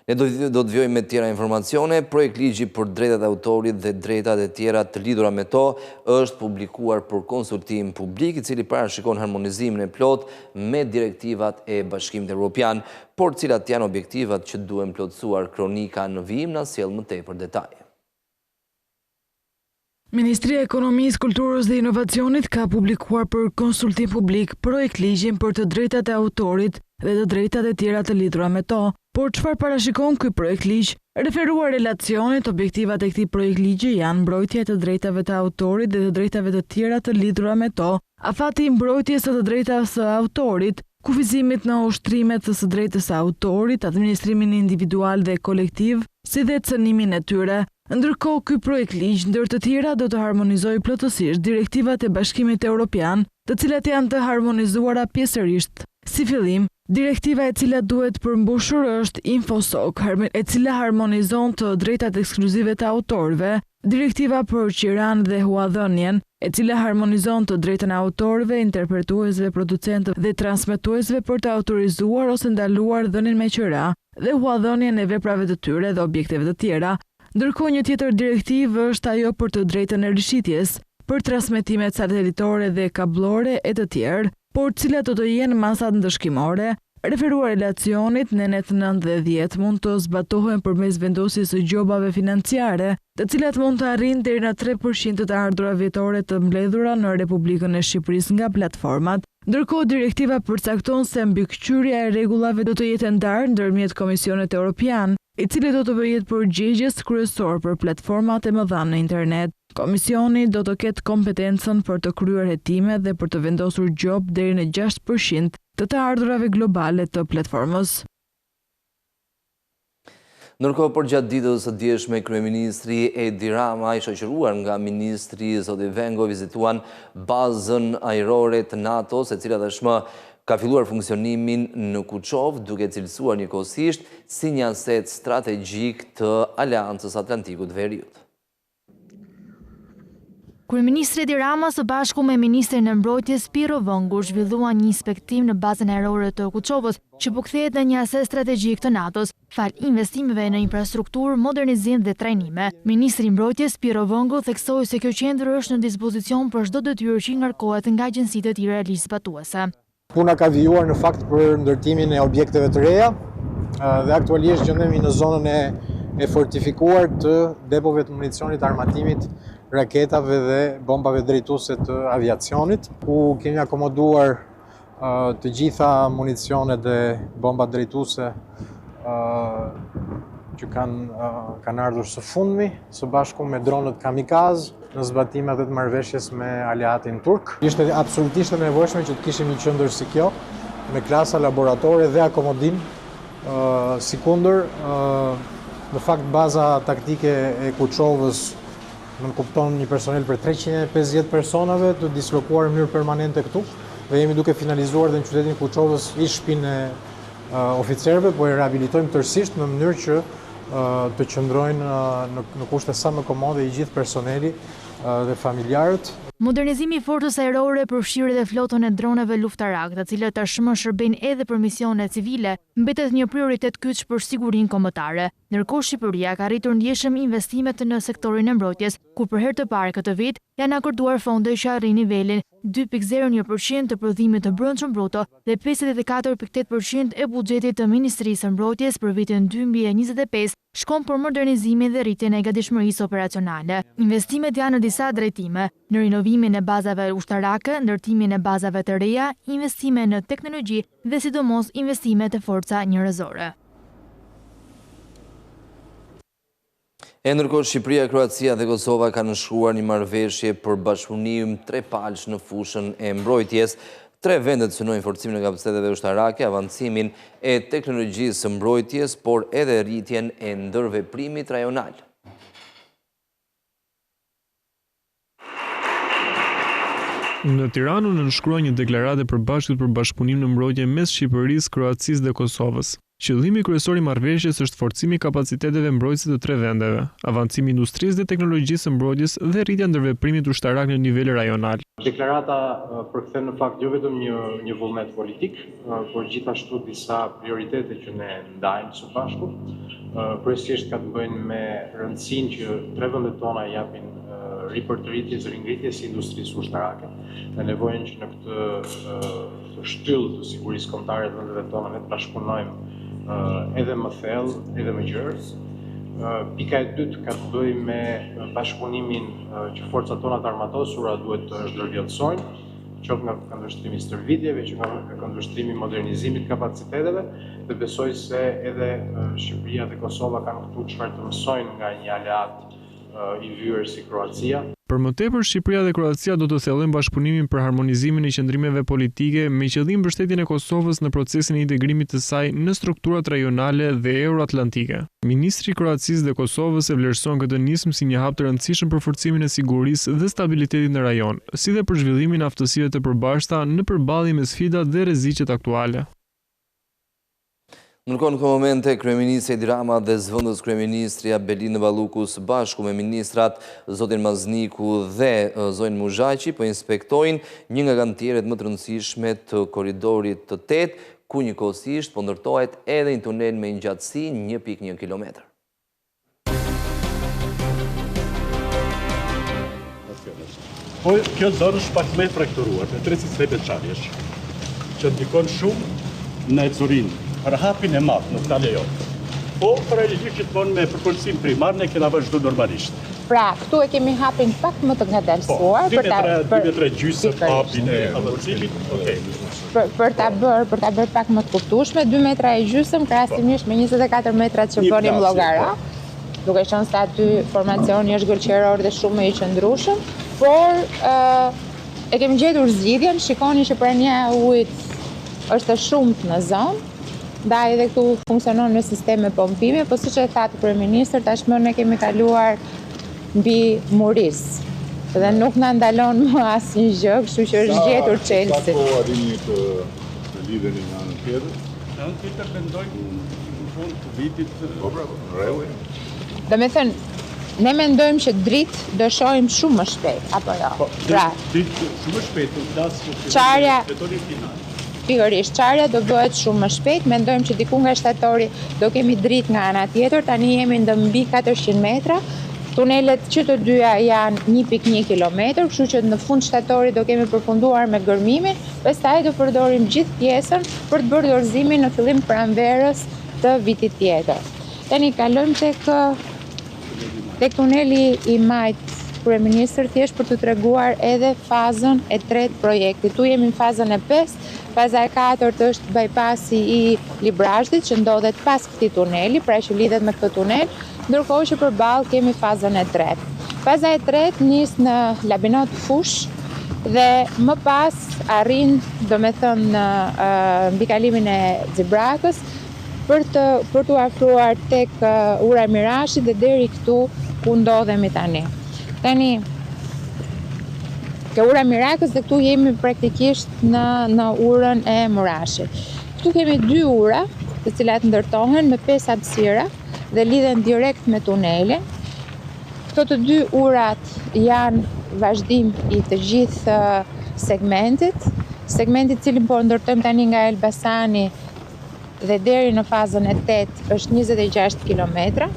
Ne do të vjojmë me tjera informacione. Projekt ligji për drejtat e autorit dhe drejtat e tjera të lidhura me to është publikuar për konsultim publik, i cili parashikon harmonizimin e plot me direktivat e Bashkimit Evropian, por cilat janë objektivat që duhen plotësuar. Kronika në vijim na sjell më tepër detaje. Ministria e Ekonomisë, Kulturës dhe Inovacionit ka publikuar për konsultim publik projekt ligjin për të drejtat e autorit dhe të drejtat e tjera të lidhura me to. Por çfarë parashikon ky projekt ligj? Referuar relacionit, objektivat e këtij projekt ligji janë mbrojtja e të drejtave të autorit dhe të drejtave të tjera të lidhura me to, afati i mbrojtjes së të drejtave së autorit, kufizimit në ushtrimet të së drejtës së autorit, administrimin individual dhe kolektiv, si dhe cënimin e tyre. Ndërkohë, ky projekt ligj ndër të tjera do të harmonizojë plotësisht direktivat e Bashkimit Evropian, të cilat janë të harmonizuara pjesërisht. Si fillim, direktiva e cila duhet përmbushur është InfoSoc, e cila harmonizon të drejtat ekskluzive të autorëve, direktiva për qiran dhe huadhënien, e cila harmonizon të drejtën e autorëve, interpretuesve, producentëve dhe transmetuesve për të autorizuar ose ndaluar dhënien me qira dhe huadhënien e veprave të tyre dhe objekteve të tjera. Ndërkohë, një tjetër direktivë është ajo për të drejtën e rishitjes, për transmetimet satelitore dhe kablore e të tjerë, por cilat do të jenë masat ndëshkimore, referuar relacionit në net 9 dhe 10 mund të zbatohen përmes vendosjes së gjobave financiare, të cilat mund të arrijnë deri në 3% të ardhurave vjetore të mbledhura në Republikën e Shqipërisë nga platformat. Ndërkohë, direktiva përcakton se mbikëqyrja e rregullave do të jetë ndarë ndërmjet Komisionit Evropian, i cili do të bëhet përgjegjës kryesor për platformat e mëdha në internet. Komisioni do të ketë kompetencën për të kryer hetime dhe për të vendosur gjop deri në 6% të ardhurave globale të platformës. Ndërkohë, për gjatë ditës së djeshme, kryeministri Edi Rama, i shoqëruar nga ministri zoti Vengo, vizituan bazën ajrore të NATO-s, e cila tashmë ka filluar funksionimin në Kuçov, duke cilësuar njëkohësisht si një aset strategjik të Aleancës Atlantikut Veriut. Kryeministri Edi Rama së bashku me ministrin e mbrojtjes Piro Vëngu zhvilluan një inspektim në bazën ajrore të Kuçovës, që po kthehet në një aset strategjik të NATO-s, fal investimeve në infrastrukturë, modernizim dhe trajnime. Ministri i mbrojtjes Piro Vëngu theksoi se kjo qendër është në dispozicion për çdo detyrë që ngarkohet nga agjencitë e tjera ligjzbatuese. Puna ka vijuar në fakt për ndërtimin e objekteve të reja dhe aktualisht gjendemi në zonën e fortifikuar të depove të municionit, armatimit, raketave dhe bombave drejtuese të aviacionit, ku kemi akomoduar të gjitha municionet dhe bombat drejtuese që kanë ardhur së fundmi, së bashku me dronët kamikaz në zbatimet dhe të marrëveshjes me aleatin turk. Ishte absolutisht e nevojshme që të kishim një qendër si kjo, me klasa laboratore dhe akomodim, sikundër, në fakt baza taktike e Kuçovës nënkupton një personel për 350 personave të dislokuar në mënyrë permanente këtu, dhe jemi duke finalizuar dhe në qytetin Kuçovës ish shtëpinë e oficerëve, po e rehabilitojmë tërësisht në mënyrë që të qëndrojnë në kushte sa më komode i gjithë personeli dhe familjarët. Modernizimi i forcës ajrore përfshirë edhe flotën e droneve luftarak, të cilët tashmë shërbejnë edhe për misione civile, mbetet një prioritet kyç për sigurinë kombëtare. Ndërkohë Shqipëria ka arritur ndjeshëm investimet në sektorin e mbrojtjes, ku për herë të parë këtë vit janë akorduar fonde që arrin nivelin 2.01% të prodhimit të brendshëm bruto dhe 54.8% e buxhetit të Ministrisë së Mbrojtjes për vitin 2025 shkon për modernizimin dhe rritjen e gatishmërisë operacionale. Investimet janë në disa drejtime: në rinovimin e bazave ushtarake, ndërtimin e bazave të reja, investime në teknologji dhe sidomos investime të forca njerëzore. Ndërkohë, Shqipëria, Kroacia dhe Kosova kanë nënshkruar një marrëveshje për bashkëpunim trepalësh në fushën e mbrojtjes. 3 vendet synojnë forcimin e kapaciteteve ushtarake, avancimin e teknologjisë së mbrojtjes, por edhe rritjen e ndërveprimit rajonal. Në Tiranë nënshkrua një deklaratë e përbashkët për bashkëpunim në mbrojtje mes Shqipërisë, Kroacisë dhe Kosovës. Qëllimi kryesor i marrëveshjes është forcimi i kapaciteteve mbrojtëse të 3 vendeve, avancimi i industrisë dhe teknologjisë së mbrojtjes dhe rritja e ndërveprimit ushtarak në nivel rajonal. Deklarata përkthen në fakt jo vetëm një vullnet politik, por gjithashtu disa prioritete që ne ndajmë së bashku. Kryesisht ka të bëjnë me rëndësinë që 3 vendet tona japin ripërtëritjes, ringritjes së industrisë ushtarake, me nevojën që në këtë shtyllë të sigurisë kombëtare të vendeve tona ne të bashkëpunojmë edhe më thellë, edhe më gjerë. Pika e dytë ka të bëjë me bashkëpunimin që forcat tona të armatosura duhet të zhvlerësojnë, qoftë nga këndvështrimi i stërvitjeve, që nga këndvështrimi i modernizimit kapaciteteve, dhe besoj se edhe Shqipëria dhe Kosova kanë këtu çfarë të mësojnë nga një aleat i vyer si Kroacia. Për më tepër, Shqipëria dhe Kroacia do të thellojnë bashkëpunimin për harmonizimin e qëndrimeve politike me qëllim mbështetjen e Kosovës në procesin e integrimit të saj në strukturat rajonale dhe euroatlantike. Ministri i Kroacisë dhe Kosovës e vlerëson këtë nismë si një hap të rëndësishëm për forcimin e sigurisë dhe stabilitetit në rajon, si dhe për zhvillimin e aftësive të përbashkëta në përballje me sfidat dhe rreziqet aktuale. Ndërkohë, në këtë momente, kryeministri Edi Rama dhe zëvendës kryeministria Belinë Balluku së bashku me ministrat zotin Mazniku dhe zonjën Muzhaqi po inspektojnë një nga kantieret më të rëndësishme të korridorit të 8, ku njëkohësisht po ndërtohet edhe një tunel me ngjatësi 1.1 kilometër. Po, kjo zonë është pak më e frakturuar, me 3 sisteme çarjesh, që ndikon shumë në Ecurin, për hapin e madh, nuk ta lejon. Po, paralelisht që të bënë me përpërcim primar, ne kena vazhdu normalisht. Pra, këtu e kemi hapin pak më të ngadalësuar. 2 metra gjysmë hapin e aborcimit, për ta bërë pak më të kuptueshme, 2 metra e gjysmë krahasimisht me 24 metrat që bënim llogara, duke qenë se aty formacioni është gëlqeror dhe shumë i qëndrueshëm, por e kemi gjetur zgjidhjen, shikoni që prania e ujit është e shumtë në zonë, ndaj edhe këtu funksionon në sisteme pompime, po siç e thatë kryeministri, tashmë ne kemi kaluar mbi muris. Dhe nuk na ndalon më asnjë gjë, kështu që është gjetur Chelsea. Sa po arrini të lidheni në anën tjetër? Në anën tjetër mendojmë në fund të vitit. Po bravo, rreulli. Do me thënë, ne mendojmë që dritë do shohim shumë më shpejt, apo jo? Po, dritë shumë më shpejt, në flasë qarja, shtatori final. Pikërisht, qarja do bëhet shumë më shpejt, mendojmë që diku nga shtatori do kemi dritë nga ana tjetër, tani jemi në mbi 400 metra, tunelet që të dyja janë 1.1 km, kështu që në fund shtatori do kemi përfunduar me gërmimin, pastaj do përdorim gjithë pjesën për të bërë dorëzimin në fillim pranverës të vitit tjetër. Tani kalojmë tek tuneli i Majt kryeministër, thjesht për të treguar edhe fazën e tretë projektit. Tu jemi në fazën e 5, faza e 4 është bypassi i Librazhdit që ndodhet pas këtij tuneli, pra që lidhet me këtë tunel, ndërkohë që përballë kemi fazën e tretë. Faza e tretë nis në Labinot Fush dhe më pas arrin, domethënë në mbikalimin e Xibrakës për të afruar tek ura e Mirashit dhe deri këtu ku ndodhemi tani. Tani ke ura e Mirakës dhe këtu jemi praktikisht në urën e Murashit. Këtu kemi 2 ura, të cilat ndërtohen me 5 hapësira dhe lidhen direkt me tunelin. Këto të 2 urat janë vazhdim i të gjithë segmentit cilin po ndërtojmë tani nga Elbasani dhe deri në fazën e 8 është 26 km.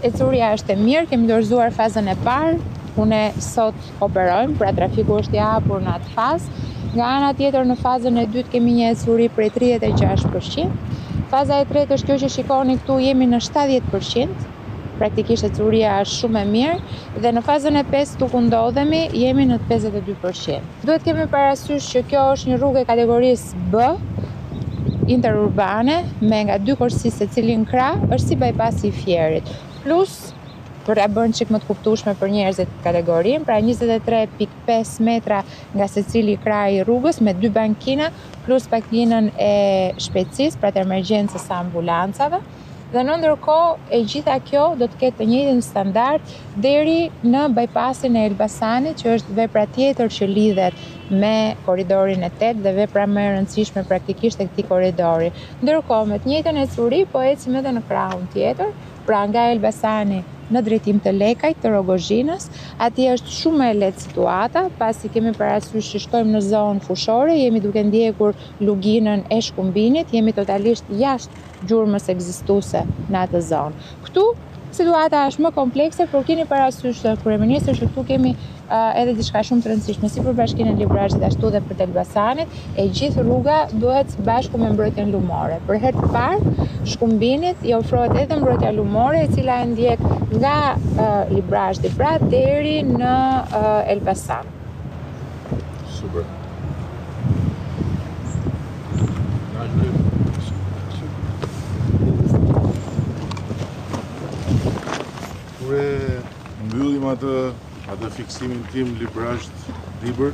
Ecuria është e mirë, kemi dorëzuar fazën e parë, ku ne sot operojmë, pra trafiku është i hapur në atë fazë. Nga ana tjetër në fazën e dytë kemi një ecuri prej 36%. Faza e tretë është kjo që shikoni këtu, jemi në 70%, praktikisht ecuria është shumë e mirë, dhe në fazën e 5 tu ku ndodhemi jemi në 52%. Duhet kemi parasysh që kjo është një rrugë e kategorisë B, interurbane, me nga 2 korsi secilin krah, është si bypassi i Fierit. Plus, për ta bërë çik më të kuptueshme për njerëzit kategorinë, pra 23.5 metra nga secili krah i rrugës me 2 bankina plus makinën e shpejtësisë, pra të emergjencës së ambulancave. Dhe në ndërkohë e gjitha kjo do të ketë të njëjtin standard deri në bypassin e Elbasanit, që është vepra tjetër që lidhet me korridorin e 8 dhe vepra më e rëndësishme praktikisht e këtij korridori. Ndërkohë me të njëjtën ecuri po ecim edhe në krahun tjetër, pra nga Elbasani në drejtim të Lekajt, të Rogozhinës, atje është shumë e lehtë situata, pasi kemi parasysh që shkojmë në zonë fushore, jemi duke ndjekur luginën e shkumbinit, jemi totalisht jashtë gjurmës ekzistuese në atë zonë. Këtu situata është më komplekse, por keni parasysh të kryeministër që këtu kemi edhe diçka shumë të rëndësishme, si për bashkinë e Librazhdit ashtu dhe për të Elbasanit, e gjithë rruga duhet bashku me mbrojtjen lumore. Për herë të parë, shkumbinit i ofrohet edhe mbrojtja lumore, e cila e ndjek nga Librazhdi pra deri në Elbasan. Super. Kur mbyllim atë fiksimin tim Librazhd-Liber?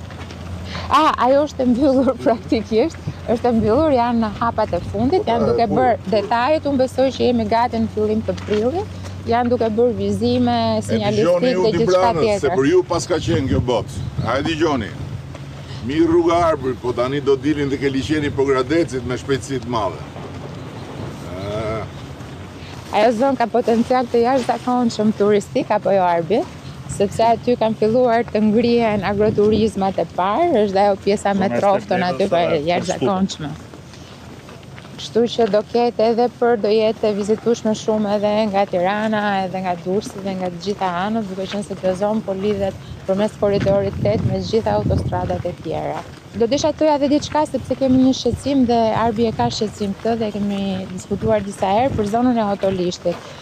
Ajo është e mbyllur praktikisht, është e mbyllur, janë në hapat e fundit, janë duke bërë detajet, unë besoj që jemi gati në fillim të prillit, janë duke bërë vizime, sinjalistik dhe gjithçka tjetër. Se për ju pas ka qenë kjo botë. Hajde dëgjoni. Mirë rruga Arbër, po tani do dilin dhe ke liqeni po Gradecit me shpejtësi të madhe. Ajo zonë ka potencial të jashtëzakonshëm turistik apo jo Arbi, sepse aty kanë filluar të ngrihen agroturizmat e parë, është dhe ajo pjesa me troftën aty për jashtëzakonshme. Kështu që do ketë edhe do jetë vizitueshme shumë edhe nga Tirana, edhe nga Durrësi dhe nga të gjitha anët, duke qenë se kjo zonë po lidhet përmes korridorit 8 me të gjitha autostradat e tjera. Do desha të thoja edhe diçka sepse kemi një shqetësim dhe Arbi e ka shqetësim këtë dhe kemi diskutuar disa herë për zonën e Autolishtit.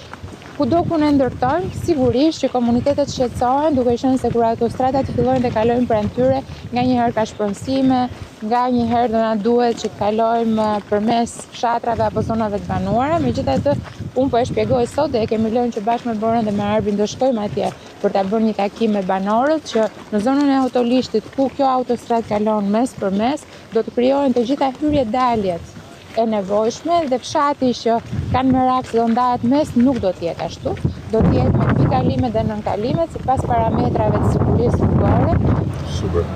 Kudo ku ne ndërtojmë, sigurisht që komunitetet shqetësohen, duke qenë se kur autostradat fillojnë të kalojnë pranë tyre, nganjëherë ka shpërndësime, nganjëherë do na duhet që të kalojmë përmes fshatrave apo zonave të banuara. Megjithatë, unë po e shpjegoj sot dhe e kemi lënë që bashkë me Borën dhe me Arbin do shkojmë atje për ta bërë një takim me banorët që në zonën e Autolishtit ku kjo autostradë kalon mes për mes, do të krijohen të gjitha hyrje-daljet e nevojshme dhe fshati që kanë merak se do ndahet mes nuk do të jetë ashtu. Do të jetë me pikalimet dhe nënkalimet sipas parametrave të sigurisë rrugore. Super.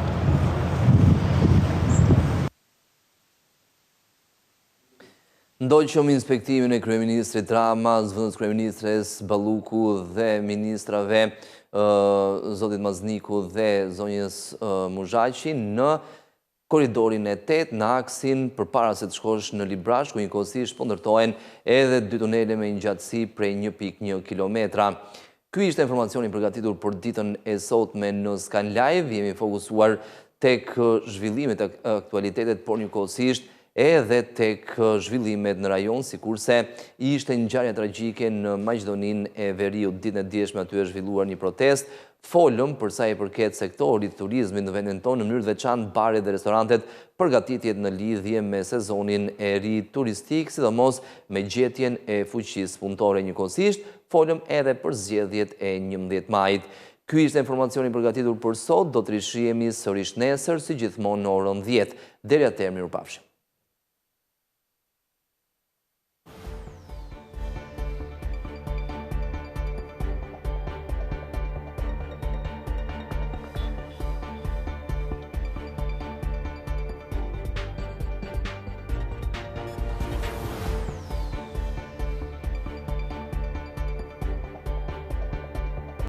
Ndoqëm inspektimin e kryeministrit Rama, zëvendës kryeministres Balluku dhe ministrave zotit Mazniku dhe zonjës Muzhaqi në korridorin e 8 në aksin përpara se të shkosh në Librash, ku njëkohësisht po ndërtohen edhe 2 tunele me një gjatësi prej 1.1 kilometra. Ky ishte informacioni përgatitur për ditën e sotme në Skan Live. Jemi fokusuar tek zhvillimet e aktualitetet, por njëkohësisht edhe tek zhvillimet në rajon, sikurse ishte një ngjarje tragjike në Maqedoninë e Veriut. Ditën e djeshme aty është zhvilluar një protestë. Folëm për sa i përket sektorit turizmit në vendin tonë, në mënyrë të veçantë baret dhe restorantet përgatitjet në lidhje me sezonin e ri turistik, sidomos me gjetjen e fuqisë punëtore. Njëkohësisht, folëm edhe për zgjedhjet e 11 majit. Ky ishte informacioni përgatitur për sot, do të rishihemi sërish nesër, si gjithmonë në orën 10. Deri atëherë, mirupafshim.